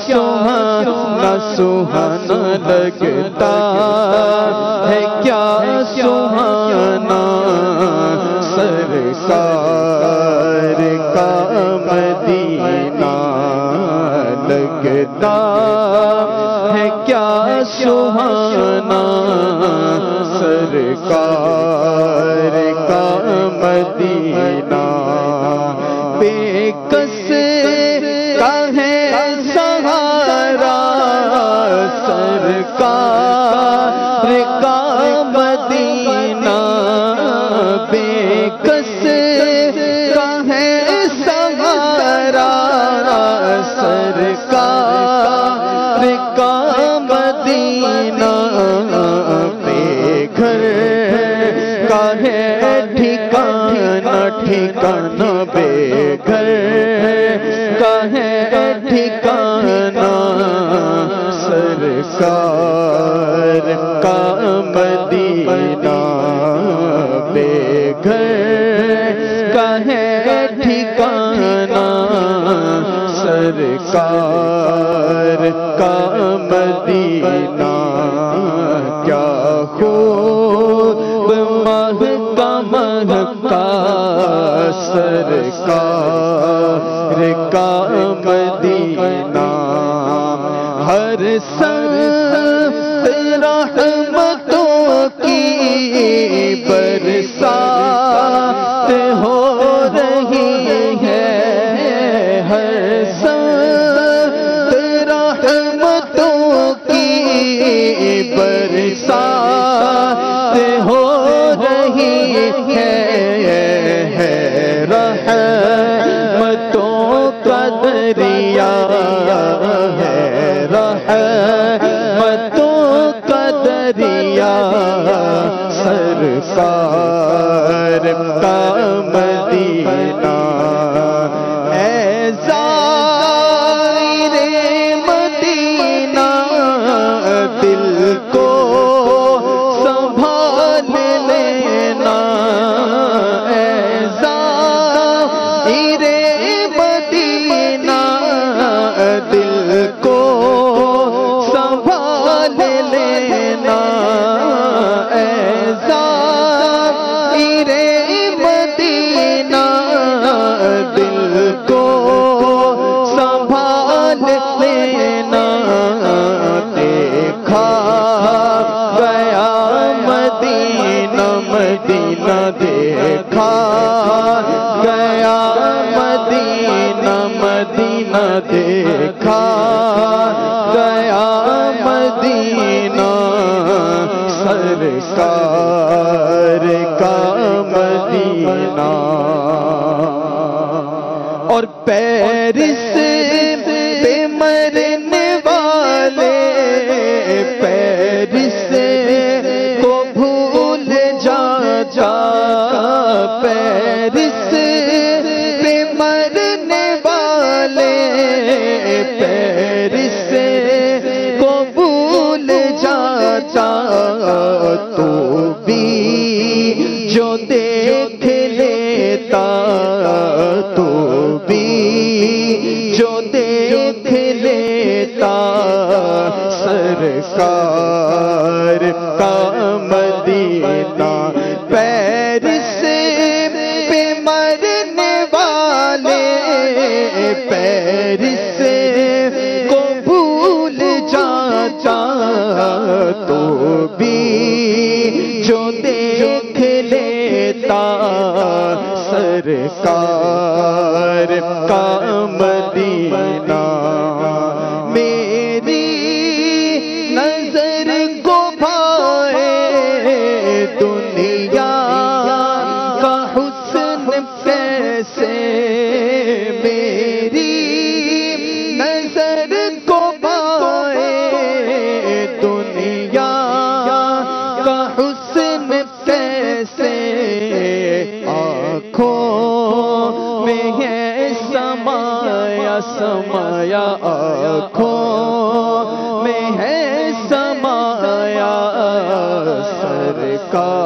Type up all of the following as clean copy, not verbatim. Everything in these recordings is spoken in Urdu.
سہانا سہانا لگتا ہے، کیا سہانا سرکار کا مدینہ لگتا ہے، کیا سہانا سرکار کا مدینہ۔ بے کس کا ہے سہارا سرکار کا مدینہ، بے کس کا ہے سہارا سرکار کا مدینہ، بے گھر کا ہے ٹھکانہ ٹھکانہ، بے گھر کا ہے ٹھکانہ سرکار کا مدینہ، بے گھر کا ہے ٹھکانہ سرکار کا مدینہ۔ کیا خوب مہکا مہکا سرکار کا مدینہ، ہر سمت رحمتوں کی برسات ہو رہی ہے، ہر سمت رحمتوں کی برسات ہو رہی ہے، رحمتوں کا دریا ہے، رحمتوں کا دریا سرکار کا مدینہ۔ اے زائر مدینہ دل کو سنبھال لینا، اے زائر مدینہ دل کو سنبھال لینا، اے زائر مدینہ دل کو سنبھال لینا۔ دیکھا گیا مدینہ مدینہ، دیکھا گیا مدینہ مدینہ، دیکھا گیا مدینہ سرکار کا مدینہ۔ اور پیرس پہ مرنے والے پیرس کو بھول جا جا، پیرس پہ مرنے والے پیرس کو بھول جا جا، تو بھی جو دیکھ لیتا، تو بھی جو دیکھ لیتا سرکار کا مدینہ۔ پیرس پہ مرنے والے پیرس کو بھول جا جا، تو بھی جو دیکھ لیتا سرکار کا مدینہ۔ میری نظر کو بھائے دنیا کا حسن کیسے، میری نظر کو بھائے دنیا کا حسن کیسے، آنکھوں میں ہے سمایا سمایا، آنکھوں میں ہے سمایا سرکار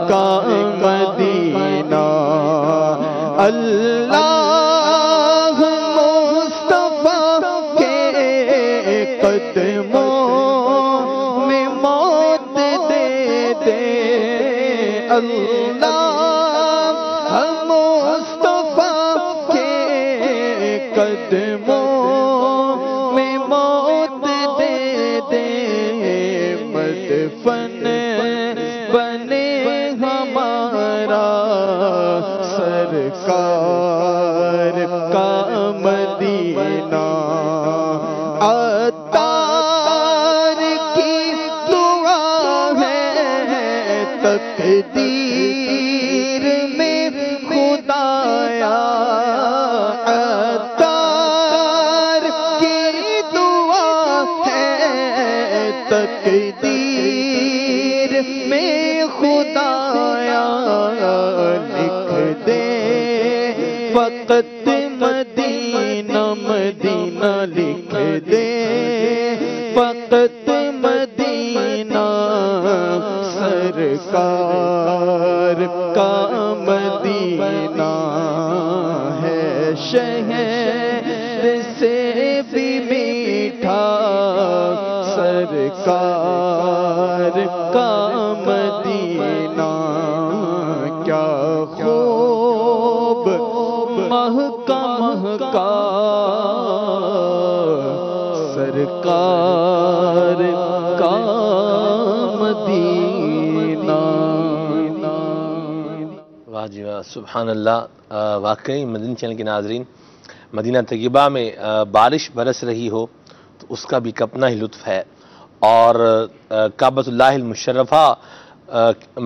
کا مدینہ۔ اللہ مصطفیٰ قدموں میں موت دے دے اللہ ہم مصطفیٰ کے قدموں میں موت دے دے مدفن بنے ہمارا سرکار کا مدینہ عطار کی دعا ہے تقدیر میں خدایا عطار کی دعا ہے تقدیر میں خدایا لکھ دے فقط مدینہ مدینہ لکھ دے فقط مدینہ سرکار کا مدینہ ہے شہر سے بھی میٹھا سرکار کا مدینہ کیا خوب مہکا مہکا سرکار کا مدینہ۔ واہ جی واہ، سبحان اللہ۔ واقعی مدنی چینل کے ناظرین، مدینہ طیبہ میں بارش برس رہی ہو تو اس کا بھی ایک اپنا ہی لطف ہے، اور کعبۃ اللہ المشرفہ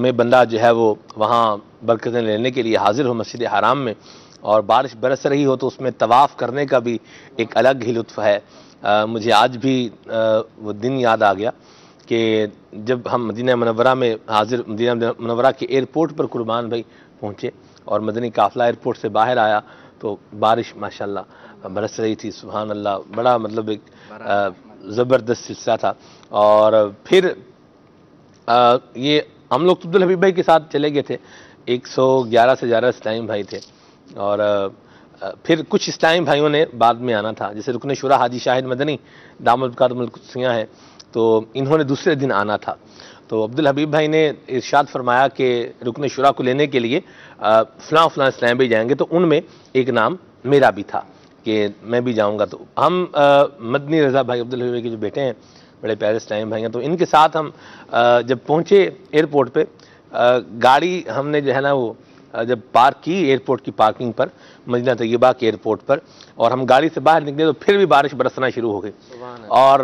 میں بندہ جو ہے وہ وہاں برکتیں لینے کے لیے حاضر ہو مسجد حرام میں، اور بارش برس رہی ہو تو اس میں طواف کرنے کا بھی ایک الگ ہی لطف ہے۔ مجھے آج بھی وہ دن یاد آ گیا کہ جب ہم مدینہ منورہ میں حاضر، مدینہ منورہ کے ایئرپورٹ پر قربان بھائی پہنچے اور مدنی قافلہ ایئرپورٹ سے باہر آیا تو بارش ماشاءاللہ برس رہی تھی، سبحان اللہ، بڑا مطلب ایک زبردست سلسلہ تھا۔ اور پھر یہ ہم لوگ عبدالحبیب بھائی کے ساتھ چلے گئے تھے، 111 سے زیادہ اسلام بھائی تھے، اور پھر کچھ اسلام بھائیوں نے بعد میں آنا تھا، جیسے رکن شورا حاجی شاہد مدنی دامت برکاتہم القدسیہ ہیں، تو انہوں نے دوسرے دن آنا تھا۔ تو عبدالحبیب بھائی نے ارشاد فرمایا کہ رکن شورا کو لینے کے لیے فلاں فلاں اسلام بھائی جائیں گے، تو ان میں ایک نام میرا بھی تھا کہ میں بھی جاؤں گا۔ تو ہم مدنی رضا بھائی عبدالحبیب بھائی کے جو بیٹے ہیں، بڑے پیارے اسلام بھائی ہیں، تو ان کے ساتھ ہم جب پہنچے ایئرپورٹ پہ، گاڑی ہم نے جو ہے نا وہ جب پارک کی ایئرپورٹ کی پارکنگ پر، مدینہ طیبہ کے ایئرپورٹ پر، اور ہم گاڑی سے باہر نکلے تو پھر بھی بارش برسنا شروع ہو گئی، اور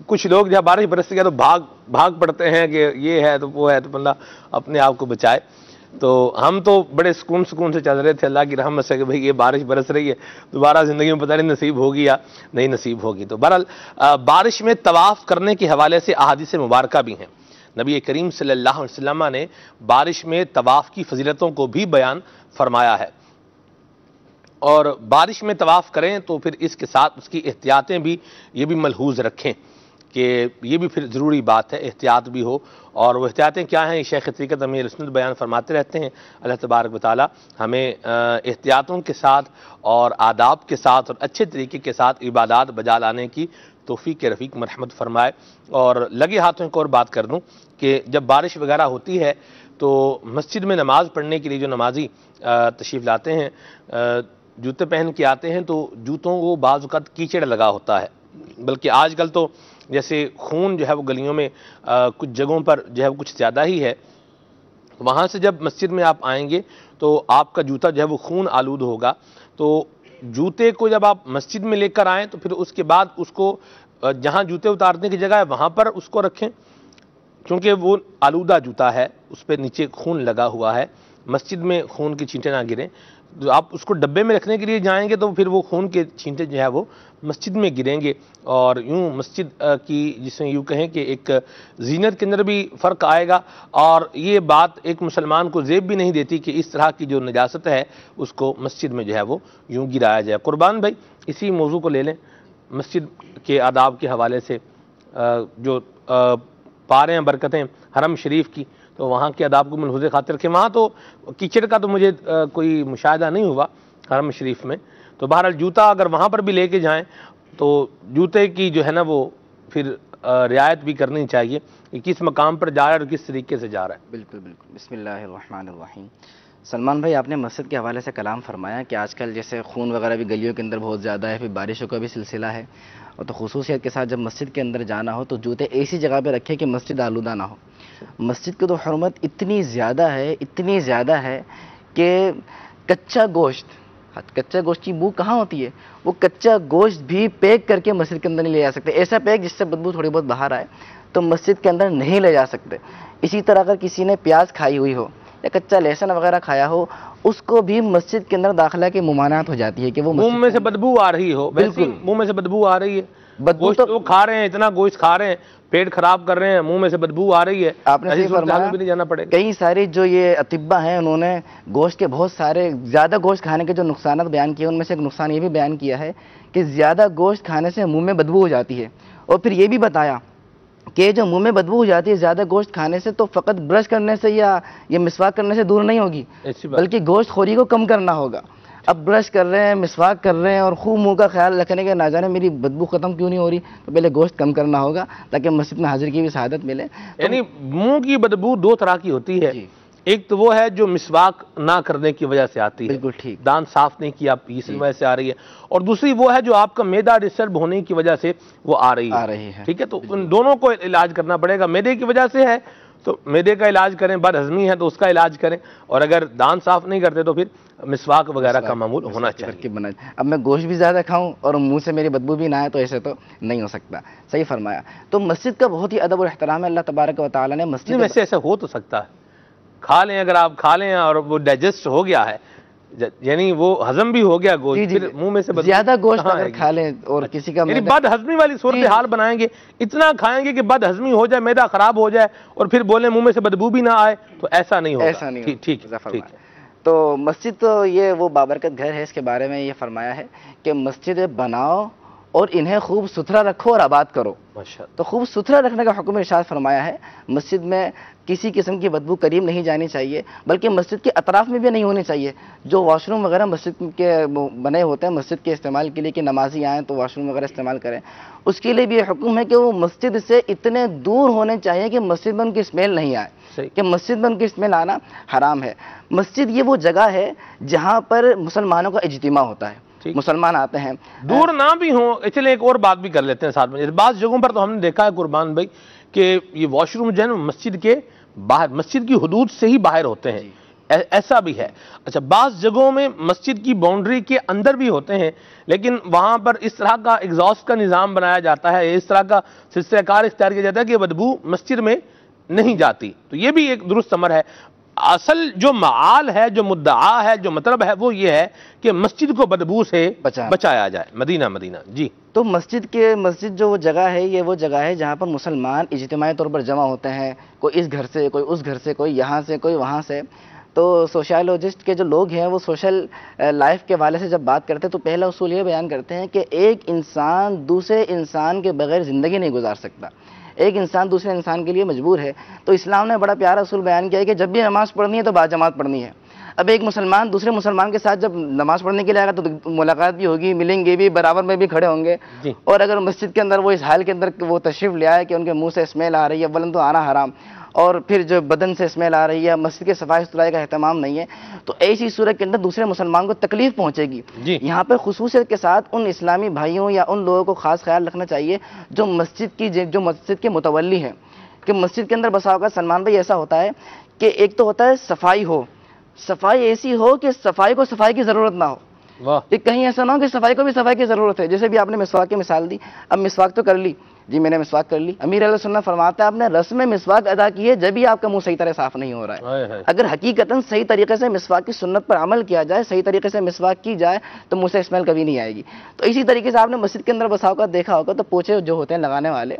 کچھ لوگ جب بارش برس گیا تو بھاگ پڑتے ہیں کہ یہ ہے تو وہ ہے، تو بندہ اپنے آپ کو بچائے۔ تو ہم تو بڑے سکون سے چل رہے تھے، اللہ کی رحمت سے کہ بھئی یہ بارش برس رہی ہے، دوبارہ زندگی میں پتہ نہیں نصیب ہوگی یا نہیں نصیب ہوگی۔ تو بہرحال بارش میں طواف کرنے کے حوالے سے احادیث مبارکہ بھی ہیں، نبی کریم صلی اللہ علیہ وسلم نے بارش میں طواف کی فضیلتوں کو بھی بیان فرمایا ہے، اور بارش میں طواف کریں تو پھر اس کے ساتھ اس کی احتیاطیں بھی یہ بھی ملحوظ رکھیں کہ یہ بھی پھر ضروری بات ہے، احتیاط بھی ہو۔ اور وہ احتیاطیں کیا ہیں، شیخ طریقت امیر سنت بیان فرماتے رہتے ہیں، اللہ تبارک و تعالی ہمیں احتیاطوں کے ساتھ اور آداب کے ساتھ اور اچھے طریقے کے ساتھ عبادات بجا لانے کی توفیق رفیق مرحمت فرمائے۔ اور لگے ہاتھوں ایک اور بات کر دوں کہ جب بارش وغیرہ ہوتی ہے تو مسجد میں نماز پڑھنے کے لیے جو نمازی تشریف لاتے ہیں، جوتے پہن کے آتے ہیں، تو جوتوں کو بعض اوقات کیچڑ لگا ہوتا ہے، بلکہ آج کل تو جیسے خون جو ہے وہ گلیوں میں کچھ جگہوں پر جو ہے وہ کچھ زیادہ ہی ہے، وہاں سے جب مسجد میں آپ آئیں گے تو آپ کا جوتا جو ہے وہ خون آلود ہوگا، تو جوتے کو جب آپ مسجد میں لے کر آئیں تو پھر اس کے بعد اس کو جہاں جوتے اتارنے کی جگہ ہے وہاں پر اس کو رکھیں، کیونکہ وہ آلودہ جوتا ہے، اس پہ نیچے خون لگا ہوا ہے، مسجد میں خون کی چھینٹیں نہ گریں۔ جو آپ اس کو ڈبے میں رکھنے کے لیے جائیں گے تو پھر وہ خون کے چھینٹے جو ہے وہ مسجد میں گریں گے، اور یوں مسجد کی جسے یوں کہیں کہ ایک زینت کے اندر بھی فرق آئے گا، اور یہ بات ایک مسلمان کو زیب بھی نہیں دیتی کہ اس طرح کی جو نجاست ہے اس کو مسجد میں جو ہے وہ یوں گرایا جائے۔ قربان بھائی اسی موضوع کو لے لیں، مسجد کے آداب کے حوالے سے جو پا رہے ہیں برکتیں حرم شریف کی، تو وہاں کے آداب کو ملحوظ خاطر رکھیں۔ وہاں تو کیچڑ کا تو مجھے کوئی مشاہدہ نہیں ہوا حرم شریف میں، تو بہرحال جوتا اگر وہاں پر بھی لے کے جائیں تو جوتے کی جو ہے نا وہ پھر رعایت بھی کرنی چاہیے کہ کس مقام پر جا رہا ہے اور کس طریقے سے جا رہا ہے۔ بالکل بالکل، بسم اللہ الرحمن الرحیم۔ سلمان بھائی، آپ نے مسجد کے حوالے سے کلام فرمایا کہ آج کل جیسے خون وغیرہ بھی گلیوں کے اندر بہت زیادہ ہے، پھر بارشوں کا بھی سلسلہ ہے، اور تو خصوصیت کے ساتھ جب مسجد کے اندر جانا ہو تو جوتے ایسی جگہ پہ رکھے کہ مسجد آلودہ نہ ہو۔ مسجد کی تو حرمت اتنی زیادہ ہے کہ کچا گوشت کی بو کہاں ہوتی ہے، وہ کچا گوشت بھی پیک کر کے مسجد کے اندر نہیں لے جا سکتے، ایسا پیک جس سے بدبو تھوڑی بہت باہر آئے تو مسجد کے اندر نہیں لے جا سکتے۔ اسی طرح اگر کسی نے پیاز کھائی ہوئی ہو یا کچا لہسن وغیرہ کھایا ہو، اس کو بھی مسجد کے اندر داخلہ کی ممانعت ہو جاتی ہے کہ وہ منہ میں سے بدبو آ رہی ہو، بالکل منہ میں سے بدبو آ رہی ہے، گوشت وہ کھا رہے ہیں، اتنا گوشت کھا رہے ہیں، پیٹ خراب کر رہے ہیں، منہ میں سے بدبو آ رہی ہے، آپ نے صحیح فرمایا، بھی نہیں جانا پڑے گا۔ کئی سارے جو یہ اطباء ہیں انہوں نے گوشت کے بہت سارے زیادہ گوشت کھانے کے جو نقصانات بیان کیے، ان میں سے ایک نقصان یہ بھی بیان کیا ہے کہ زیادہ گوشت کھانے سے منہ میں بدبو ہو جاتی ہے، اور پھر یہ بھی بتایا کہ جو منہ میں بدبو ہو جاتی ہے زیادہ گوشت کھانے سے تو فقط برش کرنے سے یا یہ مسواک کرنے سے دور نہیں ہوگی، بلکہ گوشت خوری کو کم کرنا ہوگا۔ اب برش کر رہے ہیں، مسواک کر رہے ہیں اور خوب منہ کا خیال رکھنے کے، نہ جانے میری بدبو ختم کیوں نہیں ہو رہی، تو پہلے گوشت کم کرنا ہوگا تاکہ مسجد میں حاضر کی بھی سعادت ملے۔ یعنی منہ کی بدبو دو طرح کی ہوتی ہے، ایک تو وہ ہے جو مسواک نہ کرنے کی وجہ سے آتی ہے، بالکل ٹھیک، دانت صاف نہیں کیا اس وجہ سے آ رہی ہے، اور دوسری وہ ہے جو آپ کا معدہ ڈسٹرب ہونے کی وجہ سے وہ آ رہی ہے، ٹھیک ہے؟ تو ان دونوں کو علاج کرنا پڑے گا۔ معدے کی وجہ سے ہے تو معدے کا علاج کریں، بد ہضمی ہے تو اس کا علاج کریں، اور اگر دانت صاف نہیں کرتے تو پھر مسواک وغیرہ کا معمول ہونا چاہیے۔ اب میں گوشت بھی زیادہ کھاؤں اور منہ سے میری بدبو بھی نہ آئے تو ایسے تو نہیں ہو سکتا۔ صحیح فرمایا۔ تو مسجد کا بہت ہی ادب اور احترام ہے، اللہ تبارک و تعالیٰ نے مسجد میں سے ایسا ہو تو سکتا ہے، کھا لیں، اگر آپ کھا لیں اور وہ ڈائجسٹ ہو گیا ہے، یعنی وہ ہضم بھی ہو گیا گوشت، پھر منہ میں سے زیادہ گوشت اگر کھا لیں اور کسی کا یعنی بد ہضمی والی صورتحال بنائیں گے، اتنا کھائیں گے کہ بد ہضمی ہو جائے، معدہ خراب ہو جائے اور پھر بولیں منہ میں سے بدبو بھی نہ آئے، تو ایسا نہیں ہوگا۔ ٹھیک ہے۔ تو مسجد تو یہ وہ بابرکت گھر ہے، اس کے بارے میں یہ فرمایا ہے کہ مسجد بناؤ اور انہیں خوب ستھرا رکھو اور آباد کرو۔ تو خوب ستھرا رکھنے کا حکم ارشاد فرمایا ہے۔ مسجد میں کسی قسم کی بدبو قریب نہیں جانی چاہیے، بلکہ مسجد کے اطراف میں بھی نہیں ہونی چاہیے۔ جو واش روم وغیرہ مسجد کے بنے ہوتے ہیں مسجد کے استعمال کے لیے کہ نمازی آئیں تو واش روم وغیرہ استعمال کریں، اس کے لیے بھی یہ حکم ہے کہ وہ مسجد سے اتنے دور ہونے چاہیے کہ مسجد میں ان کی اسمیل نہیں آئے، کہ مسجد میں ان کی اسمیل آنا حرام ہے۔ مسجد یہ وہ جگہ ہے جہاں پر مسلمانوں کا اجتماع ہوتا ہے، مسلمان آتے ہیں، دور نہ بھی ہوں۔ چلے ایک اور بات بھی کر لیتے ہیں ساتھ میں، بعض جگہوں پر تو ہم نے دیکھا ہے قربان بھائی کہ یہ واش روم جو ہے نا مسجد کے باہر، مسجد کی حدود سے ہی باہر ہوتے ہیں، ایسا بھی ہے۔ اچھا، بعض جگہوں میں مسجد کی باؤنڈری کے اندر بھی ہوتے ہیں، لیکن وہاں پر اس طرح کا ایگزاسٹ کا نظام بنایا جاتا ہے، اس طرح کا سلسلہ کار اختیار کیا جاتا ہے کہ بدبو مسجد میں نہیں جاتی، تو یہ بھی ایک درست امر ہے۔ اصل جو معال ہے، جو مدعا ہے، جو مطلب ہے وہ یہ ہے کہ مسجد کو بدبو سے بچایا جائے۔ مدینہ جی۔ تو مسجد جو وہ جگہ ہے، یہ وہ جگہ ہے جہاں پر مسلمان اجتماعی طور پر جمع ہوتے ہیں، کوئی اس گھر سے، کوئی اس گھر سے، کوئی یہاں سے، کوئی وہاں سے۔ تو سوشیالوجسٹ کے جو لوگ ہیں وہ سوشل لائف کے حوالے سے جب بات کرتے ہیں تو پہلا اصول یہ بیان کرتے ہیں کہ ایک انسان دوسرے انسان کے بغیر زندگی نہیں گزار سکتا، ایک انسان دوسرے انسان کے لیے مجبور ہے۔ تو اسلام نے بڑا پیارا اصول بیان کیا ہے کہ جب بھی نماز پڑھنی ہے تو باجماعت پڑھنی ہے۔ اب ایک مسلمان دوسرے مسلمان کے ساتھ جب نماز پڑھنے کے لیے آئے گا تو ملاقات بھی ہوگی، ملیں گے بھی، برابر میں بھی کھڑے ہوں گے، اور اگر مسجد کے اندر وہ اس حال کے اندر وہ تشریف لے آئے کہ ان کے منہ سے اسمیل آ رہی ہے، ولن تو آنا حرام، اور پھر جو بدن سے اسمیل آ رہی ہے، مسجد کے صفائی ستھرائی کا اہتمام نہیں ہے، تو ایسی صورت کے اندر دوسرے مسلمان کو تکلیف پہنچے گی۔ یہاں پہ خصوصیت کے ساتھ ان اسلامی بھائیوں یا ان لوگوں کو خاص خیال رکھنا چاہیے جو مسجد کے متولی ہیں، کہ مسجد کے اندر بسا اوقات سلمان بھائی ایسا ہوتا ہے کہ ایک تو ہوتا ہے صفائی ایسی ہو کہ صفائی کو صفائی کی ضرورت نہ ہو، کہ کہیں ایسا نہ ہو کہ صفائی کو بھی صفائی کی ضرورت ہے۔ جیسے بھی آپ نے مسواک کی مثال دی، اب مسواک تو کر لی جی، میں نے مسواک کر لی، امیر علیہ سنت فرماتا ہے آپ نے رسم مسواک ادا کی ہے جب بھی آپ کا منہ صحیح طرح صاف نہیں ہو رہا ہے۔ اگر حقیقتاً صحیح طریقے سے مسواک کی سنت پر عمل کیا جائے، صحیح طریقے سے مسواک کی جائے تو منہ سے اسمیل کبھی نہیں آئے گی۔ تو اسی طریقے سے آپ نے مسجد کے اندر بسا اوقات دیکھا ہوگا تو پوچھے جو ہوتے ہیں لگانے والے،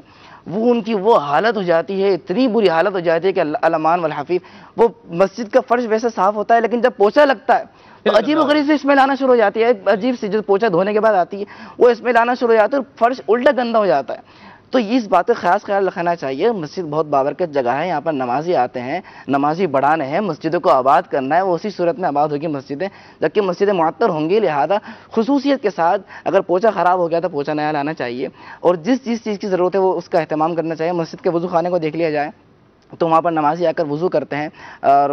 وہ ان کی وہ حالت ہو جاتی ہے، اتنی بری حالت ہو جاتی ہے کہ الامان والحفیظ، وہ مسجد کا فرش ویسے صاف ہوتا ہے لیکن جب پوچھا لگتا ہے تو عجیب و غریب سے اسمیل آنا شروع ہو جاتی ہے، عجیب سی جو پوچھا دھونے کے بعد آتی ہے وہ اسمیل آنا شروع ہو جاتا ہے اور فرش الٹا گندا ہو جاتا ہے۔ تو اس بات کا خاص خیال رکھنا چاہیے. مسجد بہت بابرکت جگہ ہے, یہاں پر نمازی آتے ہیں, نمازی بڑھانے ہیں, مسجدوں کو آباد کرنا ہے, وہ اسی صورت میں آباد ہوگی مسجدیں جبکہ مسجدیں معطر ہوں گی. لہذا خصوصیت کے ساتھ اگر پوچھا خراب ہو گیا تو پوچھا نیا لانا چاہیے, اور جس چیز کی ضرورت ہے وہ اس کا اہتمام کرنا چاہیے. مسجد کے وضو خانے کو دیکھ لیا جائے تو وہاں پر نمازی آ کر وضو کرتے ہیں اور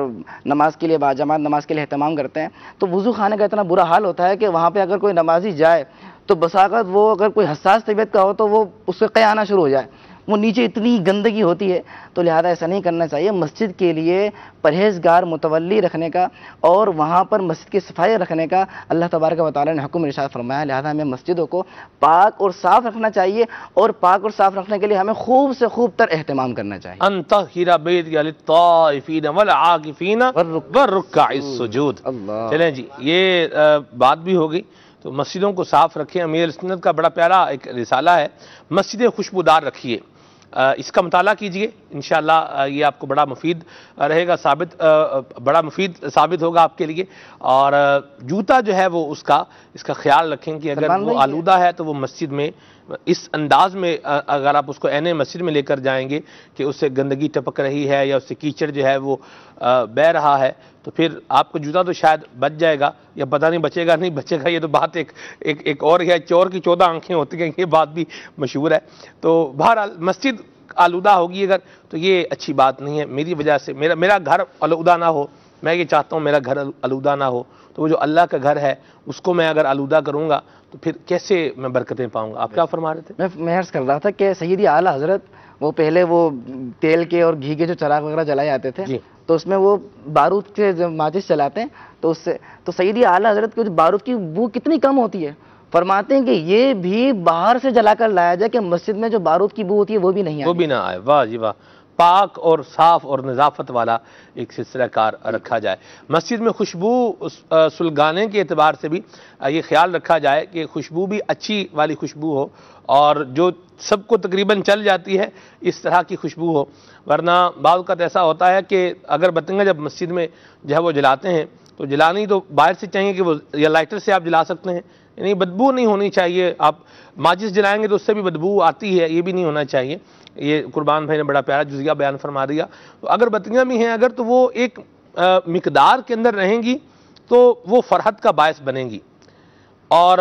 نماز کے لیے باجماعت نماز کے لیے اہتمام کرتے ہیں. تو وضو خانے کا اتنا برا حال ہوتا ہے کہ وہاں پہ اگر کوئی نمازی جائے تو بساغت وہ اگر کوئی حساس طبیعت کا ہو تو وہ اس سے قے آنا شروع ہو جائے, وہ نیچے اتنی گندگی ہوتی ہے. تو لہذا ایسا نہیں کرنا چاہیے. مسجد کے لیے پرہیزگار متولی رکھنے کا اور وہاں پر مسجد کی صفائی رکھنے کا اللہ تبارک و تعالی نے حکم ارشاد فرمایا. لہذا ہمیں مسجدوں کو پاک اور صاف رکھنا چاہیے, اور پاک اور صاف رکھنے کے لیے ہمیں خوب سے خوب تر اہتمام کرنا چاہیے. ان طہر بیتی للطائفین والعاکفین والرکع السجود. چلیں جی, یہ بات بھی ہو گئی. تو مسجدوں کو صاف رکھیں. امیر سنت کا بڑا پیارا ایک رسالہ ہے, مسجدیں خوشبودار رکھیے, اس کا مطالعہ کیجئے, انشاءاللہ یہ آپ کو بڑا مفید رہے گا, بڑا مفید ثابت ہوگا آپ کے لیے. اور جوتا جو ہے وہ اس کا خیال رکھیں کہ اگر وہ آلودہ ہے تو وہ مسجد میں اس انداز میں اگر آپ اس کو عین مسجد میں لے کر جائیں گے کہ اس سے گندگی ٹپک رہی ہے یا اس سے کیچڑ جو ہے وہ بہہ رہا ہے, تو پھر آپ کو جوتا تو شاید بچ جائے گا یا پتہ نہیں بچے گا نہیں بچے گا, یہ تو بات ایک اور ہے. چور کی 14 آنکھیں ہوتی ہیں, یہ بات بھی مشہور ہے. تو بہرحال مسجد آلودہ ہوگی اگر تو یہ اچھی بات نہیں ہے. میری وجہ سے میرا گھر آلودہ نہ ہو, میں یہ چاہتا ہوں میرا گھر آلودہ نہ ہو. تو وہ جو اللہ کا گھر ہے اس کو میں اگر آلودہ کروں گا تو پھر کیسے میں برکتیں پاؤں گا؟ آپ کیا فرما رہے تھے؟ میں عرض کر رہا تھا کہ سیدی اعلیٰ حضرت وہ پہلے وہ تیل کے اور گھی کے جو چراغ وغیرہ جلائے جاتے تھے تو اس میں وہ بارود کے ماچس چلاتے ہیں تو اس سے تو سیدی اعلیٰ حضرت کے بارود کی بو کتنی کم ہوتی ہے. فرماتے ہیں کہ یہ بھی باہر سے جلا کر لایا جائے کہ مسجد میں جو بارود کی بو ہوتی ہے وہ بھی نہیں آئے, وہ بھی نہ آئے. واہ جی واہ, پاک اور صاف اور نظافت والا ایک سلسلہ کار رکھا جائے. مسجد میں خوشبو سلگانے کے اعتبار سے بھی یہ خیال رکھا جائے کہ خوشبو بھی اچھی والی خوشبو ہو اور جو سب کو تقریباً چل جاتی ہے اس طرح کی خوشبو ہو. ورنہ بعض اوقات ایسا ہوتا ہے کہ اگر بتنگا جب مسجد میں جو ہے وہ جلاتے ہیں تو جلانی تو باہر سے چاہیے کہ وہ یا لائٹر سے آپ جلا سکتے ہیں, یعنی بدبو نہیں ہونی چاہیے. آپ ماچس جلائیں گے تو اس سے بھی بدبو آتی ہے, یہ بھی نہیں ہونا چاہیے. یہ قربان بھائی نے بڑا پیارا جزیہ بیان فرما دیا. تو اگر بتیاں بھی ہیں اگر تو وہ ایک مقدار کے اندر رہیں گی تو وہ فرحت کا باعث بنیں گی, اور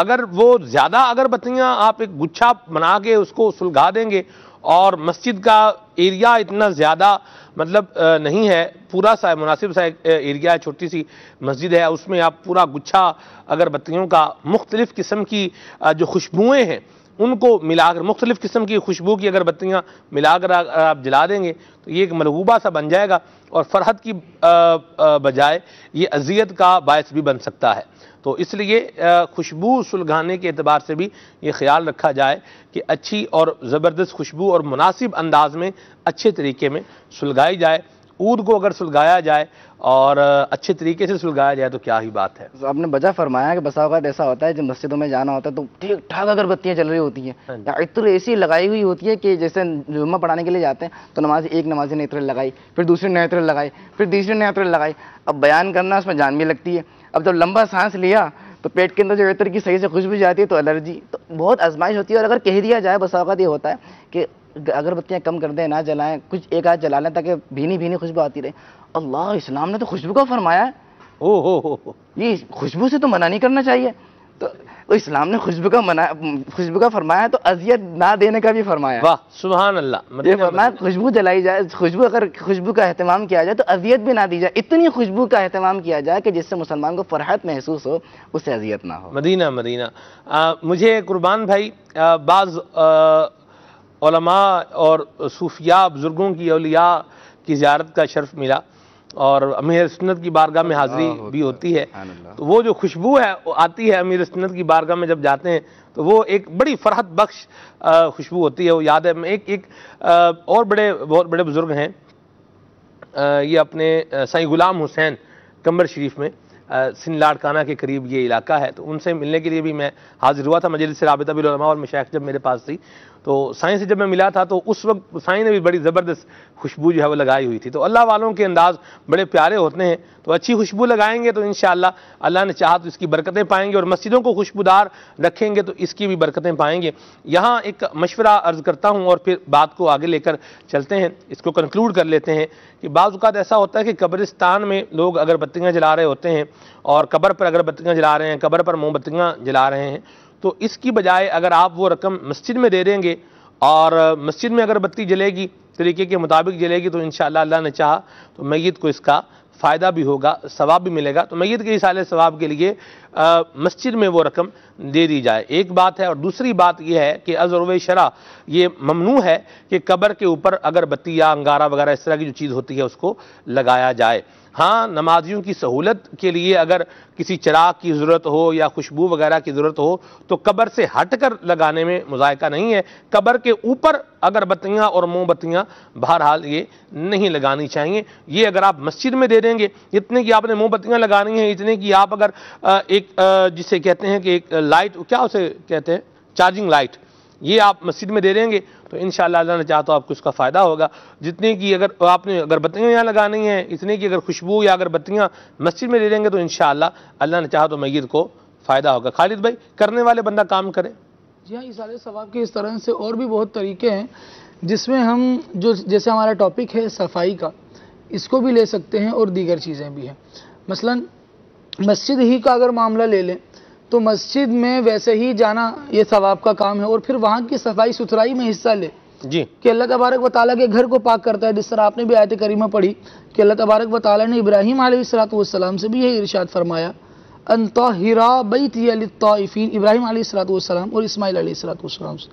اگر وہ زیادہ اگر بتیاں آپ ایک گچھا بنا کے اس کو سلگا دیں گے اور مسجد کا ایریا اتنا زیادہ مطلب نہیں ہے, پورا سا مناسب سا ایریا ہے, چھوٹی سی مسجد ہے, اس میں آپ پورا گچھا اگر بتیوں کا مختلف قسم کی جو خوشبوئیں ہیں ان کو ملا کر مختلف قسم کی خوشبو کی اگر بتیاں ملا کر آپ جلا دیں گے تو یہ ایک ملغوبہ سا بن جائے گا اور فرحت کی بجائے یہ اذیت کا باعث بھی بن سکتا ہے. تو اس لیے خوشبو سلگانے کے اعتبار سے بھی یہ خیال رکھا جائے کہ اچھی اور زبردست خوشبو اور مناسب انداز میں اچھے طریقے میں سلگائی جائے. عود کو اگر سلگایا جائے اور اچھے طریقے سے سلگایا جائے تو کیا ہی بات ہے. آپ نے بجا فرمایا کہ بسا اوقات ایسا ہوتا ہے جب مسجدوں میں جانا ہوتا ہے تو ٹھیک ٹھاک اگربتیاں چل رہی ہوتی ہیں یا عطر ایسی لگائی ہوئی ہوتی ہے کہ جیسے جمعہ پڑھانے کے لیے جاتے ہیں تو ایک نمازی نے عطر لگائی, پھر دوسری نے عطر لگائی, پھر تیسری نے عطر لگائی. اب بیان کرنا اس میں جان بھی لگتی ہے. اب جب لمبا سانس لیا تو پیٹ کے اندر جو عطر کی صحیح سے خوشبو جاتی ہے تو الرجی, تو بہت آزمائش ہوتی ہے. اور اگر کہہ دیا جائے بسا اوقات یہ ہوتا ہے کہ اگربتیاں کم کر دیں, نہ جلائیں, کچھ ایک آدھ جلا لیں تاکہ بھینی خوشبو آتی رہے. اللہ اسلام نے تو خوشبو کا فرمایا ہے, یہ خوشبو سے تو منع نہیں کرنا چاہیے. تو اسلام نے خوشبو کا فرمایا ہے تو اذیت نہ دینے کا بھی فرمایا. واہ سبحان اللہ. یہ فرمایا خوشبو جلائی جائے, اگر خوشبو کا اہتمام کیا جائے تو اذیت بھی نہ دی جائے, اتنی خوشبو کا اہتمام کیا جائے کہ جس سے مسلمان کو فرحت محسوس ہو, اس سے اذیت نہ ہو. مدینہ مجھے قربان بھائی بعض علماء اور صوفیاء بزرگوں کی اولیاء کی زیارت کا شرف ملا اور امیر سنت کی بارگاہ میں حاضری بھی ہوتی ہے. تو وہ جو خوشبو ہے وہ آتی ہے امیر سنت کی بارگاہ میں جب جاتے ہیں تو وہ ایک بڑی فرحت بخش خوشبو ہوتی ہے. وہ یاد ہے ایک اور بہت بڑے بزرگ ہیں, یہ اپنے سائیں غلام حسین کمبر شریف میں سن لاڑکانہ کے قریب یہ علاقہ ہے. تو ان سے ملنے کے لیے بھی میں حاضر ہوا تھا. مجلس رابطہ بالعلماء اور مشائخ جب میرے پاس تھی تو سائیں سے جب میں ملا تھا تو اس وقت سائیں نے بھی بڑی زبردست خوشبو جو ہے وہ لگائی ہوئی تھی. تو اللہ والوں کے انداز بڑے پیارے ہوتے ہیں, تو اچھی خوشبو لگائیں گے تو انشاءاللہ اللہ نے چاہا تو اس کی برکتیں پائیں گے, اور مسجدوں کو خوشبودار رکھیں گے تو اس کی بھی برکتیں پائیں گے. یہاں ایک مشورہ عرض کرتا ہوں اور پھر بات کو آگے لے کر چلتے ہیں, اس کو کنکلوڈ کر لیتے ہیں کہ بعض اوقات ایسا ہوتا ہے کہ قبرستان میں لوگ اگر بتیاں جلا رہے ہوتے ہیں اور قبر پر اگر بتیاں جلا رہے ہیں, قبر پر موم بتیاں جلا رہے ہیں, تو اس کی بجائے اگر آپ وہ رقم مسجد میں دے دیں گے اور مسجد میں اگر بتی جلے گی طریقے کے مطابق جلے گی تو انشاءاللہ اللہ نے چاہا تو میت کو اس کا فائدہ بھی ہوگا, ثواب بھی ملے گا. تو میت کے ایصال ثواب کے لیے مسجد میں وہ رقم دے دی جائے, ایک بات ہے. اور دوسری بات یہ ہے کہ از عرف شرع یہ ممنوع ہے کہ قبر کے اوپر اگر بتی یا انگارہ وغیرہ اس طرح کی جو چیز ہوتی ہے اس کو لگایا جائے. ہاں, نمازیوں کی سہولت کے لیے اگر کسی چراغ کی ضرورت ہو یا خوشبو وغیرہ کی ضرورت ہو تو قبر سے ہٹ کر لگانے میں مذائقہ نہیں ہے. قبر کے اوپر اگر بتیاں اور موم بتیاں بہرحال یہ نہیں لگانی چاہیے. یہ اگر آپ مسجد میں دے دیں گے, اتنے کی آپ نے موم بتیاں لگانی ہیں, اتنے کی آپ اگر ایک جسے کہتے ہیں کہ ایک لائٹ, کیا اسے کہتے ہیں, چارجنگ لائٹ, یہ آپ مسجد میں دے دیں گے تو انشاءاللہ اللہ نے چاہا تو آپ کو اس کا فائدہ ہوگا. جتنے کی اگر آپ نے اگر بتیاں یہاں لگانی ہیں, اتنے کی اگر خوشبو یا اگر بتیاں مسجد میں دے دیں گے تو انشاءاللہ اللہ نے چاہا تو میت کو فائدہ ہوگا. خالد بھائی, کرنے والے بندہ کام کرے. جی ہاں, ایصال ثواب کے اس طرح سے اور بھی بہت طریقے ہیں جس میں ہم جیسے ہمارا ٹاپک ہے صفائی کا, اس کو بھی لے سکتے ہیں اور دیگر چیزیں بھی ہیں. مثلا مسجد ہی کا اگر معاملہ لے لیں تو مسجد میں ویسے ہی جانا یہ ثواب کا کام ہے, اور پھر وہاں کی صفائی ستھرائی میں حصہ لے جی, کہ اللہ تبارک و تعالیٰ کے گھر کو پاک کرتا ہے. جس طرح آپ نے بھی آیت کریمہ پڑھی کہ اللہ تبارک و تعالیٰ نے ابراہیم علیہ السلام سے بھی یہی ارشاد فرمایا, ان طہرا بیتی للطائفین, ابراہیم علیہ السلام اور اسماعیل علیہ السلام سے,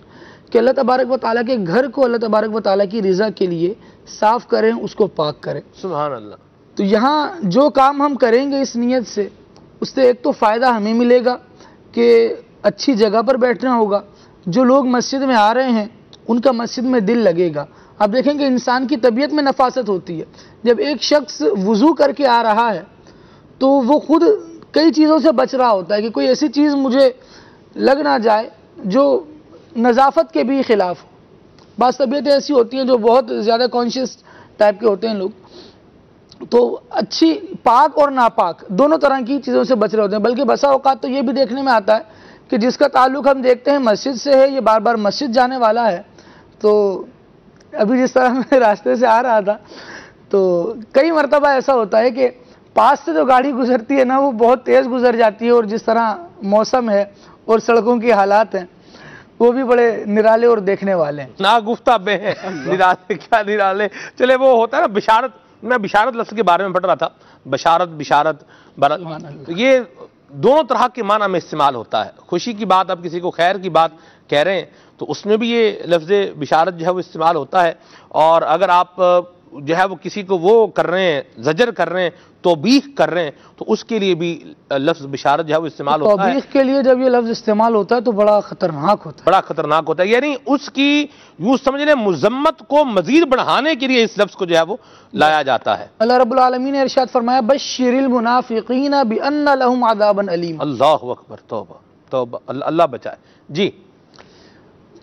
کہ اللہ تبارک و تعالیٰ کے گھر کو اللہ تبارک و تعالیٰ کی رضا کے لیے صاف کریں, اس کو پاک کریں. سبحان اللہ. تو یہاں جو کام ہم کریں گے اس نیت سے, اس سے ایک تو فائدہ ہمیں ملے گا کہ اچھی جگہ پر بیٹھنا ہوگا, جو لوگ مسجد میں آ رہے ہیں ان کا مسجد میں دل لگے گا. آپ دیکھیں کہ انسان کی طبیعت میں نفاست ہوتی ہے. جب ایک شخص وضو کر کے آ رہا ہے تو وہ خود کئی چیزوں سے بچ رہا ہوتا ہے کہ کوئی ایسی چیز مجھے لگ نہ جائے جو نظافت کے بھی خلاف ہو. بعض طبیعتیں ایسی ہوتی ہیں جو بہت زیادہ کانشیس ٹائپ کے ہوتے ہیں لوگ, تو اچھی پاک اور ناپاک دونوں طرح کی چیزوں سے بچ رہے ہوتے ہیں. بلکہ بسا اوقات تو یہ بھی دیکھنے میں آتا ہے کہ جس کا تعلق ہم دیکھتے ہیں مسجد سے ہے, یہ بار بار مسجد جانے والا ہے. تو ابھی جس طرح میں راستے سے آ رہا تھا تو کئی مرتبہ ایسا ہوتا ہے کہ پاس سے جو گاڑی گزرتی ہے نا وہ بہت تیز گزر جاتی ہے, اور جس طرح موسم ہے اور سڑکوں کی حالات ہیں وہ بھی بڑے نرالے اور دیکھنے والے ہیں. نا گفتہ بے ہیں نرالے, کیا نرالے. چلے وہ ہوتا ہے نا بشارت, میں بشارت لفظ کے بارے میں پڑھ رہا تھا, بشارت یہ دونوں طرح کے معنی میں استعمال ہوتا ہے. خوشی کی بات, آپ کسی کو خیر کی بات کہہ رہے ہیں تو اس میں بھی یہ لفظ بشارت جو ہے وہ استعمال ہوتا ہے. اور اگر آپ جو ہے وہ کسی کو وہ کر رہے ہیں, زجر کر رہے ہیں, توبیخ کر رہے ہیں, تو اس کے لیے بھی لفظ بشارت جو ہے وہ استعمال ہوتا ہے. توبیخ کے لیے جب یہ لفظ استعمال ہوتا ہے تو بڑا خطرناک ہوتا ہے, بڑا خطرناک ہوتا ہے. یعنی اس کی یوں سمجھ لیں مذمت کو مزید بڑھانے کے لیے اس لفظ کو جو ہے وہ لایا جاتا ہے. اللہ رب العالمین نے ارشاد فرمایا, بشر المنافقین بان لهم عذابا الیم. اللہ اکبر, توبہ توبہ, اللہ بچائے. جی,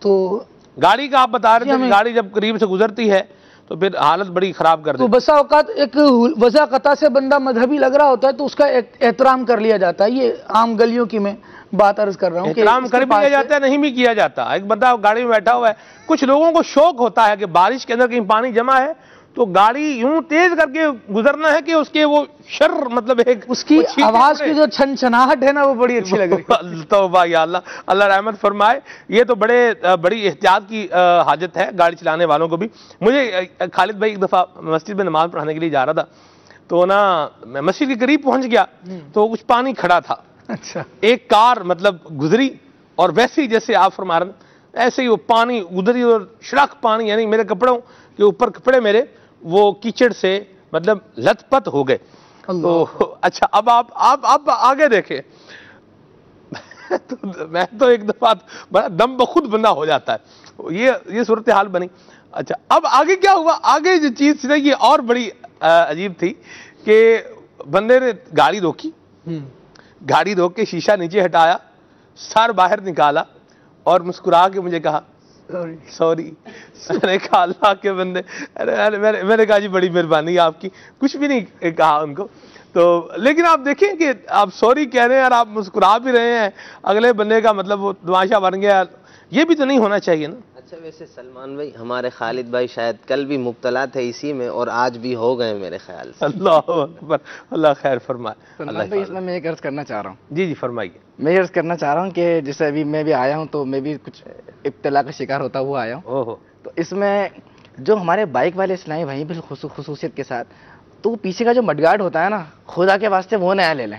تو گاڑی کا آپ بتا رہے تھے, گاڑی جب قریب سے گزرتی ہے تو پھر حالت بڑی خراب کر تو دیتی. بسا اوقات ایک وضع قطع سے بندہ مذہبی لگ رہا ہوتا ہے تو اس کا احترام کر لیا جاتا ہے. یہ عام گلیوں کی میں بات عرض کر رہا ہوں کہ احترام کر بھی لیا جاتا ہے, نہیں بھی کیا جاتا. ایک بندہ گاڑی میں بیٹھا ہوا ہے, کچھ لوگوں کو شوق ہوتا ہے کہ بارش کے اندر کہیں پانی جمع ہے تو گاڑی یوں تیز کر کے گزرنا ہے کہ اس کے وہ شر مطلب ایک اس کی آواز کی جو چھن چھناہٹ ہے نا وہ بڑی اچھی لگ رہی ہے. توبہ یا اللہ, اللہ رحمت فرمائے. یہ تو بڑی احتیاط کی حاجت ہے گاڑی چلانے والوں کو بھی. مجھے خالد بھائی ایک دفعہ مسجد میں نماز پڑھانے کے لیے جا رہا تھا تو نا میں مسجد کے قریب پہنچ گیا تو کچھ پانی کھڑا تھا. اچھا, ایک کار مطلب گزری اور ویسے ہی جیسے آپ فرما رہے ہیں ایسے ہی وہ پانی گزری اور شڑک پانی, یعنی میرے کپڑوں کے اوپر کپڑے میرے وہ کیچڑ سے مطلب لت پت ہو گئے. تو اچھا اب آپ آگے دیکھیں میں تو ایک دفعہ بڑا دم بخود بندہ ہو جاتا ہے, یہ صورتحال بنی. اچھا اب آگے کیا ہوا, آگے جو چیز تھی یہ اور بڑی عجیب تھی کہ بندے نے گاڑی روکی, گاڑی روک کے شیشہ نیچے ہٹایا, سر باہر نکالا اور مسکرا کے مجھے کہا سوری. میں نے کہا اللہ کے بندے, میں نے کہا جی بڑی مہربانی آپ کی, کچھ بھی نہیں کہا ان کو. تو لیکن آپ دیکھیں کہ آپ سوری کہہ رہے ہیں اور آپ مسکرا بھی رہے ہیں, اگلے بندے کا مطلب وہ تماشا بن گیا. یہ بھی تو نہیں ہونا چاہیے نا. اچھا ویسے سلمان بھائی, ہمارے خالد بھائی شاید کل بھی مبتلا تھے اسی میں اور آج بھی ہو گئے میرے خیال سے. اللہ اکبر, اللہ خیر فرمائے. سلمان بھائی اس میں ایک عرض کرنا چاہ رہا ہوں. جی جی فرمائیے. میں یہ عرض کرنا چاہ رہا ہوں کہ جیسے ابھی میں بھی آیا ہوں تو میں بھی کچھ ابتلا کا شکار ہوتا ہوا آیا ہوں. اوہو. تو اس میں جو ہمارے بائک والے اسلامی بھائی خصوصیت کے ساتھ, تو پیچھے کا جو مڈ گارڈ ہوتا ہے نا, خدا کے واسطے وہ نیا لے لیں.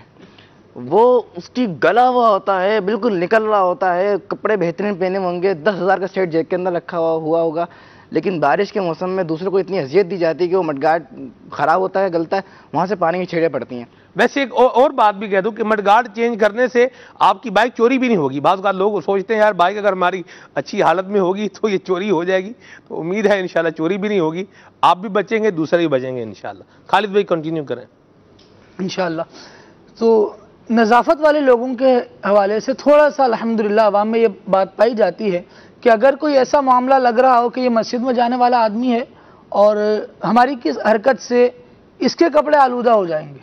وہ اس کی گلا ہوا ہوتا ہے, بالکل نکل رہا ہوتا ہے, کپڑے بہترین پہنے ہوں گے, 10,000 کا سیٹ جیب کے اندر رکھا ہوا ہوگا, لیکن بارش کے موسم میں دوسروں کو اتنی اذیت دی جاتی ہے کہ وہ مڈ گارڈ خراب ہوتا ہے, گلتا ہے, وہاں سے پانی کی چھیڑیں پڑتی ہیں. ویسے ایک اور بات بھی کہہ دوں کہ مڈ گارڈ چینج کرنے سے آپ کی بائک چوری بھی نہیں ہوگی. بعض اوقات لوگ سوچتے ہیں یار بائک اگر ہماری اچھی حالت میں ہوگی تو یہ چوری ہو جائے گی, تو امید ہے انشاءاللہ چوری بھی نہیں ہوگی, آپ بھی بچیں گے, دوسرے بھی بچیں گے انشاءاللہ. خالد بھائی کنٹینیو کریں. انشاءاللہ. تو نظافت والے لوگوں کے حوالے سے تھوڑا سا الحمدللہ عوام میں یہ بات پائی جاتی ہے کہ اگر کوئی ایسا معاملہ لگ رہا ہو کہ یہ مسجد میں جانے والا آدمی ہے اور ہماری کس حرکت سے اس کے کپڑے آلودہ ہو جائیں گے,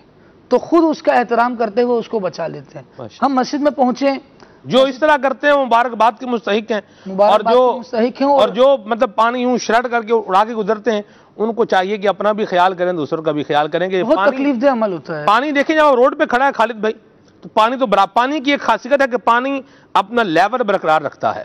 تو خود اس کا احترام کرتے ہوئے اس کو بچا لیتے ہیں. ہم مسجد میں پہنچیں, جو اس طرح کرتے ہیں وہ مبارکباد کے مستحق ہیں, اور جو مطلب پانی یوں شرٹ کر کے اڑا کے گزرتے ہیں, ان کو چاہیے کہ اپنا بھی خیال کریں, دوسروں کا بھی خیال کریں. کہ بہت تکلیف دہ عمل ہوتا ہے. پانی دیکھیں جب روڈ پہ کھڑا ہے خالد بھائی, تو پانی کی ایک خاصیت ہے کہ پانی اپنا لیول برقرار رکھتا ہے.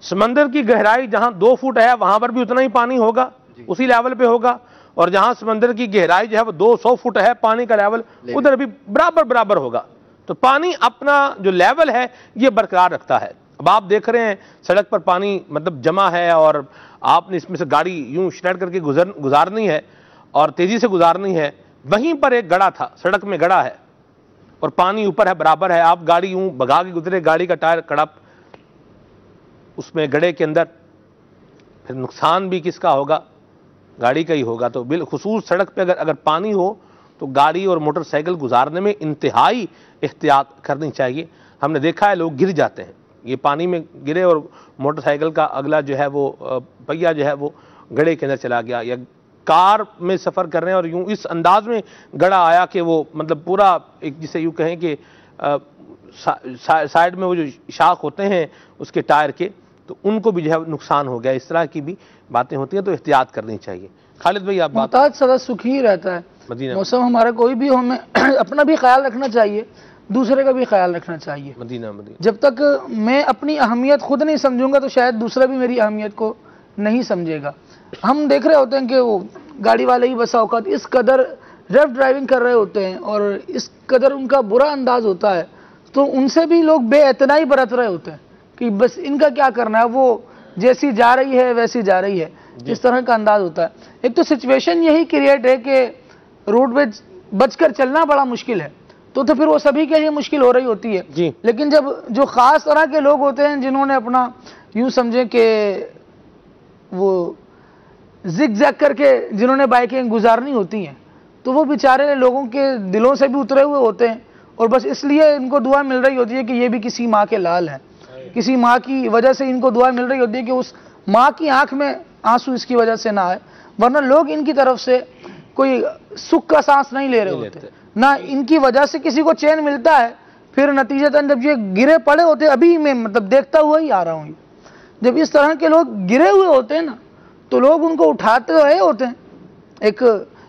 سمندر کی گہرائی جہاں 2 فٹ ہے وہاں پر بھی اتنا ہی پانی ہوگا, اسی لیول پہ ہوگا, اور جہاں سمندر کی گہرائی جو ہے وہ 200 فٹ ہے پانی کا لیول, ادھر بھی برابر ہوگا. تو پانی اپنا جو لیول ہے یہ برقرار رکھتا ہے. اب آپ دیکھ رہے ہیں سڑک پر پانی مطلب جمع ہے, اور آپ نے اس میں سے گاڑی یوں شلٹ کر کے گزارنی ہے اور تیزی سے گزارنی ہے. وہیں پر ایک گڑھا تھا, سڑک میں گڑھا ہے اور پانی اوپر ہے, برابر ہے, آپ گاڑی یوں بگا کے گزرے, گاڑی کا ٹائر کڑپ اس میں گڑھے کے اندر, پھر نقصان بھی کس کا ہوگا؟ گاڑی کا ہی ہوگا. تو بالخصوص سڑک پہ اگر پانی ہو تو گاڑی اور موٹر سائیکل گزارنے میں انتہائی احتیاط کرنی چاہیے. ہم نے دیکھا ہے لوگ گر جاتے ہیں, یہ پانی میں گرے اور موٹر سائیکل کا اگلا جو ہے وہ پہیا جو ہے وہ گڑھے کے اندر چلا گیا, یا کار میں سفر کر رہے ہیں اور یوں اس انداز میں گڑھا آیا کہ وہ مطلب پورا ایک جسے یوں کہیں کہ سائیڈ میں وہ جو شاخ ہوتے ہیں اس کے ٹائر کے, تو ان کو بھی جو ہے نقصان ہو گیا. اس طرح کی بھی باتیں ہوتی ہیں, تو احتیاط کرنی چاہیے. خالد بھائی آپ بات. محتاج سدا سکھی رہتا ہے موسم ہمارا, کوئی بھی ہمیں اپنا بھی خیال رکھنا چاہیے, دوسرے کا بھی خیال رکھنا چاہیے. مدینہ جب تک میں اپنی اہمیت خود نہیں سمجھوں گا تو شاید دوسرا بھی میری اہمیت کو نہیں سمجھے گا. ہم دیکھ رہے ہوتے ہیں کہ وہ گاڑی والے ہی بسا اوقات اس قدر رف ڈرائیونگ کر رہے ہوتے ہیں اور اس قدر ان کا برا انداز ہوتا ہے, تو ان سے بھی لوگ بے اعتنائی برت رہے ہوتے ہیں کہ بس ان کا کیا کرنا ہے, وہ جیسی جا رہی ہے ویسی جا رہی ہے, اس طرح کا انداز ہوتا ہے. ایک تو سچویشن یہی کریٹ ہے کہ روڈ پہ بچ کر چلنا بڑا مشکل ہے, تو پھر وہ سبھی کے لیے مشکل ہو رہی ہوتی ہے. لیکن جب جو خاص طرح کے لوگ ہوتے ہیں جنہوں نے اپنا یوں سمجھے کہ وہ زگ زیگ کر کے جنہوں نے بائکیں گزارنی ہوتی ہیں, تو وہ بیچارے لوگوں کے دلوں سے بھی اترے ہوئے ہوتے ہیں, اور بس اس لیے ان کو دعا مل رہی ہوتی ہے کہ یہ بھی کسی ماں کے لال ہیں, کسی ماں کی وجہ سے ان کو دعا مل رہی ہوتی ہے کہ اس ماں کی آنکھ میں آنسو اس کی وجہ سے نہ آئے, ورنہ لوگ ان کی طرف سے کوئی سکھ کا سانس نہیں لے رہے ہوتے, نہ ان کی وجہ سے کسی کو چین ملتا ہے. پھر نتیجتاً جب یہ گرے پڑے ہوتے, ابھی میں مطلب دیکھتا ہوا ہی آ رہا ہوں, جب اس طرح کے لوگ گرے ہوئے ہوتے ہیں نا تو لوگ ان کو اٹھاتے رہے ہوتے ہیں, ایک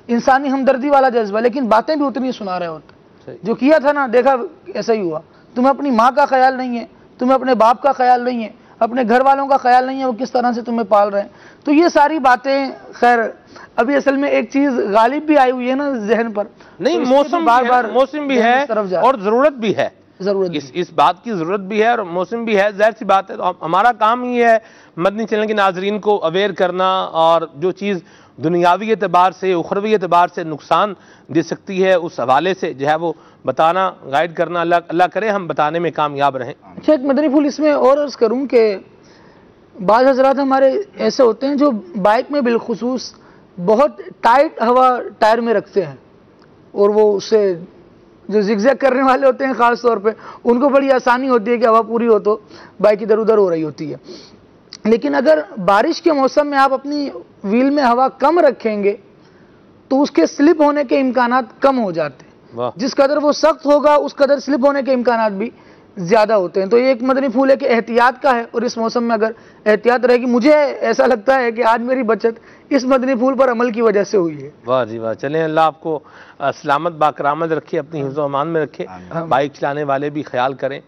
انسانی ہمدردی والا جذبہ, لیکن باتیں بھی اتنی سنا رہے ہوتے ہیں. جو کیا تھا نا دیکھا ایسا ہی ہوا. تمہیں اپنی ماں کا خیال نہیں ہے, تمہیں اپنے باپ کا خیال نہیں ہے, اپنے گھر والوں کا خیال نہیں ہے, وہ کس طرح سے تمہیں پال رہے ہیں. تو یہ ساری باتیں خیر ابھی اصل میں ایک چیز غالب بھی آئی ہوئی ہے نا ذہن پر, نہیں موسم بھی ہے اور ضرورت بھی ہے, اس بات کی ضرورت بھی ہے اور موسم بھی ہے, ظاہر سی بات ہے. تو ہمارا کام یہ ہے مدنی چینل کے ناظرین کو اویئر کرنا, اور جو چیز دنیاوی اعتبار سے اخروی اعتبار سے نقصان دے سکتی ہے اس حوالے سے جو ہے وہ بتانا, گائیڈ کرنا. اللہ کرے ہم بتانے میں کامیاب رہیں. اچھا ایک مدنی پھول اس میں اور عرض کروں کہ بعض حضرات ہمارے ایسے ہوتے ہیں جو بائک میں بالخصوص بہت ٹائٹ ہوا ٹائر میں رکھتے ہیں, اور وہ اس سے جو زگ زیگ کرنے والے ہوتے ہیں خاص طور پہ ان کو بڑی آسانی ہوتی ہے کہ ہوا پوری ہو تو بائک ادھر ادھر ہو رہی ہوتی ہے. لیکن اگر بارش کے موسم میں آپ اپنی ویل میں ہوا کم رکھیں گے تو اس کے سلپ ہونے کے امکانات کم ہو جاتے ہیں. جس قدر وہ سخت ہوگا اس قدر سلپ ہونے کے امکانات بھی زیادہ ہوتے ہیں. تو یہ ایک مدنی پھول ہے کہ احتیاط کا ہے، اور اس موسم میں اگر احتیاط رہے گی، مجھے ایسا لگتا ہے کہ آج میری بچت اس مدنی پھول پر عمل کی وجہ سے ہوئی ہے. واہ جی واہ. چلیں اللہ آپ کو سلامت باکرامت رکھے، اپنی حفظ و امان میں رکھے. بائک چلانے والے بھی خیال کریں،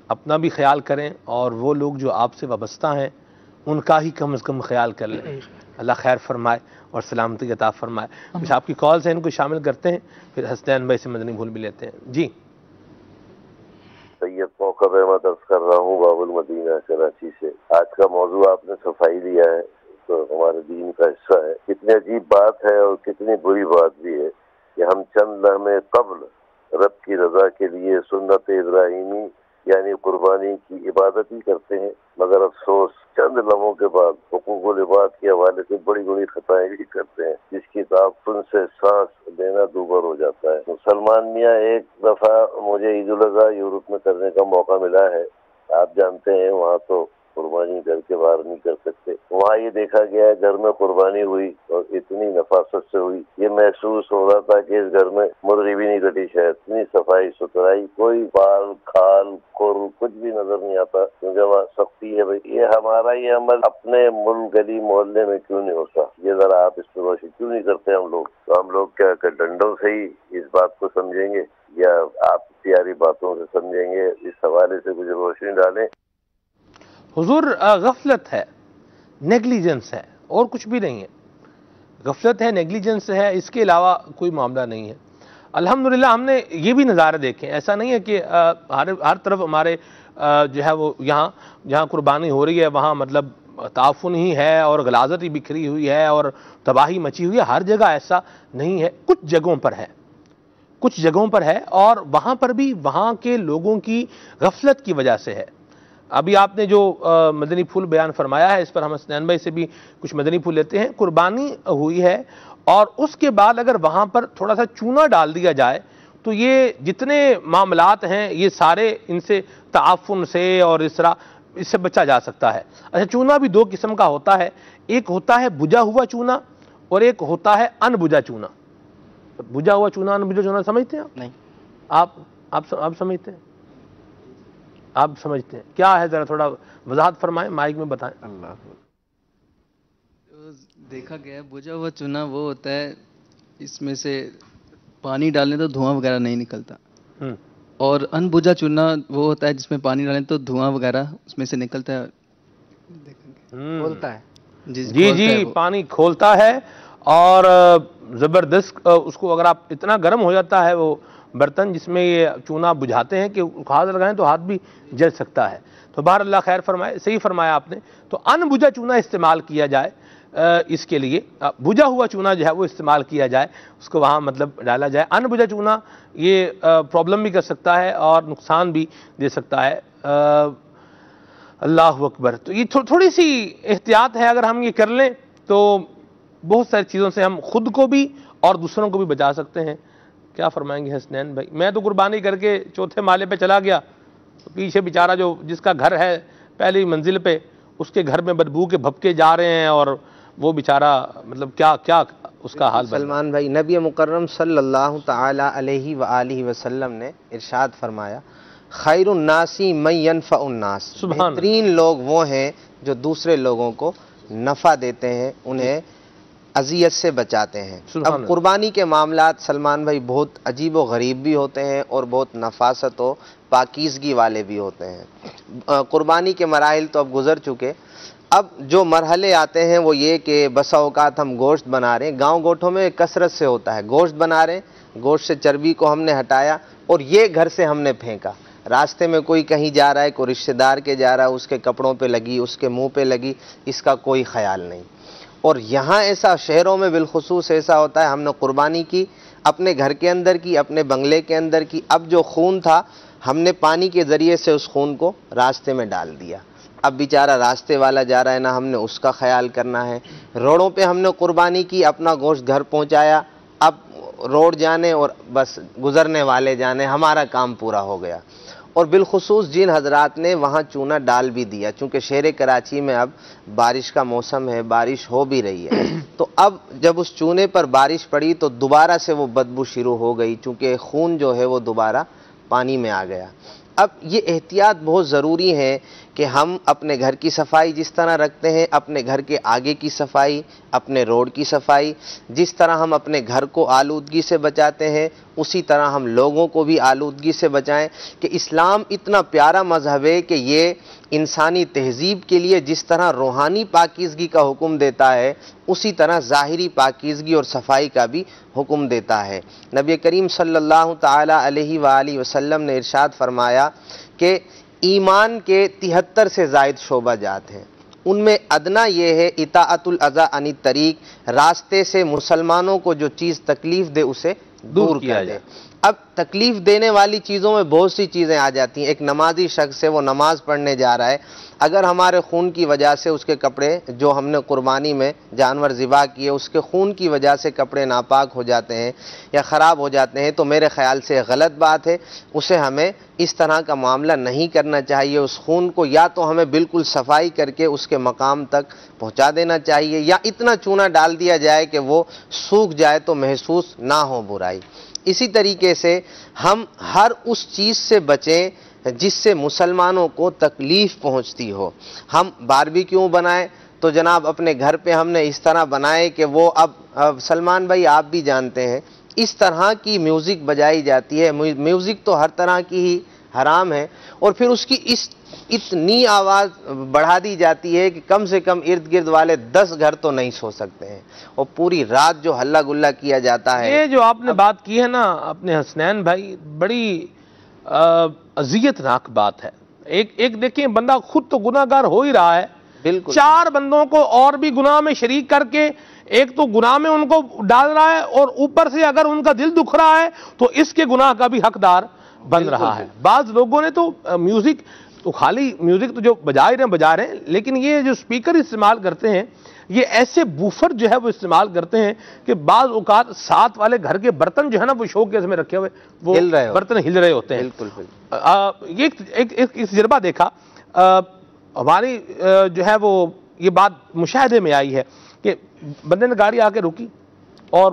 اپنا بھی خیال کریں، اور وہ لوگ جو آپ سے وابستہ ہیں ان کا ہی کم از کم خیال کر لیں. اللہ خیر فرمائے اور سلامتی عطا فرمائے. کچھ آپ کی کالز ہیں، ان کو شامل کرتے ہیں، پھر حسنین بھائی سے مدنی پھول بھی لیتے ہیں. جی سید موقب احمد عرض کر رہا ہوں باب المدینہ کراچی سے. آج کا موضوع آپ نے صفائی لیا ہے تو ہمارے دین کا حصہ ہے. کتنی عجیب بات ہے اور کتنی بری بات بھی ہے کہ ہم چند لمحے قبل رب کی رضا کے لیے سنت ابراہیمی یعنی قربانی کی عبادت ہی کرتے ہیں، مگر افسوس چند لمحوں کے بعد حقوق العباد کے حوالے سے بڑی بڑی خطائیں بھی کرتے ہیں جس کی تعفن سے سانس لینا دوبر ہو جاتا ہے. مسلمان میاں ایک دفعہ مجھے عید الاضحیٰ یورپ میں کرنے کا موقع ملا ہے. آپ جانتے ہیں وہاں تو قربانی گھر کے باہر نہیں کر سکتے. وہاں یہ دیکھا گیا ہے گھر میں قربانی ہوئی اور اتنی نفاست سے ہوئی، یہ محسوس ہو رہا تھا کہ اس گھر میں مرغی بھی نہیں کٹی شاید. اتنی صفائی ستھرائی، کوئی بال کھال کھر کچھ بھی نظر نہیں آتا کیونکہ وہاں سختی ہے. بھائی یہ ہمارا یہ عمل اپنے ملک گلی محلے میں کیوں نہیں ہوتا؟ یہ ذرا آپ اس پہ روشنی کیوں نہیں کرتے ہم لوگ؟ تو ہم لوگ کیا کہ ڈنڈوں سے ہی اس بات کو سمجھیں گے یا آپ پیاری باتوں سے سمجھیں گے؟ اس حوالے سے کچھ روشنی ڈالیں. حضور غفلت ہے، نیگلیجنس ہے، اور کچھ بھی نہیں ہے. غفلت ہے، نیگلیجنس ہے، اس کے علاوہ کوئی معاملہ نہیں ہے. الحمدللہ ہم نے یہ بھی نظارہ دیکھے. ایسا نہیں ہے کہ ہر طرف ہمارے جو ہے وہ جہاں قربانی ہو رہی ہے وہاں مطلب تعفن ہی ہے اور غلاظت ہی بکھری ہوئی ہے اور تباہی مچی ہوئی ہے. ہر جگہ ایسا نہیں ہے، کچھ جگہوں پر ہے، کچھ جگہوں پر ہے، اور وہاں پر بھی وہاں کے لوگوں کی غفلت کی وجہ سے ہے. ابھی آپ نے جو مدنی پھول بیان فرمایا ہے اس پر ہم حسنین بھائی سے بھی کچھ مدنی پھول لیتے ہیں. قربانی ہوئی ہے اور اس کے بعد اگر وہاں پر تھوڑا سا چونا ڈال دیا جائے تو یہ جتنے معاملات ہیں یہ سارے ان سے تعفن سے اور اس طرح اس سے بچا جا سکتا ہے. اچھا، چونا بھی دو قسم کا ہوتا ہے. ایک ہوتا ہے بجھا ہوا چونا اور ایک ہوتا ہے ان بجھا چونا. بجھا ہوا چونا، ان بجھا چونا سمجھتے ہیں آپ؟ نہیں. آپ سمجھتے ہیں؟ آپ سمجھتے ہیں کیا ہے؟ ذرا تھوڑا وضاحت فرمائیں، مائک میں بتائیں. اللہ دیکھا گیا ہے بجھا ہوا چونا وہ ہوتا ہے اس میں سے پانی ڈالنے تو دھواں وغیرہ نہیں نکلتا، اور ان بجھا چونا وہ ہوتا ہے جس میں پانی ڈالیں تو دھواں وغیرہ اس میں سے نکلتا ہے. بولتا ہے جی پانی کھولتا ہے اور زبردست اس کو اگر آپ اتنا گرم ہو جاتا ہے وہ برتن جس میں یہ چونا بجھاتے ہیں کہ ہاتھ لگائیں تو ہاتھ بھی جل سکتا ہے. تو بہر اللہ خیر فرمائے، صحیح فرمایا آپ نے. تو ان بجھا چونا استعمال کیا جائے، اس کے لیے بجھا ہوا چونا جو ہے وہ استعمال کیا جائے، اس کو وہاں مطلب ڈالا جائے. ان بجھا چونا یہ پرابلم بھی کر سکتا ہے اور نقصان بھی دے سکتا ہے. اللہ اکبر. تو یہ تھوڑی سی احتیاط ہے، اگر ہم یہ کر لیں تو بہت ساری چیزوں سے ہم خود کو بھی اور دوسروں کو بھی بچا سکتے ہیں. کیا فرمائیں گے حسنین بھائی؟ میں تو قربانی کر کے چوتھے مالے پہ چلا گیا، تو پیچھے بیچارہ جس کا گھر ہے پہلی منزل پہ، اس کے گھر میں بدبو کے بھپکے جا رہے ہیں، اور وہ بیچارہ مطلب کیا اس کا حال بن. سلمان بھائی، نبی مکرم صلی اللہ تعالی علیہ وآلہ وسلم نے ارشاد فرمایا، خیر الناس من ینفع الناس. بہترین لوگ وہ ہیں جو دوسرے لوگوں کو نفع دیتے ہیں، انہیں اذیت سے بچاتے ہیں. اب قربانی کے معاملات سلمان بھائی بہت عجیب و غریب بھی ہوتے ہیں اور بہت نفاست و پاکیزگی والے بھی ہوتے ہیں. قربانی کے مراحل تو اب گزر چکے. اب جو مرحلے آتے ہیں وہ یہ کہ بسا اوقات ہم گوشت بنا رہے ہیں، گاؤں گوٹھوں میں کثرت سے ہوتا ہے، گوشت بنا رہے ہیں، گوشت سے چربی کو ہم نے ہٹایا اور یہ گھر سے ہم نے پھینکا. راستے میں کوئی کہیں جا رہا ہے، کوئی رشتہ دار کے جا رہا ہے، اس کے کپڑوں پہ لگی، اس کے منہ پہ لگی، اس کا کوئی خیال نہیں. اور یہاں ایسا شہروں میں بالخصوص ایسا ہوتا ہے، ہم نے قربانی کی، اپنے گھر کے اندر کی، اپنے بنگلے کے اندر کی، اب جو خون تھا ہم نے پانی کے ذریعے سے اس خون کو راستے میں ڈال دیا. اب بیچارہ راستے والا جا رہا ہے، نہ ہم نے اس کا خیال کرنا ہے. روڈوں پہ ہم نے قربانی کی، اپنا گوشت گھر پہنچایا، اب روڈ جانے اور بس گزرنے والے جانے، ہمارا کام پورا ہو گیا. اور بالخصوص جن حضرات نے وہاں چونا ڈال بھی دیا، چونکہ شہر کراچی میں اب بارش کا موسم ہے، بارش ہو بھی رہی ہے، تو اب جب اس چونے پر بارش پڑی تو دوبارہ سے وہ بدبو شروع ہو گئی، چونکہ خون جو ہے وہ دوبارہ پانی میں آ گیا۔ اب یہ احتیاط بہت ضروری ہے کہ ہم اپنے گھر کی صفائی جس طرح رکھتے ہیں، اپنے گھر کے آگے کی صفائی، اپنے روڈ کی صفائی، جس طرح ہم اپنے گھر کو آلودگی سے بچاتے ہیں اسی طرح ہم لوگوں کو بھی آلودگی سے بچائیں، کہ اسلام اتنا پیارا مذہب ہے کہ یہ انسانی تہذیب کے لیے جس طرح روحانی پاکیزگی کا حکم دیتا ہے اسی طرح ظاہری پاکیزگی اور صفائی کا بھی حکم دیتا ہے۔ نبی کریم صلی اللہ تعالی علیہ وآلہ وسلم نے ارشاد فرمایا کہ ایمان کے 73 سے زائد شعبہ جات ہیں، ان میں ادنا یہ ہے اطاعت الاذی عن الطریق، راستے سے مسلمانوں کو جو چیز تکلیف دے اسے دور کیا جائے۔ اب تکلیف دینے والی چیزوں میں بہت سی چیزیں آ جاتی ہیں۔ ایک نمازی شخص ہے، وہ نماز پڑھنے جا رہا ہے، اگر ہمارے خون کی وجہ سے اس کے کپڑے جو ہم نے قربانی میں جانور ذبح کیے اس کے خون کی وجہ سے کپڑے ناپاک ہو جاتے ہیں یا خراب ہو جاتے ہیں تو میرے خیال سے غلط بات ہے، اسے ہمیں اس طرح کا معاملہ نہیں کرنا چاہیے۔ اس خون کو یا تو ہمیں بالکل صفائی کر کے اس کے مقام تک پہنچا دینا چاہیے یا اتنا چونا ڈال دیا جائے کہ وہ سوکھ جائے تو محسوس نہ ہو برائی۔ اسی طریقے سے ہم ہر اس چیز سے بچیں جس سے مسلمانوں کو تکلیف پہنچتی ہو۔ ہم باربیکیو بنائیں تو جناب اپنے گھر پہ ہم نے اس طرح بنائے کہ وہ اب سلمان بھائی آپ بھی جانتے ہیں اس طرح کی میوزک بجائی جاتی ہے، میوزک تو ہر طرح کی ہی حرام ہے، اور پھر اس کی اتنی آواز بڑھا دی جاتی ہے کہ کم سے کم ارد گرد والے 10 گھر تو نہیں سو سکتے ہیں، اور پوری رات جو ہلہ گلہ کیا جاتا ہے۔ یہ جو آپ نے بات کی ہے نا اپنے حسنین بھائی، بڑی اذیت ناک بات ہے۔ ایک دیکھیں بندہ خود تو گناہ گار ہو ہی رہا ہے، بالکل 4 بندوں کو اور بھی گناہ میں شریک کر کے ایک تو گناہ میں ان کو ڈال رہا ہے، اور اوپر سے اگر ان کا دل دکھ رہا ہے تو اس کے گناہ کا بھی حقدار بن رہا ہے۔ بعض لوگوں نے تو میوزک تو خالی میوزک تو جو بجا رہے ہیں، لیکن یہ جو سپیکر استعمال کرتے ہیں یہ ایسے بوفر جو ہے وہ استعمال کرتے ہیں کہ بعض اوقات ساتھ والے گھر کے برتن جو ہے نا وہ شو کیس میں رکھے ہوئے وہ برتن ہل رہے ہوتے ہیں۔ بالکل یہ ایک تجربہ دیکھا ہماری جو ہے وہ یہ بات مشاہدے میں آئی ہے کہ بندے نے گاڑی آ کے روکی اور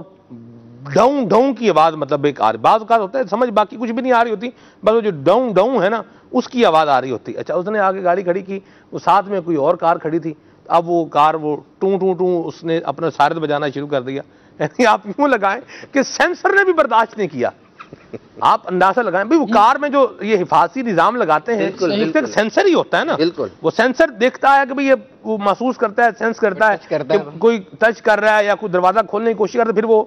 ڈاؤں ڈاؤں کی آواز مطلب ایک آ رہی، بعض اوقات ہوتا ہے سمجھ باقی کچھ بھی نہیں آ رہی ہوتی، بس وہ جو ڈاؤں ڈاؤں ہے نا اس کی آواز آ رہی ہوتی۔ اچھا اس نے آگے گاڑی کھڑی کی، وہ ساتھ میں کوئی اور کار کھڑی تھی، اب وہ کار وہ ٹوں ٹوں ٹوں اس نے اپنا سائرن بجانا شروع کر دیا۔ یعنی آپ یوں لگائیں کہ سینسر نے بھی برداشت نہیں کیا۔ آپ اندازہ لگائیں بھئی وہ کار میں جو یہ حفاظتی نظام لگاتے ہیں ایک سینسر ہی ہوتا ہے نا، وہ سینسر دیکھتا ہے کہ بھئی یہ وہ محسوس کرتا ہے، سینس کرتا ہے کہ کوئی ٹچ کر رہا ہے یا کوئی دروازہ کھولنے کی کوشش کرتا ہے، پھر وہ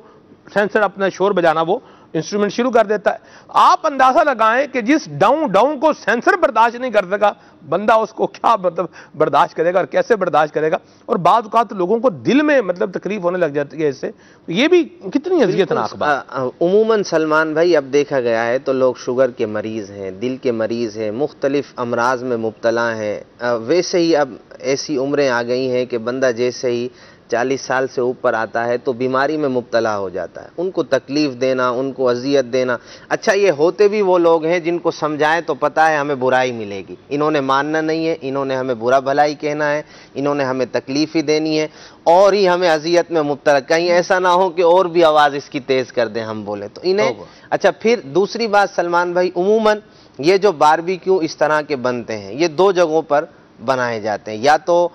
سینسر اپنا شور بجانا وہ انسٹرومنٹ شروع کر دیتا ہے۔ آپ اندازہ لگائیں کہ جس ڈاؤں ڈاؤں کو سینسر برداشت نہیں کر سکا بندہ اس کو کیا مطلب برداشت کرے گا اور کیسے برداشت کرے گا، اور بعض اوقات لوگوں کو دل میں مطلب تکلیف ہونے لگ جاتی ہے اس سے، یہ بھی کتنی اذیت ناک بات۔ عموماً سلمان بھائی اب دیکھا گیا ہے تو لوگ شوگر کے مریض ہیں، دل کے مریض ہیں، مختلف امراض میں مبتلا ہیں، ویسے ہی اب ایسی عمریں آ گئی ہیں کہ بندہ جیسے ہی 40 سال سے اوپر آتا ہے تو بیماری میں مبتلا ہو جاتا ہے، ان کو تکلیف دینا، ان کو اذیت دینا۔ اچھا یہ ہوتے بھی وہ لوگ ہیں جن کو سمجھائیں تو پتہ ہے ہمیں برائی ملے گی، انہوں نے ماننا نہیں ہے، انہوں نے ہمیں برا بھلائی کہنا ہے، انہوں نے ہمیں تکلیف ہی دینی ہے اور ہی ہمیں اذیت میں مبتلا، کہیں ایسا نہ ہو کہ اور بھی آواز اس کی تیز کر دیں ہم بولے تو انہیں۔ اچھا پھر دوسری بات سلمان بھائی، عموماً یہ جو باربیکیو اس طرح کے بنتے ہیں یہ 2 جگہوں پر بنائے جاتے ہیں، یا تو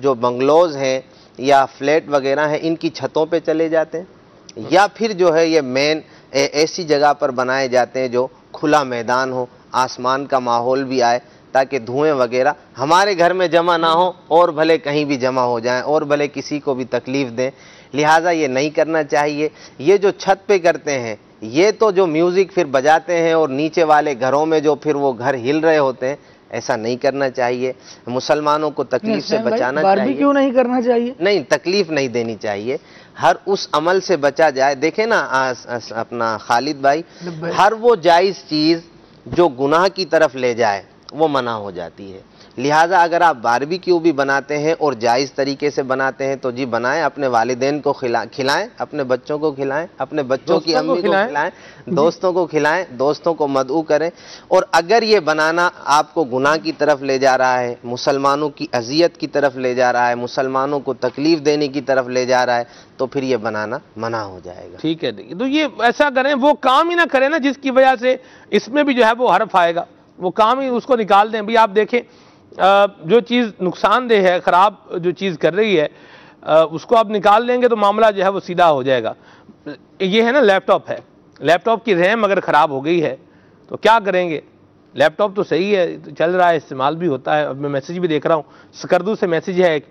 جو بنگلوز ہیں یا فلیٹ وغیرہ ہیں ان کی چھتوں پہ چلے جاتے ہیں، یا پھر جو ہے یہ مین ایسی جگہ پر بنائے جاتے ہیں جو کھلا میدان ہو، آسمان کا ماحول بھی آئے تاکہ دھوئیں وغیرہ ہمارے گھر میں جمع نہ ہو اور بھلے کہیں بھی جمع ہو جائیں اور بھلے کسی کو بھی تکلیف دیں، لہٰذا یہ نہیں کرنا چاہیے۔ یہ جو چھت پہ کرتے ہیں یہ تو جو میوزک پھر بجاتے ہیں اور نیچے والے گھروں میں جو پھر وہ گھر ہل رہے ہوتے ہیں، ایسا نہیں کرنا چاہیے، مسلمانوں کو تکلیف سے بچانا چاہیے۔ باربیکیو نہیں کرنا چاہیے، نہیں تکلیف نہیں دینی چاہیے، ہر اس عمل سے بچا جائے۔ دیکھیں نا اپنا خالد بھائی، ہر وہ جائز چیز جو گناہ کی طرف لے جائے وہ منع ہو جاتی ہے۔ لہٰذا اگر آپ باربیکیو بھی بناتے ہیں اور جائز طریقے سے بناتے ہیں تو جی بنائیں، اپنے والدین کو کھلائیں، اپنے بچوں کو کھلائیں، اپنے بچوں کی امی کو کھلائیں، دوستوں کو کھلائیں، دوستوں کو مدعو کریں۔ اور اگر یہ بنانا آپ کو گناہ کی طرف لے جا رہا ہے، مسلمانوں کی اذیت کی طرف لے جا رہا ہے، مسلمانوں کو تکلیف دینے کی طرف لے جا رہا ہے، تو پھر یہ بنانا منع ہو جائے گا۔ ٹھیک ہے، تو یہ ایسا کریں، وہ کام ہی نہ کریں نا جس کی وجہ سے اس میں بھی جو ہے وہ حرف آئے گا، وہ کام ہی اس کو نکال دیں۔ بھی آپ دیکھیں جو چیز نقصان دہ ہے، خراب جو چیز کر رہی ہے، اس کو آپ نکال دیں گے تو معاملہ جو ہے وہ سیدھا ہو جائے گا۔ یہ ہے نا لیپ ٹاپ ہے، لیپ ٹاپ کی ریم اگر خراب ہو گئی ہے تو کیا کریں گے؟ لیپ ٹاپ تو صحیح ہے، چل رہا ہے، استعمال بھی ہوتا ہے۔ اب میں میسیج بھی دیکھ رہا ہوں، سکردو سے میسیج ہے ایک،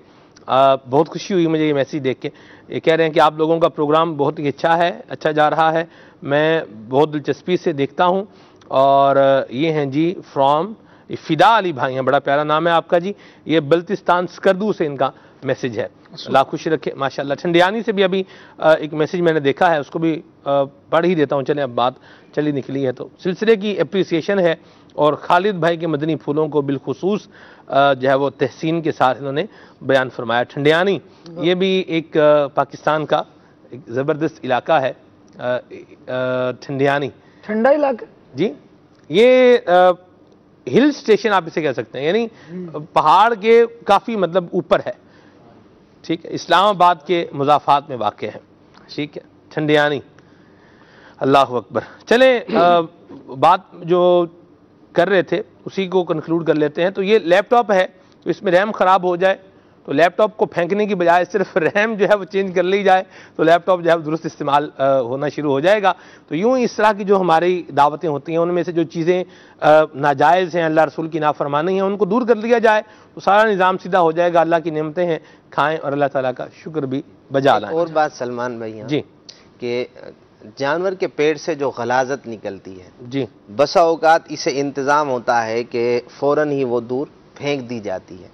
بہت خوشی ہوئی مجھے یہ میسیج دیکھ کے۔ یہ کہہ رہے ہیں کہ آپ لوگوں کا پروگرام بہت ہی اچھا ہے، اچھا جا رہا ہے، میں بہت دلچسپی سے دیکھتا ہوں۔ اور یہ ہیں جی فرام فدا علی بھائی ہیں، بڑا پیارا نام ہے آپ کا جی، یہ بلتستان سکردو سے ان کا میسیج ہے۔ اللہ خوش رکھے ماشاءاللہ۔ ٹھنڈیانی سے بھی ابھی ایک میسیج میں نے دیکھا ہے، اس کو بھی پڑھ ہی دیتا ہوں، چلیں اب بات چلی نکلی ہے تو سلسلے کی اپریسیشن ہے۔ اور خالد بھائی کے مدنی پھولوں کو بالخصوص جو ہے وہ تحسین کے ساتھ انہوں نے بیان فرمایا۔ ٹھنڈیانی یہ بھی ایک پاکستان کا ایک زبردست علاقہ ہے، ٹھنڈیانی ٹھنڈا علاقہ جی، یہ ہل سٹیشن آپ اسے کہہ سکتے ہیں، یعنی پہاڑ کے کافی مطلب اوپر ہے، ٹھیک ہے، اسلام آباد کے مضافات میں واقع ہے، ٹھیک ہے، ٹھنڈیانی۔ اللہ اکبر۔ چلیں بات جو کر رہے تھے اسی کو کنکلوڈ کر لیتے ہیں۔ تو یہ لیپ ٹاپ ہے، تو اس میں ریم خراب ہو جائے تو لیپ ٹاپ کو پھینکنے کی بجائے صرف ریم جو ہے وہ چینج کر لی جائے تو لیپ ٹاپ جو ہے درست استعمال ہونا شروع ہو جائے گا۔ تو یوں اس طرح کی جو ہماری دعوتیں ہوتی ہیں ان میں سے جو چیزیں ناجائز ہیں، اللہ رسول کی نافرمانی ہیں، ان کو دور کر لیا جائے تو سارا نظام سیدھا ہو جائے گا۔ اللہ کی نعمتیں ہیں، کھائیں اور اللہ تعالیٰ کا شکر بھی بجا لائیں۔ اور بات سلمان بھائی جی کہ جانور کے پیٹ سے جو غلاظت نکلتی ہے جی، بسا اوقات اسے انتظام ہوتا ہے کہ فوراً ہی وہ دور پھینک دی جاتی ہے۔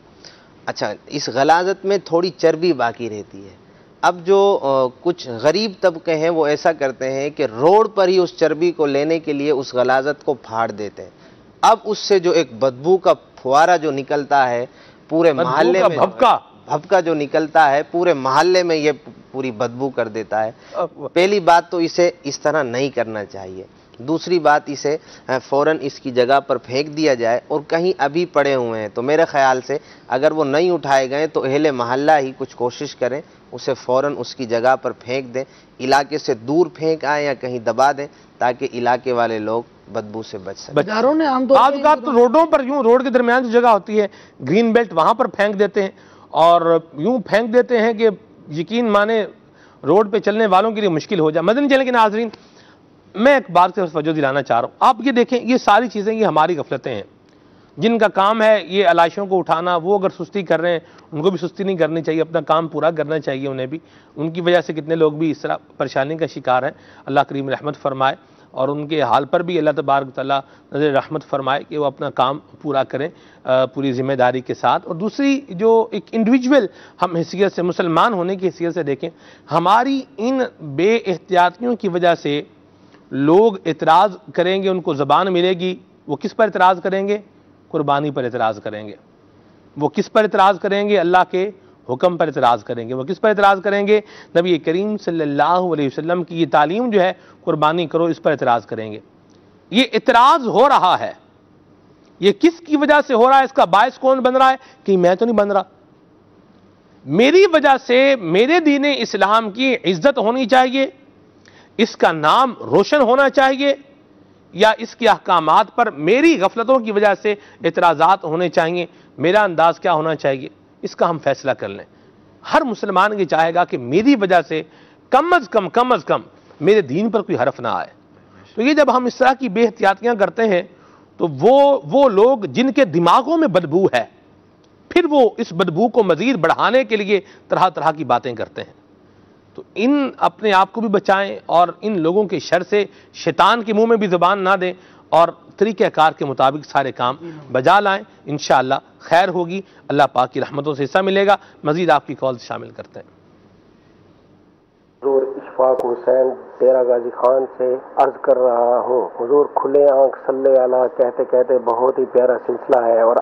اچھا، اس غلاظت میں تھوڑی چربی باقی رہتی ہے۔ اب جو کچھ غریب طبقے ہیں وہ ایسا کرتے ہیں کہ روڈ پر ہی اس چربی کو لینے کے لیے اس غلاظت کو پھاڑ دیتے ہیں۔ اب اس سے جو ایک بدبو کا فوارہ جو نکلتا ہے پورے محلے میں، بھبکا جو نکلتا ہے پورے محلے میں یہ پوری بدبو کر دیتا ہے۔ پہلی بات تو اسے اس طرح نہیں کرنا چاہیے، دوسری بات اسے فوراً اس کی جگہ پر پھینک دیا جائے، اور کہیں ابھی پڑے ہوئے ہیں تو میرے خیال سے اگر وہ نہیں اٹھائے گئے تو اہل محلہ ہی کچھ کوشش کریں، اسے فوراً اس کی جگہ پر پھینک دیں، علاقے سے دور پھینک آئیں یا کہیں دبا دیں تاکہ علاقے والے لوگ بدبو سے بچ سکیں۔ بازاروں نے عام طور بعض اوقات تو روڈوں پر یوں روڈ کے درمیان جو جگہ ہوتی ہے گرین بیلٹ وہاں پر پھینک دیتے ہیں، اور یوں پھینک دیتے ہیں کہ یقین مانے روڈ پہ چلنے والوں کے لیے مشکل ہو جائے۔ مدنی چینل کے ناظرین، میں ایک بات سے توجہ دلانا چاہ رہا ہوں، آپ یہ دیکھیں یہ ساری چیزیں یہ ہماری غفلتیں ہیں، جن کا کام ہے یہ علائشوں کو اٹھانا، وہ اگر سستی کر رہے ہیں ان کو بھی سستی نہیں کرنی چاہیے، اپنا کام پورا کرنا چاہیے انہیں بھی۔ ان کی وجہ سے کتنے لوگ بھی اس طرح پریشانی کا شکار ہیں، اللہ کریم رحمت فرمائے، اور ان کے حال پر بھی اللہ تبارک تعالیٰ نظر رحمت فرمائے کہ وہ اپنا کام پورا کریں پوری ذمہ داری کے ساتھ۔ اور دوسری جو ایک انڈیویجول ہم حیثیت سے، مسلمان ہونے کی حیثیت سے دیکھیں، ہماری ان بے احتیاطیوں کی وجہ سے لوگ اعتراض کریں گے، ان کو زبان ملے گی، وہ کس پر اعتراض کریں گے؟ قربانی پر اعتراض کریں گے۔ وہ کس پر اعتراض کریں گے؟ اللہ کے حکم پر اعتراض کریں گے۔ وہ کس پر اعتراض کریں گے؟ نبی کریم صلی اللہ علیہ وسلم کی یہ تعلیم جو ہے قربانی کرو، اس پر اعتراض کریں گے۔ یہ اعتراض ہو رہا ہے، یہ کس کی وجہ سے ہو رہا ہے؟ اس کا باعث کون بن رہا ہے؟ کہ میں تو نہیں بن رہا، میری وجہ سے میرے دین اسلام کی عزت ہونی چاہیے، اس کا نام روشن ہونا چاہیے، یا اس کے احکامات پر میری غفلتوں کی وجہ سے اعتراضات ہونے چاہیے؟ میرا انداز کیا ہونا چاہیے؟ اس کا ہم فیصلہ کر لیں۔ ہر مسلمان یہ چاہے گا کہ میری وجہ سے کم از کم میرے دین پر کوئی حرف نہ آئے۔ تو یہ جب ہم اس طرح کی بے احتیاطیاں کرتے ہیں تو وہ لوگ جن کے دماغوں میں بدبو ہے، پھر وہ اس بدبو کو مزید بڑھانے کے لیے طرح طرح کی باتیں کرتے ہیں۔ تو اپنے آپ کو بھی بچائیں اور ان لوگوں کے شر سے شیطان کے منہ میں بھی زبان نہ دیں، اور طریقہ کار کے مطابق سارے کام بجا لائیں، انشاءاللہ خیر ہوگی، اللہ پاک کی رحمتوں سے حصہ ملے گا۔ مزید آپ کی کال شامل کرتے ہیں۔ اشفاق حسین ڈیرہ غازی خان سے عرض کر رہا ہوں۔ حضور کھلے آنکھ صلی اللہ کہتے کہتے بہت ہی پیارا سلسلہ ہے، اور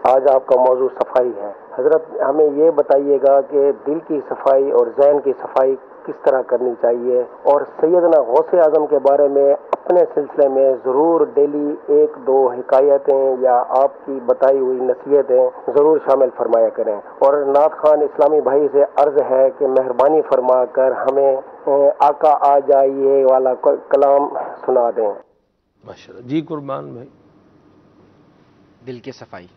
آج آپ کا موضوع صفائی ہے۔ حضرت ہمیں یہ بتائیے گا کہ دل کی صفائی اور ذہن کی صفائی کس طرح کرنی چاہیے، اور سیدنا غوث اعظم کے بارے میں اپنے سلسلے میں ضرور ڈیلی 1-2 حکایتیں یا آپ کی بتائی ہوئی نصیحتیں ضرور شامل فرمایا کریں۔ اور نعت خان اسلامی بھائی سے عرض ہے کہ مہربانی فرما کر ہمیں آقا آ جائیے والا کلام سنا دیں۔ ماشاءاللہ جی قربان بھائی۔ دل کی صفائی،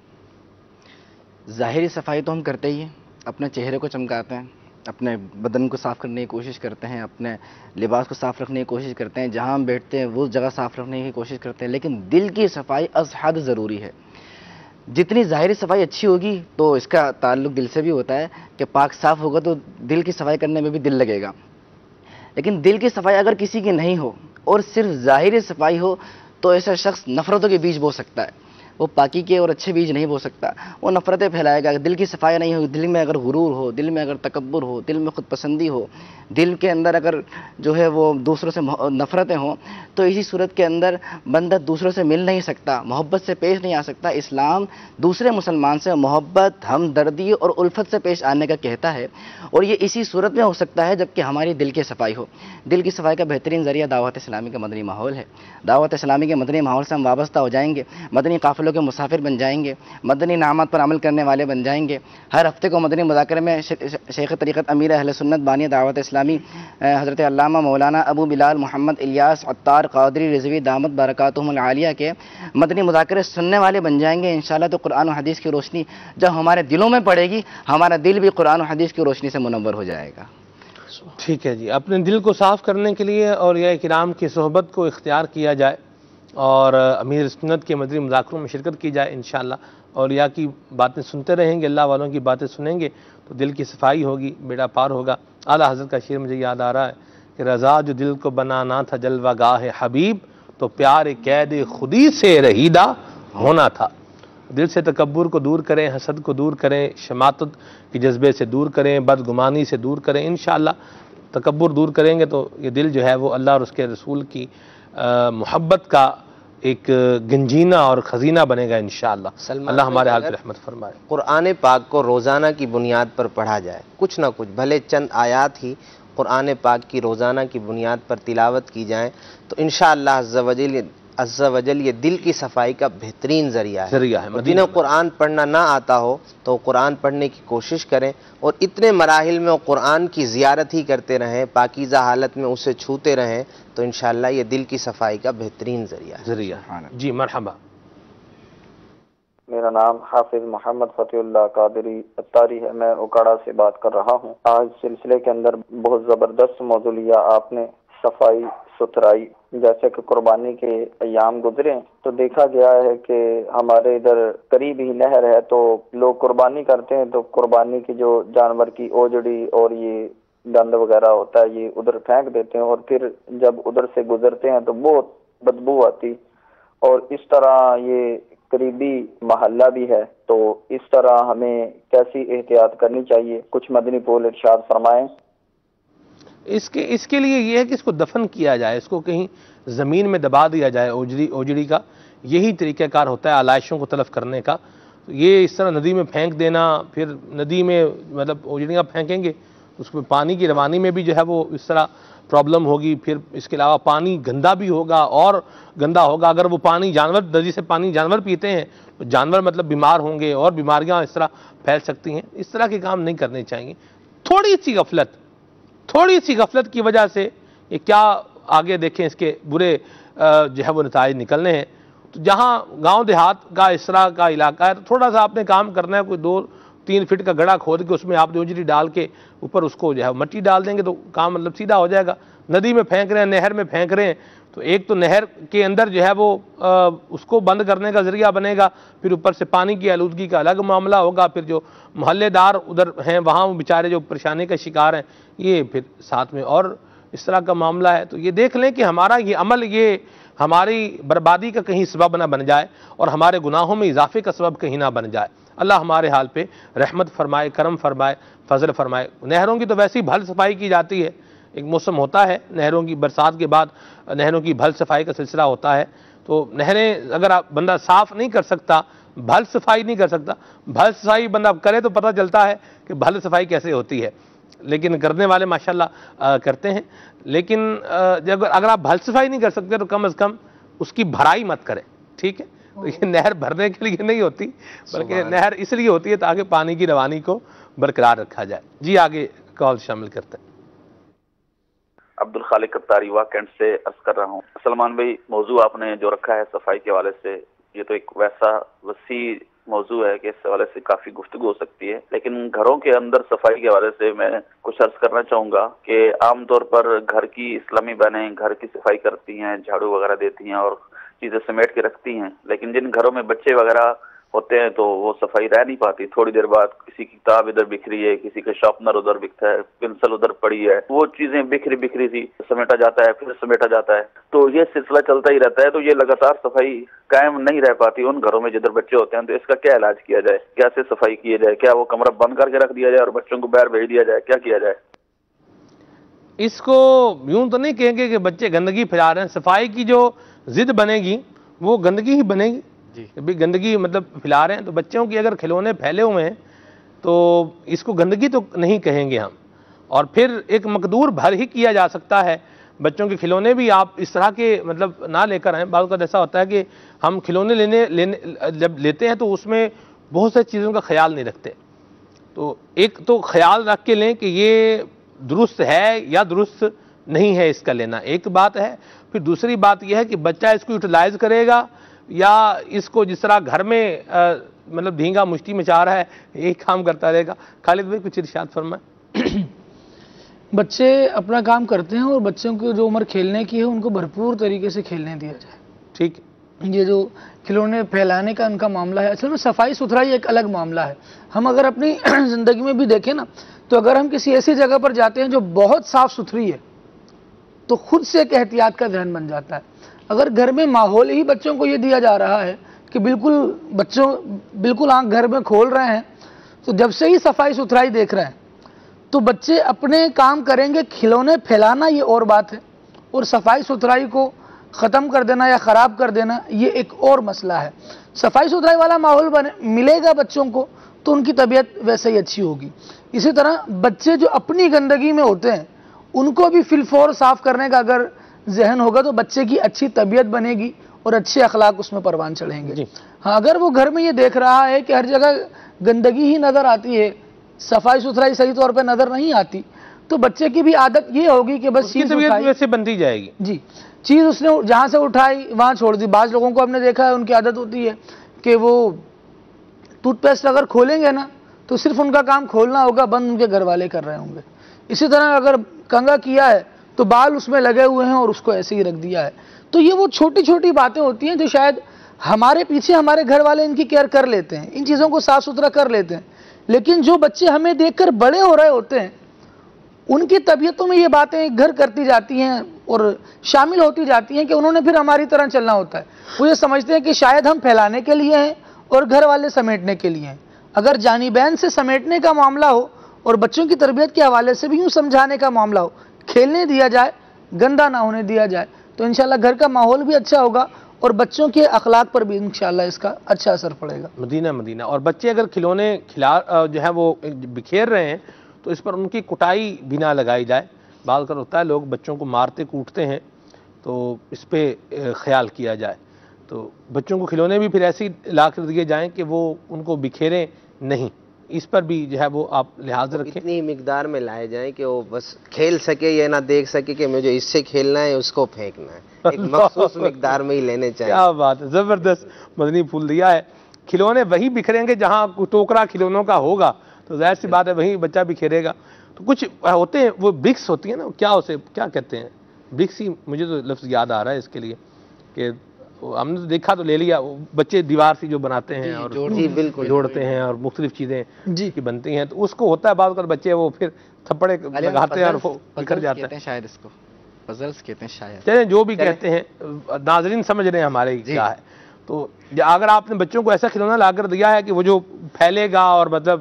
ظاہری صفائی تو ہم کرتے ہی ہیں، اپنے چہرے کو چمکاتے ہیں، اپنے بدن کو صاف کرنے کی کوشش کرتے ہیں، اپنے لباس کو صاف رکھنے کی کوشش کرتے ہیں، جہاں ہم بیٹھتے ہیں وہ جگہ صاف رکھنے کی کوشش کرتے ہیں، لیکن دل کی صفائی از حد ضروری ہے۔ جتنی ظاہری صفائی اچھی ہوگی تو اس کا تعلق دل سے بھی ہوتا ہے کہ پاک صاف ہوگا تو دل کی صفائی کرنے میں بھی دل لگے گا، لیکن دل کی صفائی اگر کسی کی نہیں ہو اور صرف ظاہری صفائی ہو تو ایسا شخص نفرتوں کے بیج بو سکتا ہے، وہ پاکی کے اور اچھے بیج نہیں بو سکتا، وہ نفرتیں پھیلائے گا۔ دل کی صفائی نہیں ہوگی، دل میں اگر غرور ہو، دل میں اگر تکبر ہو، دل میں خود پسندی ہو، دل کے اندر اگر جو ہے وہ دوسروں سے نفرتیں ہوں، تو اسی صورت کے اندر بندہ دوسروں سے مل نہیں سکتا، محبت سے پیش نہیں آ سکتا۔ اسلام دوسرے مسلمان سے محبت، ہمدردی اور الفت سے پیش آنے کا کہتا ہے، اور یہ اسی صورت میں ہو سکتا ہے جبکہ ہماری دل کی صفائی ہو۔ دل کی صفائی کا بہترین ذریعہ دعوت اسلامی کا مدنی ماحول ہے۔ دعوت اسلامی کے مدنی ماحول سے ہم وابستہ ہو جائیں گے، مدنی قافلوں کے مسافر بن جائیں گے، مدنی انعامات پر عمل کرنے والے بن جائیں گے۔ ہر ہفتے کو مدنی مذاکرے میں شیخ طریقت امیر اہل سنت بانی دعوت اسلامی حضرت علامہ مولانا ابو بلال محمد الیاس عطار قادری رضوی دامت برکاتہم العالیہ کے مدنی مذاکرے سننے والے بن جائیں گے انشاءاللہ۔ تو قرآن و حدیث کی روشنی جب ہمارے دلوں میں پڑے گی، ہمارا دل بھی قرآن و حدیث کی روشنی سے منور ہو جائے گا۔ ٹھیک ہے جی، اپنے دل کو صاف کرنے کے لیے اولیاء کرام کی صحبت کو اختیار کیا جائے اور امیر سنت کے مدنی مذاکروں میں شرکت کی جائے انشاءاللہ۔ اولیاء کی باتیں سنتے رہیں گے، اللہ والوں کی باتیں سنیں گے تو دل کی صفائی ہوگی، بیڑا پار ہوگا۔ اعلیٰ حضرت کا شعر مجھے یاد آ رہا ہے کہ رضا جو دل کو بنانا تھا جلوہ گاہ حبیب، تو پیار قید خودی سے رہیدہ ہونا تھا۔ دل سے تکبر کو دور کریں، حسد کو دور کریں، شماتت کے جذبے سے دور کریں، بدگمانی سے دور کریں انشاءاللہ۔ تکبر دور کریں گے تو یہ دل جو ہے وہ اللہ اور اس کے رسول کی محبت کا ایک گنجینہ اور خزینہ بنے گا انشاءاللہ۔ اللہ ہمارے حال پہ رحمت فرمائے۔ قرآن پاک کو روزانہ کی بنیاد پر پڑھا جائے، کچھ نہ کچھ، بھلے چند آیات ہی قرآن پاک کی روزانہ کی بنیاد پر تلاوت کی جائیں تو انشاءاللہ عز و جل یہ دل کی صفائی کا بہترین ذریعہ ہے۔ جنہیں قرآن پڑھنا نہ آتا ہو تو قرآن پڑھنے کی کوشش کریں، اور اتنے مراحل میں وہ قرآن کی زیارت ہی کرتے رہیں، پاکیزہ حالت میں اسے چھوتے رہیں، تو انشاءاللہ یہ دل کی صفائی کا بہترین ذریعہ ہے۔ جی مرحبا۔ میرا نام حافظ محمد فتح اللہ قادری اتاری ہے، میں اوکاڑا سے بات کر رہا ہوں۔ آج سلسلے کے اندر بہت زبردست موضوع لیا آپ نے، صفائی ستھرائی۔ جیسے کہ قربانی کے ایام گزرے تو دیکھا گیا ہے کہ ہمارے ادھر قریب ہی نہر ہے، تو لوگ قربانی کرتے ہیں تو قربانی کی جو جانور کی اوجڑی اور یہ گند وغیرہ ہوتا ہے یہ ادھر پھینک دیتے ہیں، اور پھر جب ادھر سے گزرتے ہیں تو بہت بدبو آتی، اور اس طرح یہ قریبی محلہ بھی ہے، تو اس طرح ہمیں کیسی احتیاط کرنی چاہیے؟ کچھ مدنی پھول ارشاد فرمائیں۔ اس کے لیے یہ ہے کہ اس کو دفن کیا جائے، اس کو کہیں زمین میں دبا دیا جائے، اوجڑی کا یہی طریقہ کار ہوتا ہے علائشوں کو تلف کرنے کا۔ یہ اس طرح ندی میں پھینک دینا، پھر ندی میں مطلب اوجڑیاں پھینکیں گے، اس میں پانی کی روانی میں بھی جو ہے وہ اس طرح پرابلم ہوگی، پھر اس کے علاوہ پانی گندا بھی ہوگا اور گندا ہوگا۔ اگر وہ پانی جانور ندی سے پانی جانور پیتے ہیں تو جانور مطلب بیمار ہوں گے اور بیماریاں اس طرح پھیل سکتی ہیں۔ اس طرح کے کام نہیں کرنے چاہیے۔ تھوڑی سی غفلت کی وجہ سے یہ کیا آگے دیکھیں اس کے برے جو ہے وہ نتائج نکلنے ہیں۔ تو جہاں گاؤں دیہات کا اس طرح کا علاقہ ہے تو تھوڑا سا آپ نے کام کرنا ہے، کوئی 2-3 فٹ کا گڑھا کھود کے اس میں آپ اوجڑی ڈال کے اوپر اس کو جو ہے مٹی ڈال دیں گے تو کام مطلب سیدھا ہو جائے گا۔ ندی میں پھینک رہے ہیں، نہر میں پھینک رہے ہیں تو ایک تو نہر کے اندر جو ہے وہ اس کو بند کرنے کا ذریعہ بنے گا، پھر اوپر سے پانی کی آلودگی کا الگ معاملہ ہوگا، پھر جو محلے دار ادھر ہیں وہاں وہ بیچارے جو پریشانی کا شکار ہیں یہ پھر ساتھ میں اور اس طرح کا معاملہ ہے۔ تو یہ دیکھ لیں کہ ہمارا یہ عمل یہ ہماری بربادی کا کہیں سبب نہ بن جائے اور ہمارے گناہوں میں اضافے کا سبب کہیں نہ بن جائے۔ اللہ ہمارے حال پہ رحمت فرمائے، کرم فرمائے، فضل فرمائے۔ نہروں کی تو ویسی بھل صفائی کی جاتی ہے، ایک موسم ہوتا ہے نہروں کی، برسات کے بعد نہروں کی بھل صفائی کا سلسلہ ہوتا ہے، تو نہریں اگر آپ بندہ صاف نہیں کر سکتا، بھل صفائی نہیں کر سکتا، بھل صفائی بندہ کرے تو پتہ چلتا ہے کہ بھل صفائی کیسے ہوتی ہے، لیکن کرنے والے ماشاءاللہ کرتے ہیں۔ لیکن اگر آپ بھل صفائی نہیں کر سکتے تو کم از کم اس کی بھرائی مت کریں، ٹھیک ہے؟ تو یہ نہر بھرنے کے لیے نہیں ہوتی، بلکہ نہر اس لیے ہوتی ہے تاکہ پانی کی روانی کو برقرار رکھا جائے۔ جی آگے کال شامل کرتے ہیں۔ عبد الخالق اتاری واکنڈ سے عرض کر رہا ہوں۔ سلمان بھائی، موضوع آپ نے جو رکھا ہے صفائی کے حوالے سے، یہ تو ایک ویسا وسیع موضوع ہے کہ اس حوالے سے کافی گفتگو ہو سکتی ہے، لیکن گھروں کے اندر صفائی کے حوالے سے میں کچھ عرض کرنا چاہوں گا کہ عام طور پر گھر کی اسلامی بہنیں گھر کی صفائی کرتی ہیں، جھاڑو وغیرہ دیتی ہیں اور چیزیں سمیٹ کے رکھتی ہیں، لیکن جن گھروں میں بچے وغیرہ ہوتے ہیں تو وہ صفائی رہ نہیں پاتی۔ تھوڑی دیر بعد کسی کی کتاب ادھر بکھری ہے، کسی کا شارپنر ادھر بکھتا ہے، پنسل ادھر پڑی ہے، وہ چیزیں بکھری سی سمیٹا جاتا ہے، پھر سمیٹا جاتا ہے، تو یہ سلسلہ چلتا ہی رہتا ہے۔ تو یہ لگاتار صفائی قائم نہیں رہ پاتی ان گھروں میں جدھر بچے ہوتے ہیں۔ تو اس کا کیا علاج کیا جائے؟ کیسے صفائی کی جائے؟ کیا وہ کمرہ بند کر کے رکھ دیا جائے اور بچوں کو باہر بھیج دیا جائے؟ کیا کیا جائے؟ اس کو یوں تو نہیں کہیں گے کہ بچے گندگی پھیلا رہے ہیں، صفائی کی جو ضد بنے گی وہ گندگی ہی بنے گی۔ بھی گندگی مطلب پھیلا رہے ہیں، تو بچوں کی اگر کھلونے پھیلے ہوئے ہیں تو اس کو گندگی تو نہیں کہیں گے ہم، اور پھر ایک مقدور بھر ہی کیا جا سکتا ہے۔ بچوں کے کھلونے بھی آپ اس طرح کے مطلب نہ لے کر آئیں۔ بعض اوقات ایسا ہوتا ہے کہ ہم کھلونے جب لیتے ہیں تو اس میں بہت ساری چیزوں کا خیال نہیں رکھتے، تو ایک تو خیال رکھ کے لیں کہ یہ درست ہے یا درست نہیں ہے، اس کا لینا ایک بات ہے۔ پھر دوسری بات یہ ہے کہ بچہ اس کو یوٹیلائز کرے گا یا اس کو جس طرح گھر میں مطلب دھینگا مشتی میں چاہ رہا ہے یہی کام کرتا رہے گا۔ خالد بھائی کچھ ارشاد فرمائیں۔ بچے اپنا کام کرتے ہیں اور بچوں کی جو عمر کھیلنے کی ہے ان کو بھرپور طریقے سے کھیلنے دیا جائے، ٹھیک ہے؟ یہ جو کھلونے پھیلانے کا ان کا معاملہ ہے، اصل میں صفائی ستھرائی ایک الگ معاملہ ہے۔ ہم اگر اپنی زندگی میں بھی دیکھیں نا تو اگر ہم کسی ایسی جگہ پر جاتے ہیں جو بہت صاف ستھری ہے تو خود سے ایک احتیاط کا ذہن بن جاتا ہے۔ اگر گھر میں ماحول ہی بچوں کو یہ دیا جا رہا ہے کہ بالکل آنکھ گھر میں کھول رہے ہیں، تو جب سے ہی صفائی ستھرائی دیکھ رہے ہیں تو بچے اپنے کام کریں گے۔ کھلونے پھیلانا یہ اور بات ہے، اور صفائی ستھرائی کو ختم کر دینا یا خراب کر دینا یہ ایک اور مسئلہ ہے۔ صفائی ستھرائی والا ماحول ملے گا بچوں کو تو ان کی طبیعت ویسے ہی اچھی ہوگی۔ اسی طرح بچے جو اپنی گندگی میں ہوتے ہیں ان کو بھی فی الفور صاف کرنے کا اگر ذہن ہوگا تو بچے کی اچھی طبیعت بنے گی اور اچھے اخلاق اس میں پروان چڑھیں گے۔ ہاں، اگر وہ گھر میں یہ دیکھ رہا ہے کہ ہر جگہ گندگی ہی نظر آتی ہے، صفائی ستھرائی صحیح طور پہ نظر نہیں آتی، تو بچے کی بھی عادت یہ ہوگی کہ بس چیز ویسے بنتی جائے گی۔ جی، چیز اس نے جہاں سے اٹھائی وہاں چھوڑ دی۔ بعض لوگوں کو ہم نے دیکھا ہے ان کی عادت ہوتی ہے کہ وہ ٹوتھ پیسٹ اگر کھولیں گے نا تو صرف ان کا کام کھولنا ہوگا، بند ان کے گھر والے کر رہے ہوں گے۔ اسی طرح اگر کنگھا کیا ہے تو بال اس میں لگے ہوئے ہیں اور اس کو ایسے ہی رکھ دیا ہے۔ تو یہ وہ چھوٹی چھوٹی باتیں ہوتی ہیں جو شاید ہمارے پیچھے ہمارے گھر والے ان کی کیئر کر لیتے ہیں، ان چیزوں کو صاف ستھرا کر لیتے ہیں، لیکن جو بچے ہمیں دیکھ کر بڑے ہو رہے ہوتے ہیں ان کی طبیعتوں میں یہ باتیں گھر کرتی جاتی ہیں اور شامل ہوتی جاتی ہیں کہ انہوں نے پھر ہماری طرح چلنا ہوتا ہے۔ وہ یہ سمجھتے ہیں کہ شاید ہم پھیلانے کے لیے ہیں اور گھر والے سمیٹنے کے لیے ہیں۔ اگر جانبین سے سمیٹنے کا معاملہ ہو اور بچوں کی تربیت کے حوالے سے بھی یوں سمجھانے کا معاملہ ہو، کھیلنے دیا جائے، گندا نہ ہونے دیا جائے، تو انشاءاللہ گھر کا ماحول بھی اچھا ہوگا اور بچوں کے اخلاق پر بھی انشاءاللہ اس کا اچھا اثر پڑے گا۔ مدینہ اور بچے اگر کھلونے جو ہے وہ بکھیر رہے ہیں تو اس پر ان کی کٹائی بھی نہ لگائی جائے۔ بعض اوقات ہوتا ہے لوگ بچوں کو مارتے کوٹتے ہیں، تو اس پہ خیال کیا جائے۔ تو بچوں کو کھلونے بھی پھر ایسی لا کر دیے جائیں کہ وہ ان کو بکھیریں نہیں، اس پر بھی جو ہے وہ آپ لحاظ رکھیں۔ اتنی مقدار میں لائے جائیں کہ وہ بس کھیل سکے، یہ نہ دیکھ سکے کہ مجھے اس سے کھیلنا ہے اس کو پھینکنا ہے، ایک مخصوص مقدار میں ہی لینے چاہیے۔ کیا بات ہے، زبردست مدنی پھول دیا ہے۔ کھلونے وہی بکھریں گے جہاں ٹوکرا کھلونوں کا ہوگا، تو ظاہر سی بات ہے وہیں بچہ بکھیرے گا۔ تو کچھ ہوتے ہیں وہ برکس ہوتی ہیں نا، کیا کہتے ہیں، برکس ہی مجھے تو لفظ یاد آ رہا ہے اس کے لیے، کہ ہم نے دیکھا تو لے لیا، بچے دیوار سے جو بناتے ہیں اور بالکل جوڑتے ہیں اور مختلف چیزیں کی بنتی ہیں، تو اس کو ہوتا ہے بعض اوقات بچے وہ پھر تھپڑے لگاتے ہیں اور وہ بکھر جاتا ہے۔ شاید اس کو پزلز کہتے ہیں شاید، چلیں جو بھی کہتے ہیں، ناظرین سمجھ رہے ہیں ہمارے کیا ہے۔ تو اگر آپ نے بچوں کو ایسا کھلونا لا کر دیا ہے کہ وہ جو پھیلے گا اور مطلب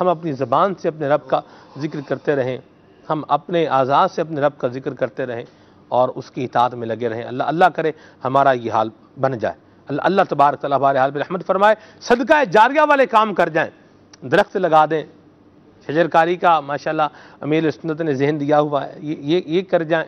ہم اپنی زبان سے اپنے رب کا ذکر کرتے رہیں، ہم اپنے اعضاء سے اپنے رب کا ذکر کرتے رہیں اور اس کی اطاعت میں لگے رہیں۔ اللہ کرے ہمارا یہ حال بن جائے۔ اللہ تبارک تعالیٰ ہمارے حال پہ رحمت فرمائے، صدقہ جاریہ والے کام کر جائیں، درخت لگا دیں، شجر کاری کا ماشاءاللہ امیر سنت نے ذہن دیا ہوا ہے، یہ کر جائیں،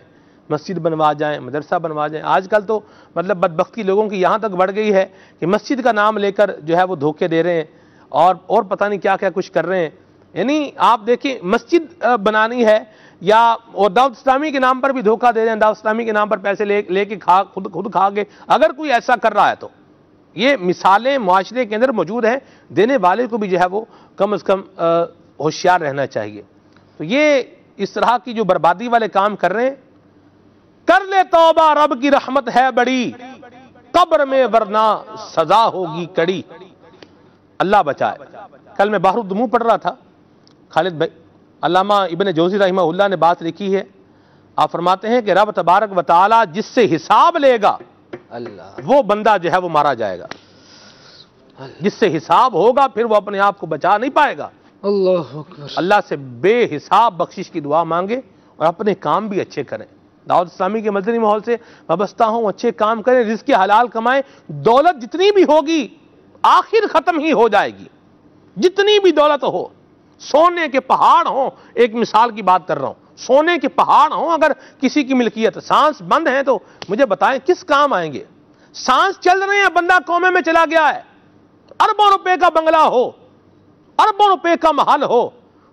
مسجد بنوا جائیں، مدرسہ بنوا جائیں۔ آج کل تو مطلب بدبختی لوگوں کی یہاں تک بڑھ گئی ہے کہ مسجد کا نام لے کر جو ہے وہ دھوکے دے رہے ہیں اور پتہ نہیں کیا کچھ کر رہے ہیں۔ یعنی آپ دیکھیں مسجد بنانی ہے اور دعوت اسلامی کے نام پر بھی دھوکہ دے رہے ہیں، دعوت اسلامی کے نام پر پیسے لے کے خود کھا کے، اگر کوئی ایسا کر رہا ہے تو یہ مثالیں معاشرے کے اندر موجود ہیں، دینے والے کو بھی جو ہے وہ کم از کم ہوشیار رہنا چاہیے۔ تو یہ اس طرح کی جو بربادی والے کام کر رہے ہیں، کر لے توبہ رب کی رحمت ہے بڑی، قبر میں ورنہ سزا ہوگی کڑی۔ اللہ بچائے۔ کل میں بحر الدموع پڑھ رہا تھا، خالد بھائی، علامہ ابن جوزی رحمہ اللہ نے بات لکھی ہے، آپ فرماتے ہیں کہ رب تبارک و تعالی جس سے حساب لے گا وہ بندہ جو ہے وہ مارا جائے گا، جس سے حساب ہوگا پھر وہ اپنے آپ کو بچا نہیں پائے گا۔ اللہ اکبر۔ اللہ سے بے حساب بخشش کی دعا مانگے اور اپنے کام بھی اچھے کریں، دعوت اسلامی کے مدنی ماحول سے وابستہ ہوں، اچھے کام کریں، رزق حلال کمائیں۔ دولت جتنی بھی ہوگی آخر ختم ہی ہو جائے گی، جتنی بھی دولت ہو، سونے کے پہاڑ ہوں، ایک مثال کی بات کر رہا ہوں، سونے کے پہاڑ ہوں، اگر کسی کی ملکیت سانس بند ہے تو مجھے بتائیں کس کام آئیں گے؟ سانس چل رہے ہیں، بندہ کومے میں چلا گیا ہے، اربوں روپے کا بنگلہ ہو، اربوں روپے کا محل ہو،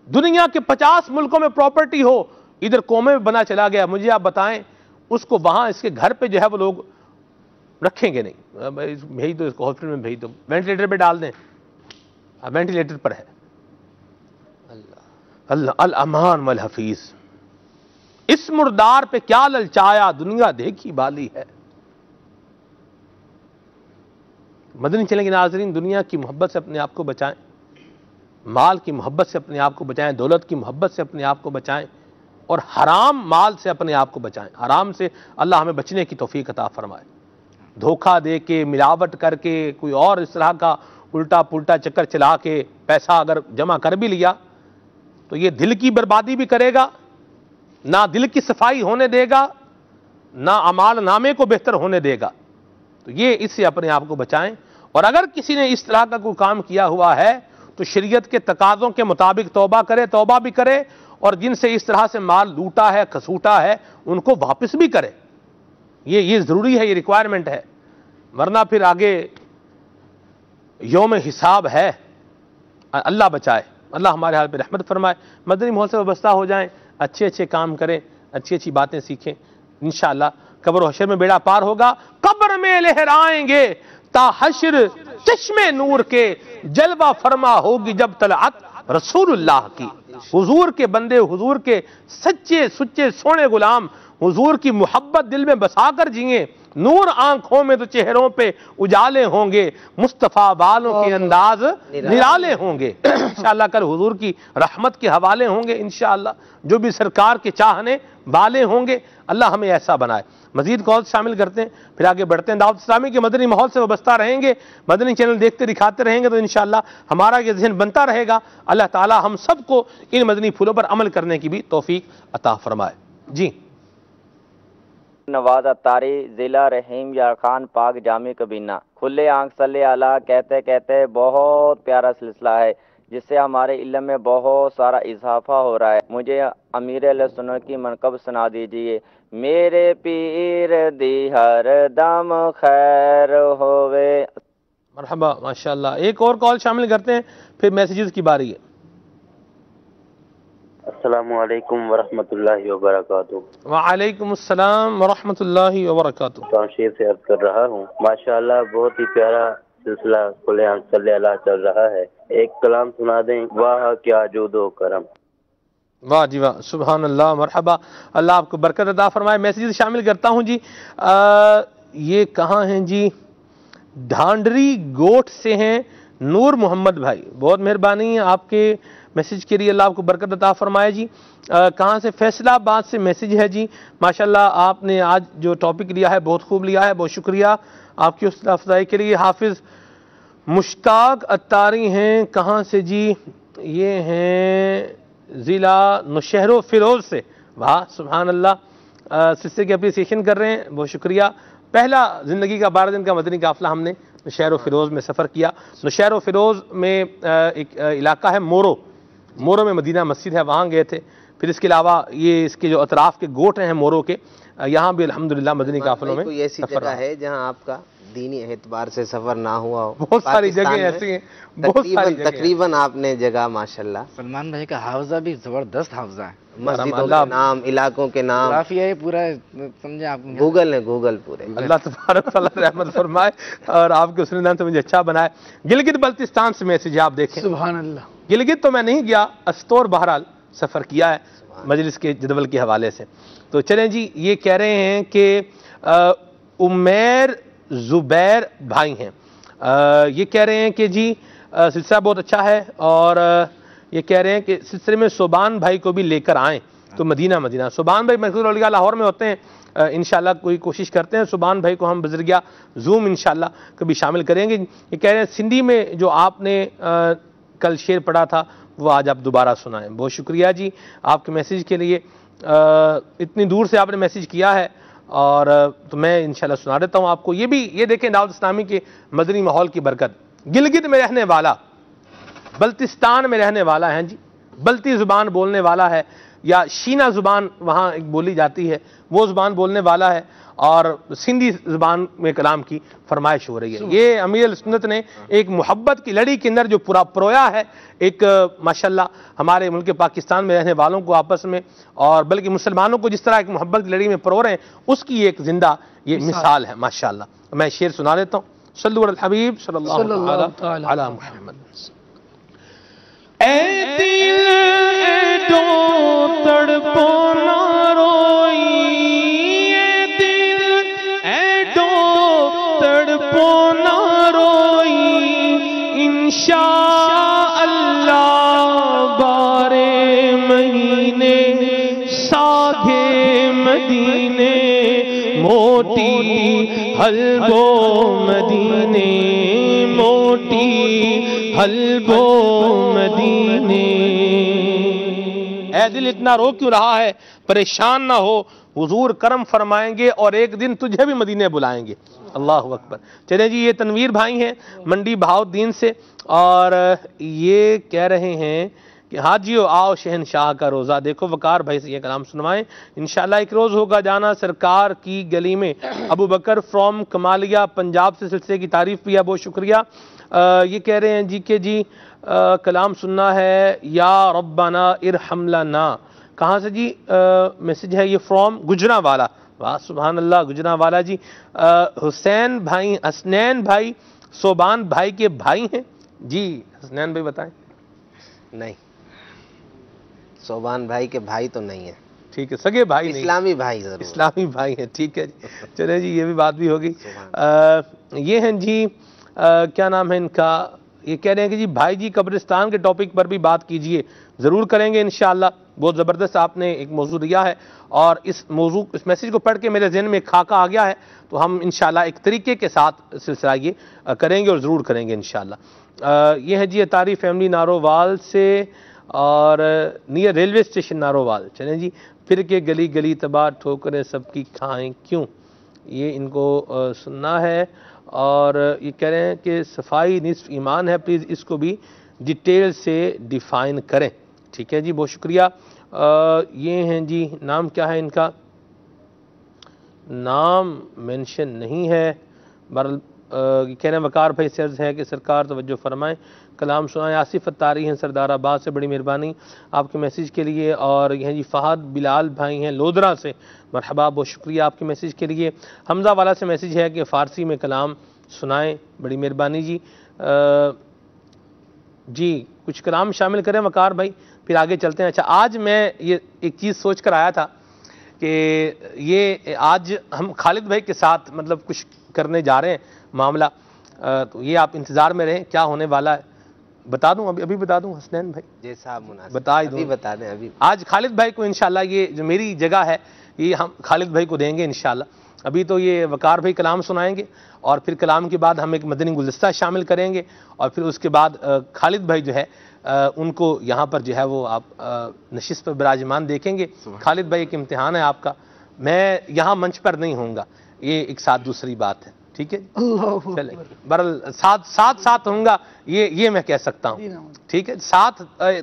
دنیا کے 50 ملکوں میں پراپرٹی ہو، ادھر کومے میں بنا چلا گیا، مجھے آپ بتائیں اس کو وہاں اس کے گھر پہ جو ہے وہ لوگ رکھیں گے نہیں؟ بھیج دو اس کو، ہاسپٹل میں بھیج دو، وینٹیلیٹر پہ ڈال دیں، وینٹیلیٹر پر ہے۔ اللہ الامان والحفیظ، اس مردار پہ کیا للچایا، دنیا دیکھی بالی ہے۔ مدنی چینل کے ناظرین، دنیا کی محبت سے اپنے آپ کو بچائیں، مال کی محبت سے اپنے آپ کو بچائیں، دولت کی محبت سے اپنے آپ کو بچائیں، اور حرام مال سے اپنے آپ کو بچائیں۔ حرام سے اللہ ہمیں بچنے کی توفیق عطا فرمائے۔ دھوکہ دے کے، ملاوٹ کر کے، کوئی اور اس طرح کا الٹا پلٹا چکر چلا کے پیسہ اگر جمع کر بھی لیا تو یہ دل کی بربادی بھی کرے گا، نہ دل کی صفائی ہونے دے گا، نہ اعمال نامے کو بہتر ہونے دے گا۔ تو یہ اس سے اپنے آپ کو بچائیں، اور اگر کسی نے اس طرح کا کوئی کام کیا ہوا ہے تو شریعت کے تقاضوں کے مطابق توبہ بھی کرے، اور جن سے اس طرح سے مال لوٹا ہے، کھسوٹا ہے، ان کو واپس بھی کرے۔ یہ ضروری ہے، یہ ریکوائرمنٹ ہے، ورنہ پھر آگے یوم حساب ہے۔ اللہ بچائے، اللہ ہمارے حال پہ رحمت فرمائے۔ مدنی ماحول سے وابستہ ہو جائیں، اچھے کام کریں، اچھی باتیں سیکھیں، انشاءاللہ قبر و حشر میں بیڑا پار ہوگا۔ قبر میں لہرائیں گے تا حشر چشمے نور کے، جلوہ فرما ہوگی جب طلعت رسول اللہ کی۔ حضور کے بندے، حضور کے سچے سونے غلام، حضور کی محبت دل میں بسا کر جئیں، نور آنکھوں میں تو چہروں پہ اجالے ہوں گے، مصطفیٰ والوں کے انداز نرالے ہوں گے۔ انشاءاللہ کل حضور کی رحمت کے حوالے ہوں گے، انشاءاللہ جو بھی سرکار کے چاہنے والے ہوں گے، اللہ ہمیں ایسا بنائے۔ مزید کال شامل کرتے ہیں، پھر آگے بڑھتے ہیں۔ دعوت اسلامی کے مدنی ماحول سے وابستہ رہیں گے، مدنی چینل دیکھتے دکھاتے رہیں گے تو انشاءاللہ ہمارا یہ ذہن بنتا رہے گا۔ اللہ تعالی ہم سب کو ان مدنی پھولوں پر عمل کرنے کی بھی توفیق عطا فرمائے۔ جی نواز اتاری، ضلع رحیم یار خان، پاک جامع کبینہ۔ کھلے آنکھ صلی اللہ کہتے کہتے بہت پیارا سلسلہ ہے جس سے ہمارے علم میں بہت سارا اضافہ ہو رہا ہے۔ مجھے امیر علیہ سنت کی منقب سنا دیجئے۔ میرے پیر دی ہر دم خیر ہوئے۔ مرحبا، ماشاءاللہ۔ ایک اور کال شامل کرتے ہیں، پھر میسیجز کی باری ہے۔ السلام علیکم ورحمۃ اللہ وبرکاتہ۔ وعلیکم السلام ورحمۃ اللہ وبرکاتہ۔ شیر سے عرض کر رہا ہوں، ماشاءاللہ بہت ہی پیارا سلسلہ کھلے آنکھ صلی اللہ چل رہا ہے۔ ایک کلام سنا دیں، واہ کیا جود و کرم۔ واہ جی واہ، سبحان اللہ، مرحبا، اللہ آپ کو برکت عطا فرمائے۔ میسیجز شامل کرتا ہوں جی۔ یہ کہاں ہیں جی؟ ڈھانڈری گوٹ سے ہیں نور محمد بھائی، بہت مہربانی ہے آپ کے میسیج کے لیے، اللہ آپ کو برکت عطا فرمائے جی۔ کہاں سے؟ فیصلہ آباد سے میسیج ہے جی۔ ماشاءاللہ آپ نے آج جو ٹاپک لیا ہے بہت خوب لیا ہے، بہت شکریہ آپ کی حوصلہ افزائی کے لیے۔ حافظ مشتاق اتاری ہیں، کہاں سے جی؟ یہ ہیں ضلع نوشہر و فیروز سے، واہ سبحان اللہ، سلسلے کی اپریسیشن کر رہے ہیں، بہت شکریہ۔ پہلا زندگی کا 12 دن کا مدنی قافلہ ہم نے نوشہر و فیروز میں سفر کیا۔ نوشہر و فیروز میں ایک علاقہ ہے مورو میں مدینہ مسجد ہے، وہاں گئے تھے۔ پھر اس کے علاوہ یہ اس کے جو اطراف کے گوٹ ہیں مورو کے، یہاں بھی الحمدللہ مدنی قافلوں میں کوئی ایسی جگہ ہے جہاں آپ کا دینی اعتبار سے سفر نہ ہوا ہو؟ بہت ساری جگہیں ایسی ہیں، بہت ساری جگہیں تقریباً آپ نے جگہ ماشاءاللہ۔ سلمان بھائی کا حافظہ بھی زبردست حافظہ ہے، مسجدوں کے نام، علاقوں کے نام کافی ہے پورا، سمجھے آپ گوگل ہے، گوگل پورے۔ اللہ تبارک تعالیٰ رحمت فرمائے اور آپ کے حسن نام سے مجھے اچھا بنائے۔ گلگت بلتستان سے میسج آپ دیکھیں، سبحان اللہ۔ گلگت تو میں نہیں گیا، استور بہرحال سفر کیا ہے مجلس کے جدول کے حوالے سے۔ تو چلیں جی، یہ کہہ رہے ہیں کہ عمیر زبیر بھائی ہیں، یہ کہہ رہے ہیں کہ جی سلسلہ بہت اچھا ہے، اور یہ کہہ رہے ہیں کہ سلسلے میں صوبان بھائی کو بھی لے کر آئیں تو مدینہ صوبان بھائی مسجد الاولیاء لاہور میں ہوتے ہیں، انشاءاللہ کوئی کوشش کرتے ہیں صوبان بھائی کو ہم بذریعہ زوم انشاءاللہ کبھی شامل کریں گے۔ یہ کہہ رہے ہیں سندھی میں جو آپ نے کل شعر پڑھا تھا وہ آج آپ دوبارہ سنائیں۔ بہت شکریہ جی آپ کے میسیج کے لیے، اتنی دور سے آپ نے میسیج کیا ہے، اور تو میں انشاءاللہ سنا دیتا ہوں آپ کو۔ یہ دیکھیں دعوت اسلامی کے مدنی ماحول کی برکت۔ گلگت میں رہنے والا، بلتستان میں رہنے والا ہے جی، بلتی زبان بولنے والا ہے، یا شینا زبان وہاں ایک بولی جاتی ہے، وہ زبان بولنے والا ہے، اور سندھی زبان میں کلام کی فرمائش ہو رہی ہے۔ یہ امیر السنت نے ایک محبت کی لڑی کے اندر جو پورا پرویا ہے، ایک ماشاءاللہ ہمارے ملک پاکستان میں رہنے والوں کو آپس میں، اور بلکہ مسلمانوں کو جس طرح ایک محبت کی لڑی میں پرو رہے ہیں، اس کی ایک زندہ یہ مثال ہے ماشاءاللہ۔ میں شعر سنا دیتا ہوں۔ صلو علی الحبیب صلی اللہ تعالی علی محمد۔ اے دل ایڈو تڑپو نہ روئی، اے دل ایڈو تڑپو نہ روئی، انشاءاللہ بارے مہینے ساگے مدینے، موٹی حلبو مدینے، موٹی حلبو مدینے۔ اے دل اتنا رو کیوں رہا ہے، پریشان نہ ہو، حضور کرم فرمائیں گے اور ایک دن تجھے بھی مدینے بلائیں گے۔ اللہ اکبر۔ چلیں جی، یہ تنویر بھائی ہیں منڈی بہاؤالدین سے، اور یہ کہہ رہے ہیں کہ حاجیو آؤ شہنشاہ کا روزہ دیکھو۔ وقار بھائی سے یہ کلام سنوائیں۔ انشاءاللہ ایک روز ہوگا جانا سرکار کی گلی میں۔ ابو بکر فرام کمالیہ پنجاب سے سلسلے کی تعریف بھی ہے، بہت شکریہ۔ یہ کہہ رہے ہیں جی کہ جی کلام سننا ہے، یا ربنا ارحم لنا۔ کہاں سے جی میسج ہے؟ یہ فرام گجرانوالا، واہ سبحان اللہ گجرانوالا جی۔ حسنین بھائی صوبان بھائی کے بھائی ہیں جی؟ حسنین بھائی بتائیں۔ نہیں، صوبان بھائی کے بھائی تو نہیں ہے، ٹھیک ہے، سگے بھائی نہیں، اسلامی بھائی ضرور، اسلامی بھائی ہیں، ٹھیک ہے جی۔ چلے جی، یہ بھی بات بھی ہوگی۔ یہ ہیں جی کیا نام ہے ان کا؟ یہ کہہ رہے ہیں کہ جی بھائی جی قبرستان کے ٹاپک پر بھی بات کیجئے، ضرور کریں گے انشاءاللہ۔ بہت زبردست آپ نے ایک موضوع دیا ہے، اور اس میسیج کو پڑھ کے میرے ذہن میں ایک خاکہ آ گیا ہے، تو ہم انشاءاللہ ایک طریقے کے ساتھ سلسلہ یہ کریں گے اور ضرور کریں گے انشاءاللہ۔ یہ ہے جی اطاری فیملی نارووال سے، اور نیئر ریلوے اسٹیشن نارووال۔ چلیں جی، پھر کے گلی گلی تباہ ٹھوکریں سب کی کھائیں کیوں، یہ ان کو سننا ہے۔ اور یہ کہہ رہے ہیں کہ صفائی نصف ایمان ہے، پلیز اس کو بھی ڈیٹیل سے ڈیفائن کریں۔ ٹھیک ہے جی، بہت شکریہ۔ یہ ہیں جی، نام کیا ہے ان کا؟ نام مینشن نہیں ہے۔ یہ کہہ رہے ہیں وقار بھائی سے عرض ہے کہ سرکار توجہ فرمائیں، کلام سنائیں۔ آصف اتاری ہیں سردار آباد سے، بڑی مہربانی آپ کے میسیج کے لیے۔ اور یہ ہیں جی فہد بلال بھائی ہیں لودرا سے، مرحبا، بہت شکریہ آپ کے میسیج کے لیے۔ حمزہ والا سے میسیج ہے کہ فارسی میں کلام سنائیں، بڑی مہربانی جی۔ جی کچھ کلام شامل کریں وقار بھائی، پھر آگے چلتے ہیں۔ اچھا، آج میں یہ ایک چیز سوچ کر آیا تھا کہ یہ آج ہم خالد بھائی کے ساتھ مطلب کچھ کرنے جا رہے ہیں معاملہ، تو یہ آپ انتظار میں رہیں، کیا ہونے والا ہے بتا دوں؟ ابھی بتا دوں حسنین بھائی؟ جیسا آپ مناسب بتا ہی دوں، ابھی بتا دیں۔ ابھی آج خالد بھائی کو انشاءاللہ یہ جو میری جگہ ہے یہ ہم خالد بھائی کو دیں گے انشاءاللہ۔ ابھی تو یہ وقار بھائی کلام سنائیں گے، اور پھر کلام کے بعد ہم ایک مدنی گلدستہ شامل کریں گے، اور پھر اس کے بعد خالد بھائی جو ہے ان کو یہاں پر جو ہے وہ آپ نشست پر براجمان دیکھیں گے. خالد بھائی ایک امتحان ہے آپ کا, میں یہاں منچ پر نہیں ہوں گا, یہ ایک ساتھ دوسری بات ہے, ٹھیک ہے, چلے برل ساتھ ہوں گا, یہ میں کہہ سکتا ہوں, ٹھیک ہے. ساتھ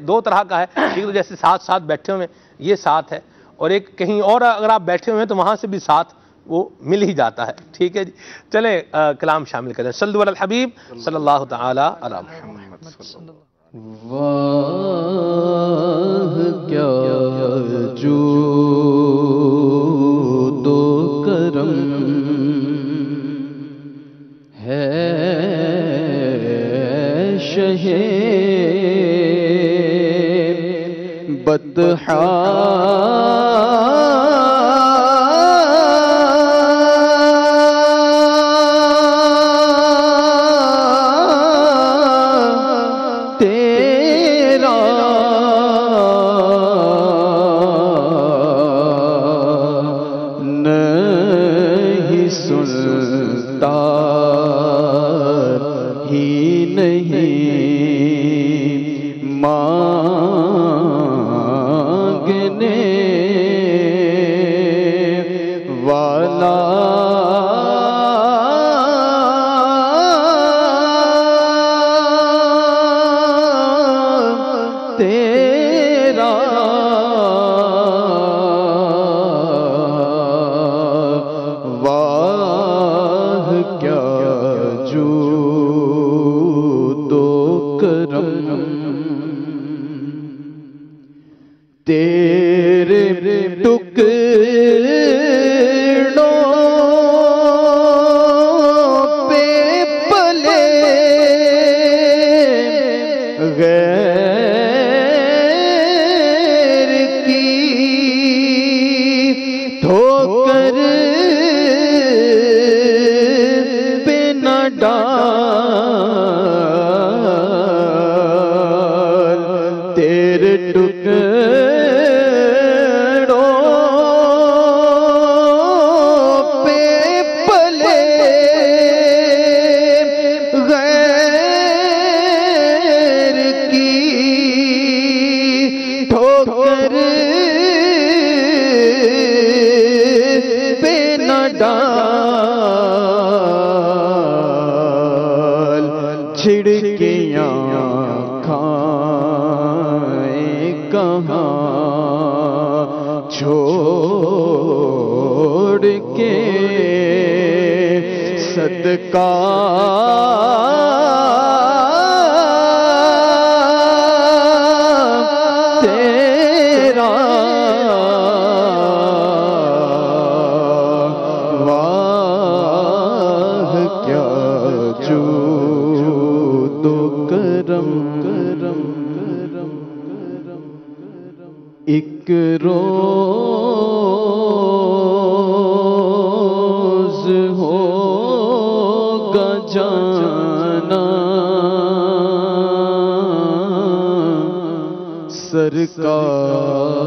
دو طرح کا ہے, ٹھیک ہے, جیسے ساتھ بیٹھے ہوئے یہ ساتھ ہے, اور ایک کہیں اور اگر آپ بیٹھے ہوئے ہیں تو وہاں سے بھی ساتھ وہ مل ہی جاتا ہے, ٹھیک ہے جی. چلے کلام شامل کریں. صلو علی الحبیب صلی اللہ تعالی علی محمد. واہ کیا جود و کرم ہے شہ بطحا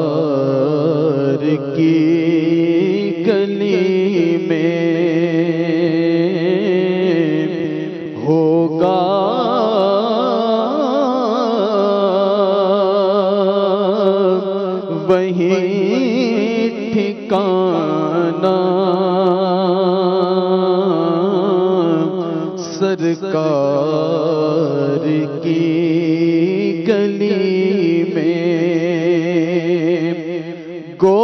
سرکار کی گلی میں ہوگا وہیں ٹھکانہ سرکار کی گلی میں گو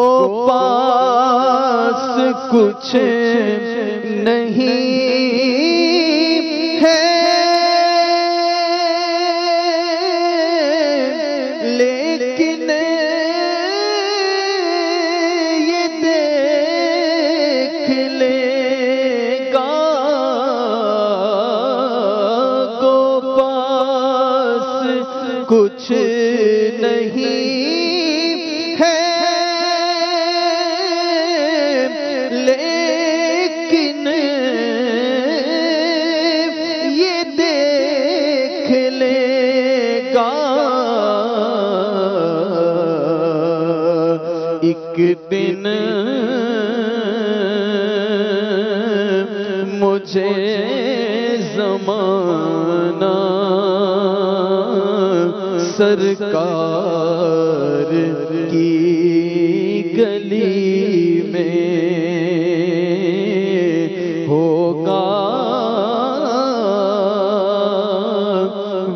پاس کچھ نہیں ہے لیکن یہ دیکھ لے گا گو پاس کچھ نہیں ایک دن مجھے زمانہ سرکار کی گلی میں ہوگا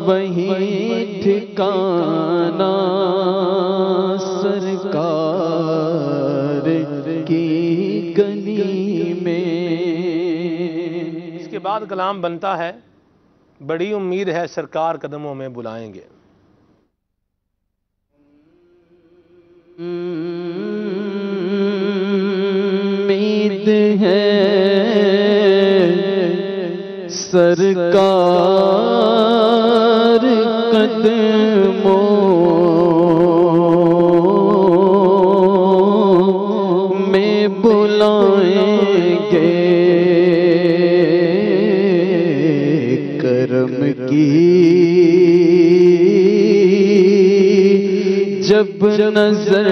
وہیں ٹھکانہ سرکار کی گلی میں۔ اس کے بعد کلام بنتا ہے، بڑی امید ہے سرکار قدموں میں بلائیں گے۔ امید ہے سرکار قدموں میں بلائیں گے، کرم کی جب نظر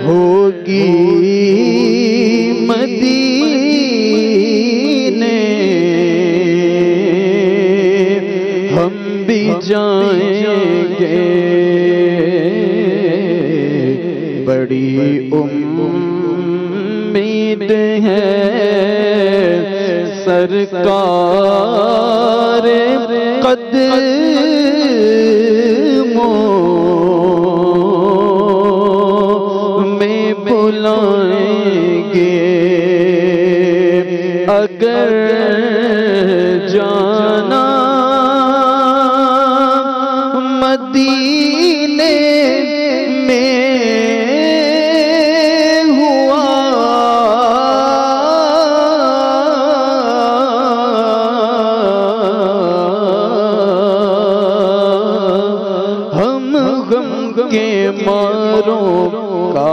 ہوگی مدینے ہم بھی جائیں گے، بڑی امید ہے سرکار قدموں میں بلائیں گے، اگر جانا مدینے میں ہوا ہم غم کے ماروں کا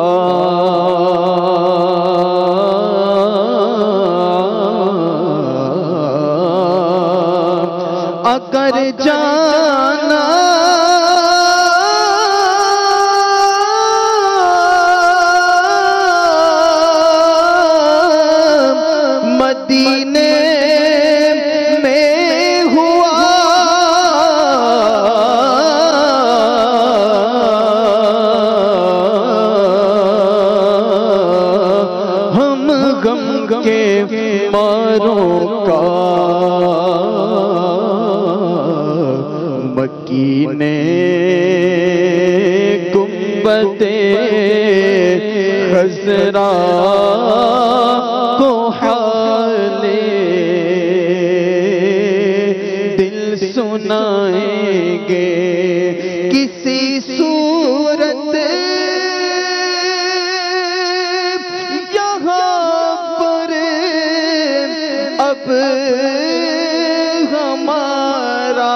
اگر جانا مدینے میں ہوا ہم غم کے ماروں کا مکینے گنبد خضرا کو حال دل سنائیں گے، کسی صورت یہاں پر اب ہمارا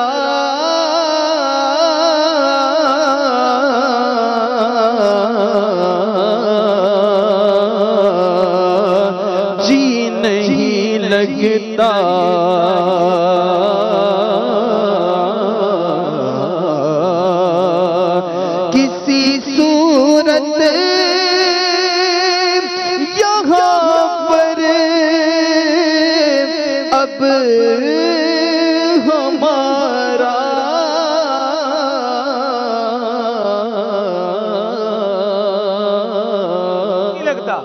جی نہیں لگتا، کسی صورت یہاں پر اب ہمارا لگتا۔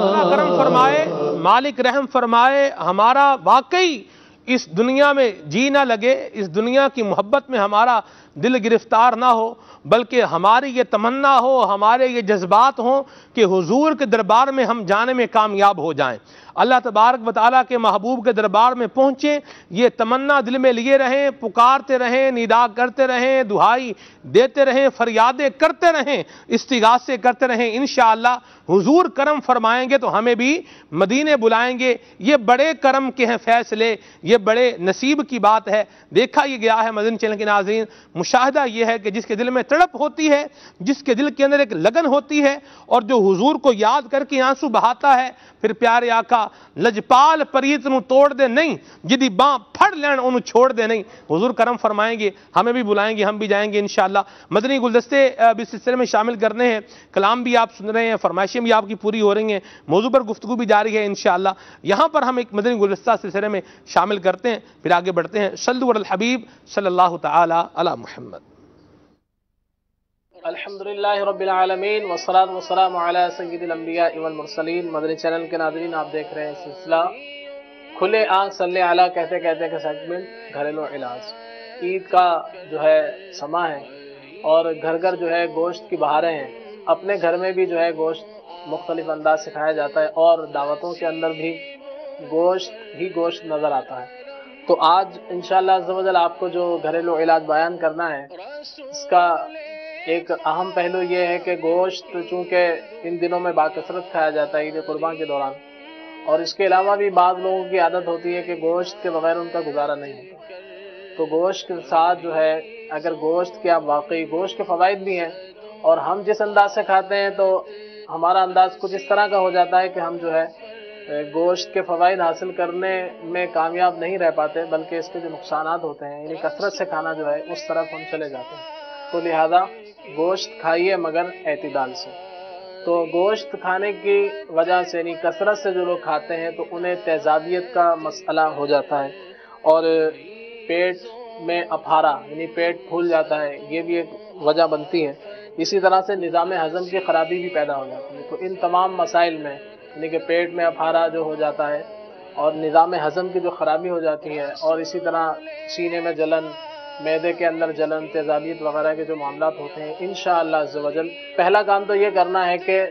اللہ کرم فرمائے، مالک رحم فرمائے، ہمارا واقعی اس دنیا میں جی نہ لگے، اس دنیا کی محبت میں ہمارا دل گرفتار نہ ہو، بلکہ ہماری یہ تمنا ہو، ہمارے یہ جذبات ہوں کہ حضور کے دربار میں ہم جانے میں کامیاب ہو جائیں، اللہ تبارک و تعالیٰ کے محبوب کے دربار میں پہنچیں، یہ تمنا دل میں لیے رہیں، پکارتے رہیں، ندا کرتے رہیں، دعائی دیتے رہیں، فریادیں کرتے رہیں، استغاثے کرتے رہیں، انشاءاللہ حضور کرم فرمائیں گے تو ہمیں بھی مدینے بلائیں گے۔ یہ بڑے کرم کے ہیں فیصلے، یہ بڑے نصیب کی بات ہے۔ دیکھا یہ گیا ہے مدنی چینل کے ناظرین، مشاہدہ یہ ہے کہ جس کے دل میں تڑپ ہوتی ہے، جس کے دل کے اندر ایک لگن ہوتی ہے، اور جو حضور کو یاد کر کے آنسو بہاتا ہے، پھر پیارے آقا لجپال پریت نو توڑ دے نہیں، جدی باں پھڑ لین انہوں چھوڑ دے نہیں۔ حضور کرم فرمائیں گے، ہمیں بھی بلائیں گے، ہم بھی جائیں گے انشاءاللہ۔ مدنی گلدستے بھی سلسلے میں شامل کرنے ہیں، کلام بھی آپ سن رہے ہیں، فرمائشیں بھی آپ کی پوری ہو رہی ہیں، موضوع پر گفتگو بھی جاری ہے انشاءاللہ۔ یہاں پر ہم ایک مدنی گلدستہ سلسلے میں شامل کرتے ہیں، پھر آگے بڑھتے ہیں۔ صلو علی الحبیب صلی اللہ تعالی علی محمد۔ الحمدللہ رب العالمین والصلاة والسلام علی سید الانبیاء والمرسلین۔ مدنی چینل کے ناظرین، آپ دیکھ رہے ہیں سلسلہ کھلے آنکھ صلی علی کہتے کہتے کا سیگمنٹ گھریلو علاج۔ عید کا جو ہے سما ہے اور گھر گھر جو ہے گوشت کی بہاریں ہیں۔ اپنے گھر میں بھی جو ہے گوشت مختلف انداز سے کھایا جاتا ہے اور دعوتوں کے اندر بھی گوشت ہی گوشت نظر آتا ہے۔ تو آج انشاءاللہ عز و جل آپ کو جو گھریلو علاج بیان کرنا ہے، اس کا ایک اہم پہلو یہ ہے کہ گوشت چونکہ ان دنوں میں باکثرت کھایا جاتا ہے عید قربان کے دوران، اور اس کے علاوہ بھی بعض لوگوں کی عادت ہوتی ہے کہ گوشت کے بغیر ان کا گزارا نہیں ہوتا۔ تو گوشت کے ساتھ جو ہے اگر گوشت کے آپ واقعی گوشت کے فوائد بھی ہیں، اور ہم جس انداز سے کھاتے ہیں تو ہمارا انداز کچھ اس طرح کا ہو جاتا ہے کہ ہم جو ہے گوشت کے فوائد حاصل کرنے میں کامیاب نہیں رہ پاتے، بلکہ اس کے جو نقصانات ہوتے ہیں یعنی کثرت سے کھانا جو ہے اس طرف ہم چلے جاتے ہیں۔ تو لہذا گوشت کھائیے مگر اعتدال سے۔ تو گوشت کھانے کی وجہ سے یعنی کثرت سے جو لوگ کھاتے ہیں تو انہیں تیزابیت کا مسئلہ ہو جاتا ہے اور پیٹ میں اپھارا یعنی پیٹ پھول جاتا ہے، یہ بھی ایک وجہ بنتی ہے۔ اسی طرح سے نظام ہضم کی خرابی بھی پیدا ہو جاتی ہے۔ تو ان تمام مسائل میں یعنی کہ پیٹ میں اپھارا جو ہو جاتا ہے اور نظام ہضم کی جو خرابی ہو جاتی ہے، اور اسی طرح سینے میں جلن، معدے کے اندر جلن، تیزابیت وغیرہ کے جو معاملات ہوتے ہیں، انشاءاللہ عز و جل پہلا کام تو یہ کرنا ہے کہ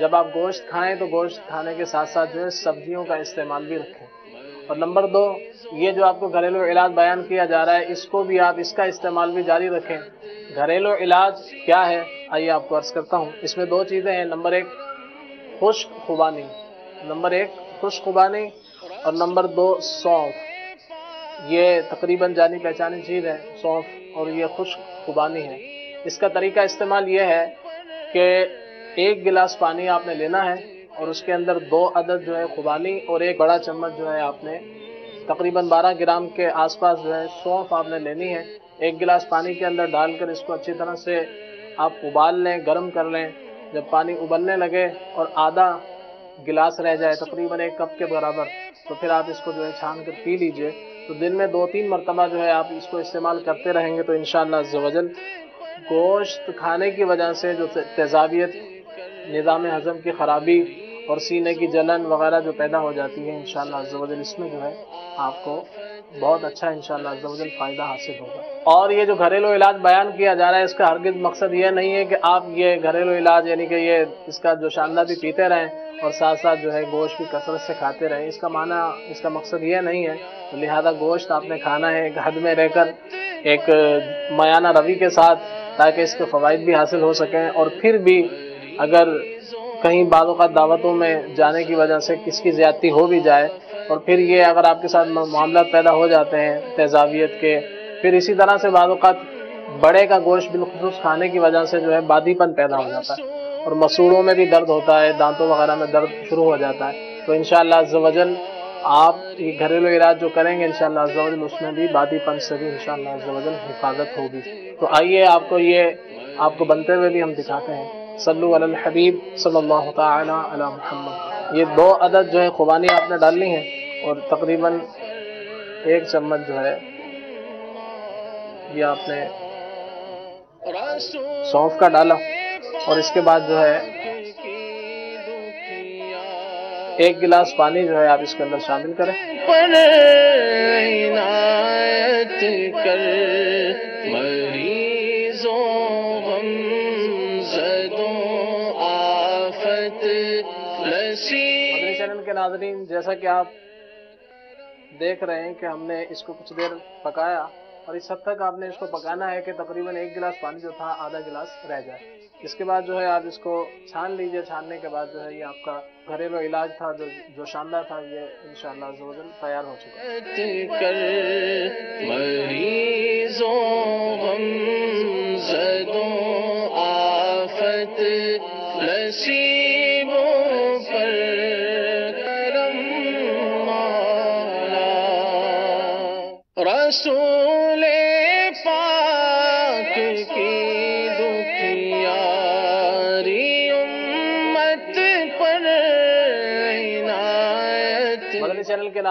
جب آپ گوشت کھائیں تو گوشت کھانے کے ساتھ ساتھ جو ہے سبزیوں کا استعمال بھی رکھیں۔ اور نمبر 2، یہ جو آپ کو گھریلو علاج بیان کیا جا رہا ہے، اس کو بھی آپ اس کا استعمال بھی جاری رکھیں۔ گھریلو علاج کیا ہے آئیے آپ کو عرض کرتا ہوں۔ اس میں 2 چیزیں ہیں، نمبر 1 خشک خوبانی، اور نمبر 2 سونف۔ یہ تقریباً جانی پہچانی چیز ہے سونف، اور یہ خشک خوبانی ہے۔ اس کا طریقہ استعمال یہ ہے کہ 1 گلاس پانی آپ نے لینا ہے اور اس کے اندر 2 عدد جو ہے خوبانی اور 1 بڑا چمچ جو ہے آپ نے تقریباً 12 گرام کے آس پاس جو ہے سونف آپ نے لینی ہے۔ 1 گلاس پانی کے اندر ڈال کر اس کو اچھی طرح سے آپ ابال لیں، گرم کر لیں۔ جب پانی ابلنے لگے اور آدھا گلاس رہ جائے تقریباً 1 کپ کے برابر، تو پھر آپ اس کو جو ہے چھان کر پی لیجئے۔ تو دن میں 2-3 مرتبہ جو ہے آپ اس کو استعمال کرتے رہیں گے تو انشاءاللہ عز و جل گوشت کھانے کی وجہ سے جو تیزابیت، نظام ہضم کی خرابی اور سینے کی جلن وغیرہ جو پیدا ہو جاتی ہے، انشاءاللہ عز و جل اس میں جو ہے آپ کو بہت اچھا انشاءاللہ عز و جل فائدہ حاصل ہوگا۔ اور یہ جو گھریلو علاج بیان کیا جا رہا ہے، اس کا ہرگز مقصد یہ نہیں ہے کہ آپ یہ گھریلو علاج یعنی کہ یہ اس کا جو شاندار بھی پیتے رہیں اور ساتھ ساتھ جو ہے گوشت بھی کثرت سے کھاتے رہیں۔ اس کا معنی، اس کا مقصد یہ نہیں ہے۔ تو لہذا گوشت آپ نے کھانا ہے ایک حد میں رہ کر، ایک میانہ روی کے ساتھ، تاکہ اس کے فوائد بھی حاصل ہو سکیں، اور پھر بھی اگر کہیں بعض اوقات دعوتوں میں جانے کی وجہ سے کس کی زیادتی ہو بھی جائے، اور پھر یہ اگر آپ کے ساتھ معاملات پیدا ہو جاتے ہیں تیزابیت کے، پھر اسی طرح سے بعض اوقات بڑے کا گوشت بالخصوص کھانے کی وجہ سے جو ہے بادی پن پیدا ہو جاتا ہے اور مسوڑوں میں بھی درد ہوتا ہے، دانتوں وغیرہ میں درد شروع ہو جاتا ہے۔ تو انشاءاللہ عز و جل آپ یہ گھریلو علاج جو کریں گے انشاءاللہ عز و جل اس میں بھی بادی پن سے بھی انشاءاللہ عز و جل حفاظت ہوگی۔ تو آئیے آپ کو بنتے ہوئے بھی ہم دکھاتے ہیں۔ صلو علی الحبیب صلی اللہ تعالی علی محمد۔ یہ 2 عدد جو ہے خوبانی آپ نے ڈالنی ہے اور تقریباً 1 چمچ جو ہے یہ آپ نے سونف کا ڈالا، اور اس کے بعد جو ہے 1 گلاس پانی جو ہے آپ اس کے اندر شامل کریں۔ پر عنایت کر مریضوں غم زدوں آفت نصیب۔ مدنی چینل کے ناظرین، جیسا کہ آپ دیکھ رہے ہیں کہ ہم نے اس کو کچھ دیر پکایا، اور اس حد تک آپ نے اس کو پکانا ہے کہ تقریباً 1 گلاس پانی جو تھا آدھا گلاس رہ جائے۔ اس کے بعد جو ہے آپ اس کو چھان لیجئے۔ چھاننے کے بعد جو ہے یہ آپ کا گھریلو علاج تھا جو شاندار تھا، یہ انشاءاللہ عز و جل تیار ہو چکا ہے۔ مریضوں غم زدوں آفت نصیبوں پر کرم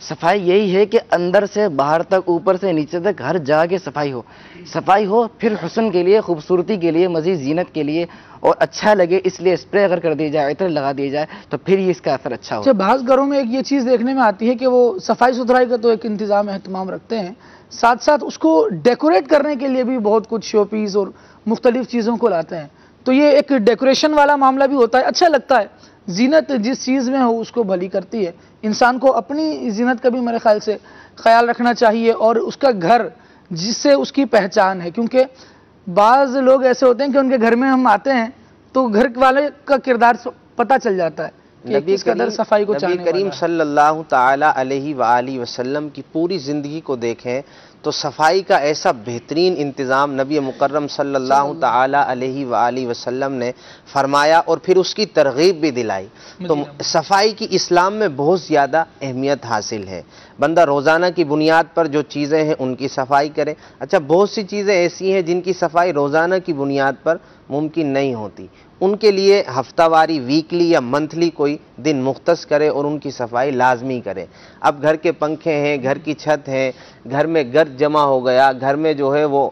صفائی یہی ہے کہ اندر سے باہر تک، اوپر سے نیچے تک ہر جگہ کی صفائی ہو، پھر حسن کے لیے، خوبصورتی کے لیے، مزید زینت کے لیے، اور اچھا لگے اس لیے اسپرے اگر کر دی جائے، عطر لگا دی جائے تو پھر یہ اس کا اثر اچھا ہو. بعض گھروں میں ایک یہ چیز دیکھنے میں آتی ہے کہ وہ صفائی ستھرائی کا تو ایک انتظام اہتمام رکھتے ہیں، ساتھ ساتھ اس کو ڈیکوریٹ کرنے کے لیے بھی بہت کچھ شو پیس اور مختلف چیزوں کو لاتے ہیں. تو یہ ایک ڈیکوریشن والا معاملہ بھی ہوتا ہے، اچھا لگتا ہے. زینت جس چیز میں ہو اس کو بھلی کرتی ہے. انسان کو اپنی زینت کا بھی میرے خیال سے خیال رکھنا چاہیے، اور اس کا گھر جس سے اس کی پہچان ہے. کیونکہ بعض لوگ ایسے ہوتے ہیں کہ ان کے گھر میں ہم آتے ہیں تو گھر والے کا کردار پتہ چل جاتا ہے کہ کس قدر صفائی کو چاہنے والا ہے. نبی کریم صلی اللہ تعالی علیہ وآلہ وسلم کی پوری زندگی کو دیکھیں تو صفائی کا ایسا بہترین انتظام نبی مکرم صلی اللہ تعالی علیہ وآلہ وسلم نے فرمایا اور پھر اس کی ترغیب بھی دلائی. تو صفائی کی اسلام میں بہت زیادہ اہمیت حاصل ہے. بندہ روزانہ کی بنیاد پر جو چیزیں ہیں ان کی صفائی کرے. اچھا، بہت سی چیزیں ایسی ہیں جن کی صفائی روزانہ کی بنیاد پر ممکن نہیں ہوتی، ان کے لیے ہفتہ واری، ویکلی یا منتھلی کوئی دن مختص کرے اور ان کی صفائی لازمی کرے. اب گھر کے پنکھے ہیں، گھر کی چھت ہے، گھر میں گرد جمع ہو گیا، گھر میں جو ہے وہ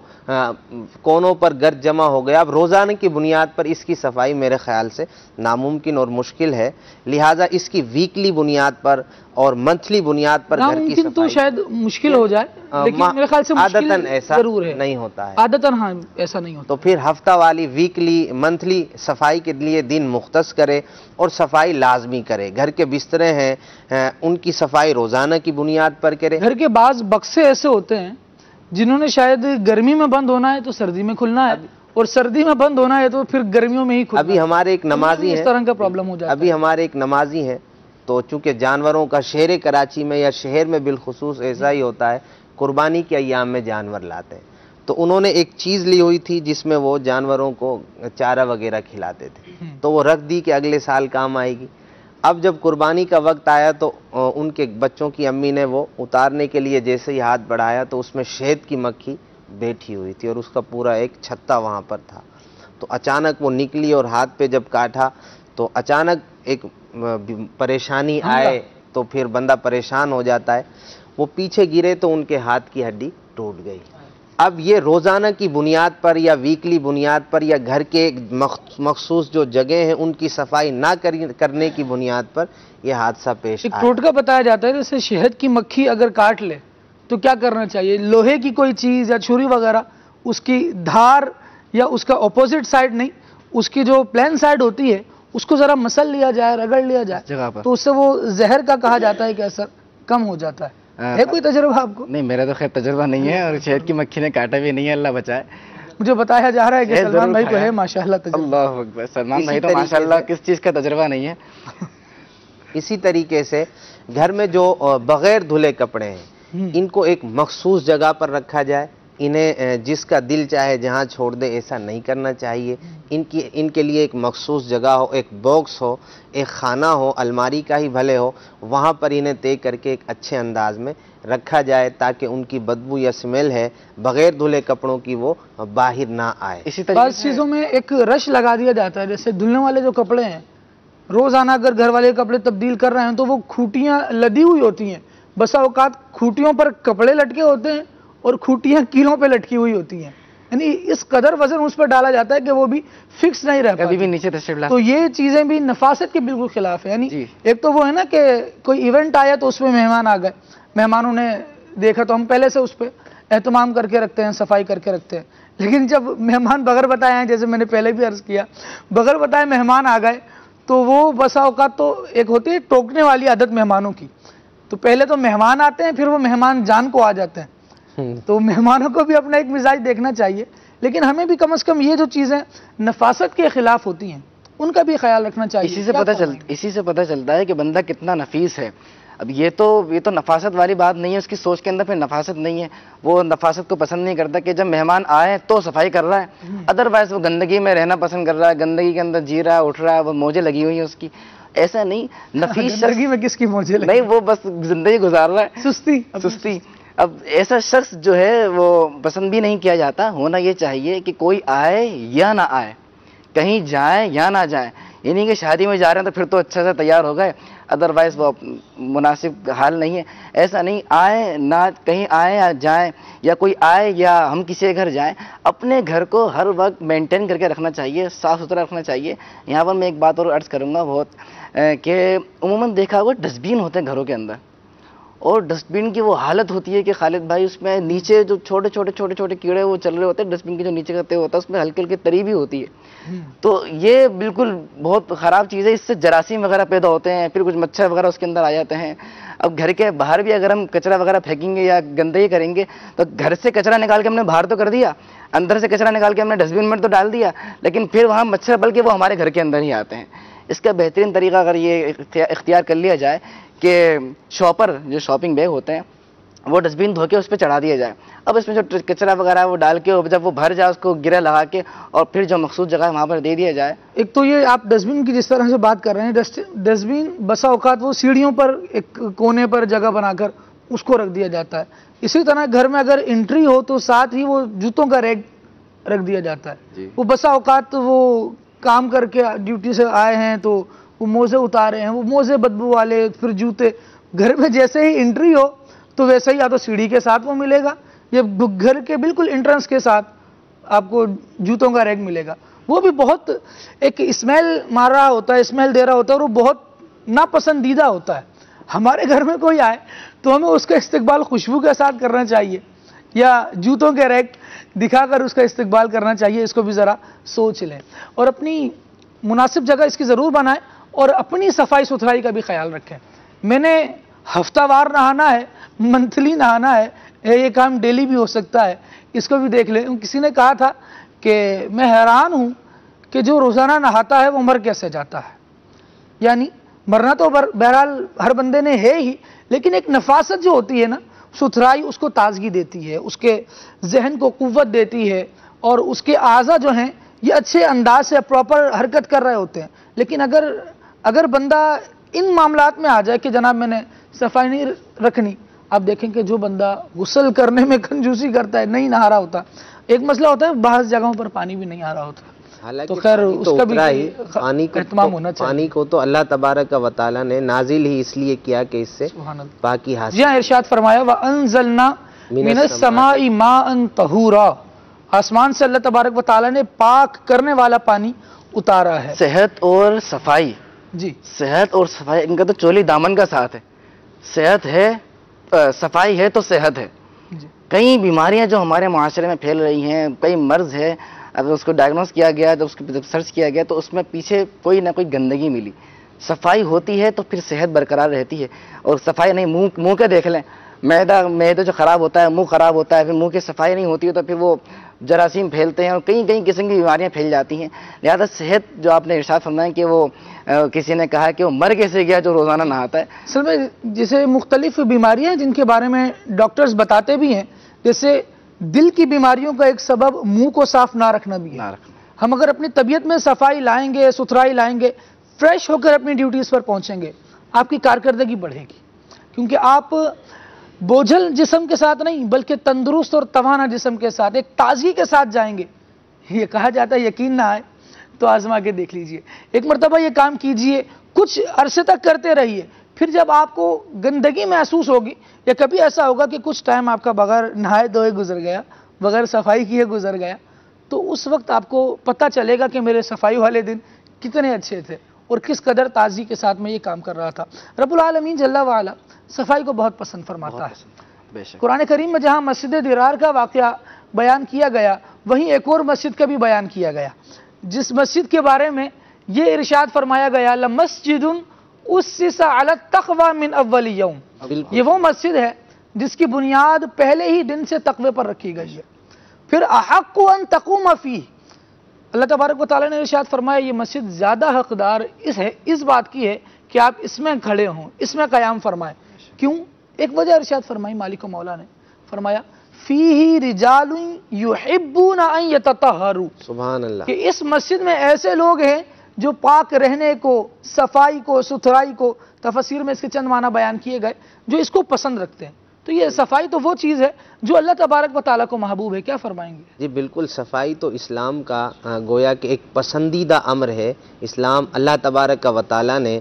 کونوں پر گرد جمع ہو گیا. اب روزانہ کی بنیاد پر اس کی صفائی میرے خیال سے ناممکن اور مشکل ہے. لہٰذا اس کی ویکلی بنیاد پر اور منتھلی بنیاد پر گھر کی صفائی تو شاید مشکل ہو جائے، لیکن میرے خیال سے عادتاً ایسا نہیں ہوتا ہے. عادتاً ہاں ایسا نہیں ہوتا. تو پھر ہفتہ والی، ویکلی، منتھلی صفائی کے لیے دن مختص کرے اور صفائی لازمی کرے. گھر کے بسترے ہیں ان کی صفائی روزانہ کی بنیاد پر کرے. گھر کے بعض بکسے ایسے ہوتے ہیں جنہوں نے شاید گرمی میں بند ہونا ہے تو سردی میں کھلنا ہے، اور سردی میں بند ہونا ہے تو پھر گرمیوں میں ہی کھلنا ہے. ابھی ہمارے ایک نمازی ہیں، اس طرح کا پرابلم ہو جاتا ہے. ابھی ہمارے ایک نمازی ہیں تو چونکہ جانوروں کا شہر کراچی میں یا شہر میں بالخصوص ایسا ہی ہوتا ہے، قربانی کے ایام میں جانور لاتے ہیں. تو انہوں نے ایک چیز لی ہوئی تھی جس میں وہ جانوروں کو چارہ وغیرہ کھلاتے تھے، تو وہ رکھ دی کہ اگلے سال کام آئے گی. اب جب قربانی کا وقت آیا تو ان کے بچوں کی امی نے وہ اتارنے کے لیے جیسے ہی ہاتھ بڑھایا تو اس میں شہد کی مکھی بیٹھی ہوئی تھی اور اس کا پورا ایک چھتا وہاں پر تھا. تو اچانک وہ نکلی اور ہاتھ پہ جب کاٹا تو اچانک ایک پریشانی آئے تو پھر بندہ پریشان ہو جاتا ہے. وہ پیچھے گرے تو ان کے ہاتھ کی ہڈی ٹوٹ گئی. اب یہ روزانہ کی بنیاد پر یا ویکلی بنیاد پر یا گھر کے مخصوص جو جگہ ہیں ان کی صفائی نہ کرنے کی بنیاد پر یہ حادثہ پیش آیا. ایک ٹوٹکا بتایا جاتا ہے جیسے شہد کی مکھی اگر کاٹ لے تو کیا کرنا چاہیے؟ لوہے کی کوئی چیز یا چھری وغیرہ، اس کی دھار یا اس کا اپوزٹ سائڈ نہیں، اس کی جو پلین سائڈ ہوتی ہے اس کو ذرا مسل لیا جائے، رگڑ لیا جائے جگہ پر، تو اس سے وہ زہر کا کہا جاتا ہے کہ اثر کم ہو جاتا ہے. ہے کوئی تجربہ آپ کو؟ نہیں، میرا تو خیر تجربہ نہیں ہے، اور شہد کی مکھی نے کاٹا بھی نہیں ہے، اللہ بچائے. مجھے بتایا جا رہا ہے کہ سلمان بھائی کو ہے ماشاءاللہ تجربہ. اللہ اکبر. سلمان بھائی تو ماشاءاللہ کس چیز کا تجربہ نہیں ہے. اسی طریقے سے گھر میں جو بغیر دھلے کپڑے ہیں ان کو ایک مخصوص جگہ پر رکھا جائے. انہیں جس کا دل چاہے جہاں چھوڑ دے، ایسا نہیں کرنا چاہیے. ان کے لیے ایک مخصوص جگہ ہو، ایک باکس ہو، ایک خانہ ہو، الماری کا ہی بھلے ہو، وہاں پر انہیں طے کر کے ایک اچھے انداز میں رکھا جائے تاکہ ان کی بدبو یا سمیل ہے بغیر دھلے کپڑوں کی وہ باہر نہ آئے. بعض چیزوں میں ایک رش لگا دیا جاتا ہے، جیسے دھلنے والے جو کپڑے ہیں روزانہ اگر گھر والے کپڑے تبدیل کر رہے ہیں تو وہ کھوٹیاں لدی ہوئی ہوتی ہیں. بسا اوقات کھوٹیوں پر کپڑے لٹکے ہوتے ہیں اور کھوٹیاں کیلوں پہ لٹکی ہوئی ہوتی ہیں، یعنی اس قدر وزن اس پر ڈالا جاتا ہے کہ وہ بھی فکس نہیں رہ کبھی بھی نیچے تشریف لا. تو یہ چیزیں بھی نفاست کے بالکل خلاف ہے. یعنی ایک تو وہ ہے نا کہ کوئی ایونٹ آیا تو اس میں مہمان آ گئے، مہمانوں نے دیکھا تو ہم پہلے سے اس پہ اہتمام کر کے رکھتے ہیں، صفائی کر کے رکھتے ہیں. لیکن جب مہمان بغیر بتائے ہیں، جیسے میں نے پہلے بھی عرض کیا، بغیر بتائے مہمان آ گئے تو وہ بسا اوقات تو ایک ہوتی ہے ٹوکنے والی عادت مہمانوں کی. تو پہلے تو مہمان آتے ہیں، پھر وہ مہمان جان کو آ جاتے ہیں. تو مہمانوں کو بھی اپنا ایک مزاج دیکھنا چاہیے، لیکن ہمیں بھی کم از کم یہ جو چیزیں نفاست کے خلاف ہوتی ہیں ان کا بھی خیال رکھنا چاہیے. اسی سے پتہ چلتا ہے کہ بندہ کتنا نفیس ہے. اب یہ تو نفاست والی بات نہیں ہے، اس کی سوچ کے اندر پھر نفاست نہیں ہے. وہ نفاست کو پسند نہیں کرتا کہ جب مہمان آئے تو صفائی کر رہا ہے، ادروائز وہ گندگی میں رہنا پسند کر رہا ہے، گندگی کے اندر جی رہا ہے، اٹھ رہا ہے، وہ موجیں لگی ہوئی ہیں اس کی. ایسا نہیں. نفیس زندگی میں کس کی موجیں نہیں، وہ بس زندگی گزار رہا ہے، سستی. اب ایسا شخص جو ہے وہ پسند بھی نہیں کیا جاتا. ہونا یہ چاہیے کہ کوئی آئے یا نہ آئے، کہیں جائے یا نہ جائے، یہ نہیں کہ شادی میں جا رہے ہیں تو پھر تو اچھا سے تیار ہو گئے، ادروائز وہ مناسب حال نہیں ہے. ایسا نہیں، آئیں نہ کہیں آئیں یا جائیں یا کوئی آئے یا ہم کسی کے گھر جائیں، اپنے گھر کو ہر وقت مینٹین کر کے رکھنا چاہیے، صاف ستھرا رکھنا چاہیے. یہاں پر میں ایک بات اور عرض کروں گا بہت، کہ عموماً دیکھا ہوگا ڈسٹ بین ہوتے ہیں گھروں کے اندر، اور ڈسٹ بین کی وہ حالت ہوتی ہے کہ خالد بھائی اس میں نیچے جو چھوٹے چھوٹے کیڑے وہ چل رہے ہوتے ہیں، ڈسٹ بین کے جو نیچے کرتے ہوتا ہے اس میں ہلکی ہلکی تری بھی ہوتی ہے. تو یہ بالکل بہت خراب چیز ہے، اس سے جراثیم وغیرہ پیدا ہوتے ہیں، پھر کچھ مچھر وغیرہ اس کے اندر آ جاتے ہیں. اب گھر کے باہر بھی اگر ہم کچرا وغیرہ پھینکیں گے یا گندگی کریں گے تو گھر سے کچرا نکال کے ہم نے باہر تو کر دیا، اندر سے کچرا نکال کے ہم نے ڈسٹ بین میں تو ڈال دیا، لیکن پھر وہاں مچھر بلکہ وہ ہمارے گھر کے اندر ہی آتے ہیں. اس کا بہترین طریقہ اگر یہ اختیار کر لیا جائے کہ شاپر جو شاپنگ بیگ ہوتے ہیں وہ ڈسٹ بین دھو کے اس پہ چڑھا دیا جائے. اب اس میں جو کچرا وغیرہ ہے وہ ڈال کے جب وہ بھر جائے اس کو گرہ لگا کے اور پھر جو مخصوص جگہ ہے وہاں پر دے دیا جائے. ایک تو یہ آپ ڈسٹ بین کی جس طرح سے بات کر رہے ہیں، ڈسٹ بین بسا اوقات وہ سیڑھیوں پر ایک کونے پر جگہ بنا کر اس کو رکھ دیا جاتا ہے. اسی طرح گھر میں اگر انٹری ہو تو ساتھ ہی وہ جوتوں کا ریک رکھ دیا جاتا ہے. وہ بسا اوقات وہ کام کر کے ڈیوٹی سے آئے ہیں تو وہ موزے اتارے ہیں، وہ موزے بدبو والے، پھر جوتے. گھر میں جیسے ہی انٹری ہو تو ویسے ہی یا تو سیڑھی کے ساتھ وہ ملے گا یا گھر کے بالکل انٹرنس کے ساتھ آپ کو جوتوں کا ریک ملے گا. وہ بھی بہت ایک اسمیل مار رہا ہوتا ہے، اسمیل دے رہا ہوتا ہے، اور وہ بہت ناپسندیدہ ہوتا ہے. ہمارے گھر میں کوئی آئے تو ہمیں اس کا استقبال خوشبو کے ساتھ کرنا چاہیے یا جوتوں کے ریک دکھا کر اس کا استقبال کرنا چاہیے. اس کو بھی ذرا سوچ لیں اور اپنی مناسب جگہ اس کی ضرور بنائیں اور اپنی صفائی ستھرائی کا بھی خیال رکھیں. میں نے ہفتہ وار نہانا ہے، منتھلی نہانا ہے، یہ کام ڈیلی بھی ہو سکتا ہے، اس کو بھی دیکھ لیں. کسی نے کہا تھا کہ میں حیران ہوں کہ جو روزانہ نہاتا ہے وہ مر کیسے جاتا ہے. یعنی مرنا تو بہرحال ہر بندے نے ہے ہی، لیکن ایک نفاست جو ہوتی ہے نا، ستھرائی اس کو تازگی دیتی ہے، اس کے ذہن کو قوت دیتی ہے، اور اس کے اعضاء جو ہیں یہ اچھے انداز سے پراپر حرکت کر رہے ہوتے ہیں. لیکن اگر بندہ ان معاملات میں آ جائے کہ جناب میں نے صفائی نہیں رکھنی، آپ دیکھیں کہ جو بندہ غسل کرنے میں کنجوسی کرتا ہے، نہیں نہا رہا ہوتا. ایک مسئلہ ہوتا ہے بعض جگہوں پر پانی بھی نہیں آ رہا ہوتا، تو خیر اس کا بھی اہتمام ہونا چاہیے. پانی کو تو اللہ تبارک و تعالیٰ نے نازل ہی اس لیے کیا کہ اس سے پاکی حاصل. جی ہاں، ارشاد فرمایا وَأَنزَلْنَا مِنَ السَّمَاءِ مَاءً طَهُورًا، آسمان سے اللہ تبارک و تعالیٰ نے پاک کرنے والا پانی اتارا ہے. صحت اور صفائی، جی صحت اور صفائی ان کا تو چولی دامن کا ساتھ ہے. صحت ہے، صفائی ہے تو صحت ہے. کئی بیماریاں جو ہمارے معاشرے میں پھیل رہی ہیں، کئی مرض ہے، اگر اس کو ڈائگنوز کیا گیا تو اس کو جب سرچ کیا گیا تو اس میں پیچھے کوئی نہ کوئی گندگی ملی. صفائی ہوتی ہے تو پھر صحت برقرار رہتی ہے. اور صفائی نہیں، منہ کے دیکھ لیں، معدہ جو خراب ہوتا ہے، منہ خراب ہوتا ہے، پھر منہ کی صفائی نہیں ہوتی ہے تو پھر وہ جراثیم پھیلتے ہیں اور کئی قسم کی بیماریاں پھیل جاتی ہیں. لہذا صحت جو آپ نے ارشاد فرمایا کہ وہ کسی نے کہا کہ وہ مر کیسے گیا جو روزانہ نہاتا ہے. اصل میں جیسے مختلف بیماریاں جن کے بارے میں ڈاکٹرز بتاتے بھی ہیں، جیسے دل کی بیماریوں کا ایک سبب منہ کو صاف نہ رکھنا بھی ہے. ہم اگر اپنی طبیعت میں صفائی لائیں گے، ستھرائی لائیں گے، فریش ہو کر اپنی ڈیوٹیز پر پہنچیں گے، آپ کی کارکردگی بڑھے گی، کیونکہ آپ بوجھل جسم کے ساتھ نہیں بلکہ تندرست اور توانا جسم کے ساتھ، ایک تازگی کے ساتھ جائیں گے. یہ کہا جاتا ہے یقین نہ آئے تو آزما کے دیکھ لیجئے. ایک مرتبہ یہ کام کیجئے، کچھ عرصے تک کرتے رہیے، پھر جب آپ کو گندگی محسوس ہوگی یا کبھی ایسا ہوگا کہ کچھ ٹائم آپ کا بغیر نہائے دھوئے گزر گیا، بغیر صفائی کیے گزر گیا، تو اس وقت آپ کو پتہ چلے گا کہ میرے صفائی والے دن کتنے اچھے تھے اور کس قدر تازگی کے ساتھ میں یہ کام کر رہا تھا. رب العالمین جل وعلا صفائی کو بہت پسند فرماتا ہے. قرآن کریم میں جہاں مسجد درار کا واقعہ بیان کیا گیا، وہیں ایک اور مسجد کا بھی بیان کیا گیا، جس مسجد کے بارے میں یہ ارشاد فرمایا گیا لَمَسْجِدٌ أُسِّسَ عَلَى التَّقْوَى مِنْ أَوَّلِ يَوْمٍ. یہ وہ مسجد ہے جس کی بنیاد پہلے ہی دن سے تقوی پر رکھی گئی ہے. پھر أَحَقُّ أَن تَقُومَ فِيهِ، اللہ تبارک و تعالیٰ نے ارشاد فرمایا یہ مسجد زیادہ حقدار اس بات کی ہے کہ آپ اس میں کھڑے ہوں، اس میں قیام فرمائیں. کیوں؟ ایک وجہ ارشاد فرمائی مالک و مولا نے، فرمایا فیہ رجال یحبون ان یتطہروا، سبحان اللہ، کہ اس مسجد میں ایسے لوگ ہیں جو پاک رہنے کو، صفائی کو، ستھرائی کو، تفسیر میں اس کے چند معنی بیان کیے گئے، جو اس کو پسند رکھتے ہیں. تو یہ صفائی تو وہ چیز ہے جو اللہ تبارک و تعالیٰ کو محبوب ہے. کیا فرمائیں گے؟ جی بالکل، صفائی تو اسلام کا گویا کہ ایک پسندیدہ امر ہے. اسلام اللہ تبارک و تعالیٰ نے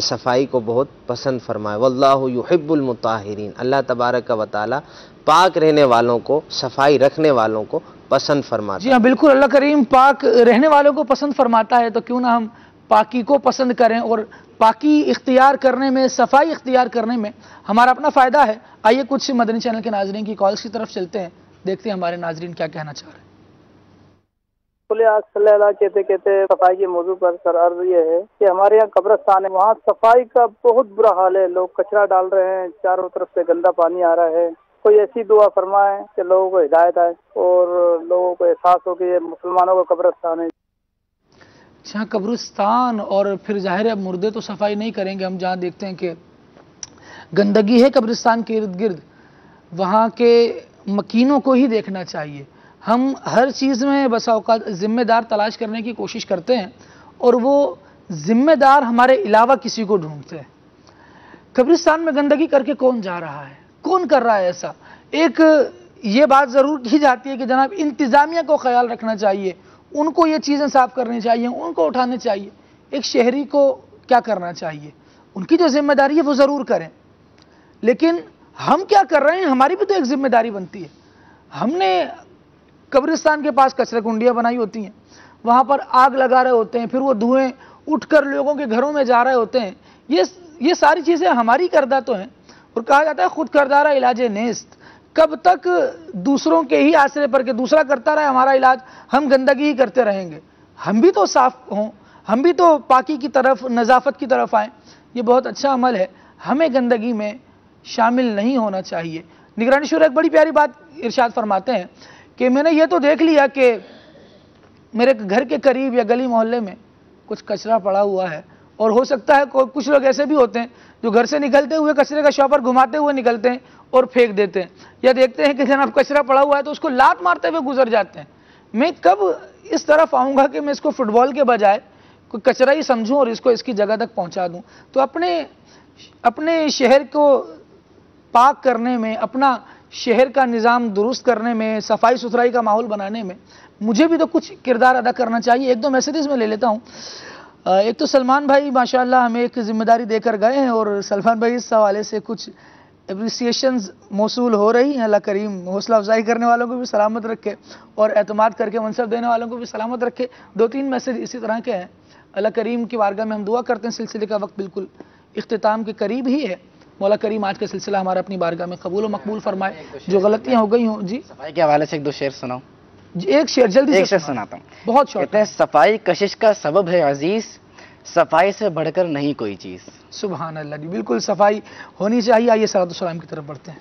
صفائی کو بہت پسند فرمایا. واللہ یحب المطہرین، اللہ تبارک و تعالیٰ پاک رہنے والوں کو، صفائی رکھنے والوں کو پسند فرماتا ہے. جی ہاں بالکل، اللہ کریم پاک رہنے والوں کو پسند فرماتا ہے، تو کیوں نہ ہم پاکی کو پسند کریں اور پاکی اختیار کرنے میں، صفائی اختیار کرنے میں ہمارا اپنا فائدہ ہے. آئیے کچھ مدنی چینل کے ناظرین کی کالز کی طرف چلتے ہیں، دیکھتے ہیں ہمارے ناظرین کیا کہنا چاہ رہے ہیں. صلی اللہ کہتے کہتے صفائی کے موضوع پر سر عرض یہ ہے کہ ہمارے یہاں قبرستان ہے، وہاں صفائی کا بہت برا حال ہے. لوگ کچرا ڈال رہے ہیں، چاروں طرف سے گندا پانی آ رہا ہے. کوئی ایسی دعا فرمائے کہ لوگوں کو ہدایت آئے اور لوگوں کو احساس ہو کہ یہ مسلمانوں کا قبرستان ہے. جہاں قبرستان اور پھر ظاہر ہے مردے تو صفائی نہیں کریں گے. ہم جہاں دیکھتے ہیں کہ گندگی ہے قبرستان کے ارد گرد، وہاں کے مکینوں کو ہی دیکھنا چاہیے. ہم ہر چیز میں بسا اوقات ذمہ دار تلاش کرنے کی کوشش کرتے ہیں اور وہ ذمہ دار ہمارے علاوہ کسی کو ڈھونڈتے ہیں. قبرستان میں گندگی کر کے کون جا رہا ہے؟ کون کر رہا ہے ایسا؟ ایک یہ بات ضرور کی جاتی ہے کہ جناب انتظامیہ کو خیال رکھنا چاہیے، ان کو یہ چیزیں صاف کرنی چاہیے، ان کو اٹھانے چاہیے. ایک شہری کو کیا کرنا چاہیے؟ ان کی جو ذمہ داری ہے وہ ضرور کریں، لیکن ہم کیا کر رہے ہیں؟ ہماری بھی تو ایک ذمہ داری بنتی ہے. ہم نے قبرستان کے پاس کچرا کنڈیاں بنائی ہوتی ہیں، وہاں پر آگ لگا رہے ہوتے ہیں، پھر وہ دھوئیں اٹھ کر لوگوں کے گھروں میں جا رہے ہوتے ہیں. یہ ساری چیزیں ہماری کردہ تو ہیں، اور کہا جاتا ہے خود کردارہ علاج نیست. کب تک دوسروں کے ہی آسرے پر کہ دوسرا کرتا رہے ہمارا علاج، ہم گندگی ہی کرتے رہیں گے؟ ہم بھی تو صاف ہوں، ہم بھی تو پاکی کی طرف، نظافت کی طرف آئیں. یہ بہت اچھا عمل ہے، ہمیں گندگی میں شامل نہیں ہونا چاہیے. نگرانی شورا ایک بڑی پیاری بات ارشاد فرماتے ہیں کہ میں نے یہ تو دیکھ لیا کہ میرے گھر کے قریب یا گلی محلے میں کچھ کچرا پڑا ہوا ہے، اور ہو سکتا ہے کچھ لوگ ایسے بھی ہوتے ہیں جو گھر سے نکلتے ہوئے کچرے کا شاپر گھماتے ہوئے نکلتے ہیں اور پھینک دیتے ہیں، یا دیکھتے ہیں کہ جناب کچرا پڑا ہوا ہے تو اس کو لات مارتے ہوئے گزر جاتے ہیں. میں کب اس طرف آؤں گا کہ میں اس کو فٹ بال کے بجائے کوئی کچرا ہی سمجھوں اور اس کو اس کی جگہ تک پہنچا دوں؟ تو اپنے شہر کو پاک کرنے میں، اپنا شہر کا نظام درست کرنے میں، صفائی ستھرائی کا ماحول بنانے میں مجھے بھی تو کچھ کردار ادا کرنا چاہیے. ایک دو میسیجز میں لے لیتا ہوں. ایک تو سلمان بھائی ماشاءاللہ ہمیں ایک ذمہ داری دے کر گئے ہیں، اور سلمان بھائی اس حوالے سے کچھ اپریسیشنز موصول ہو رہی ہیں. اللہ کریم حوصلہ افزائی کرنے والوں کو بھی سلامت رکھے اور اعتماد کر کے منصب دینے والوں کو بھی سلامت رکھے. دو تین میسیج اسی طرح کے ہیں. اللہ کریم کی بارگاہ میں ہم دعا کرتے ہیں. سلسلے کا وقت بالکل اختتام کے قریب ہی ہے. مولا کریم آج کا سلسلہ ہمارا اپنی بارگاہ میں قبول و مقبول فرمائے. جو غلطیاں ہو گئی ہوں. جی صفائی کے حوالے سے ایک دو شعر سناؤ. جی ایک شعر جلدی ایک شعر سناتا ہوں. بہت شوق. کہتے ہیں صفائی کشش کا سبب ہے عزیز، صفائی سے بڑھ کر نہیں کوئی چیز. سبحان اللہ. جی بالکل صفائی ہونی چاہیے. آئیے صلاۃ والسلام کی طرف بڑھتے ہیں.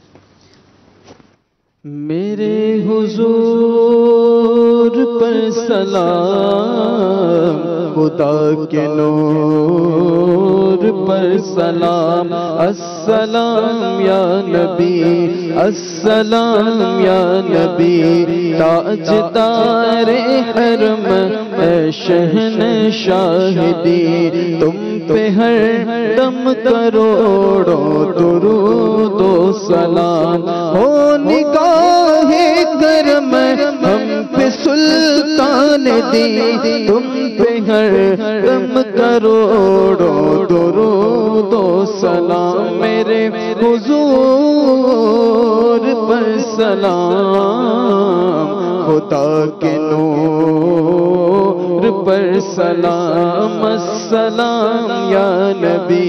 میرے حضور پر سلام، خدا کے نور پر سلام. السلام یا نبی، السلام یا نبی، تاجدار حرم اے شہنشاہدی، تم پہ ہر دم کروڑوں درود و سلام. ہو نگاہ کرم ہم پہ سلطان دی، تم پہ ہر دم کروڑوں درود و سلام. میرے حضور پر سلام، خدا کے نور پر سلام. السلام یا نبی،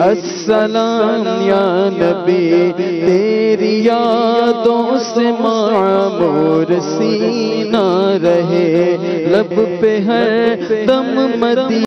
السلام یا نبی، تیری یادوں سے معمور سینہ رہے، لب پہ ہر دم مدینہ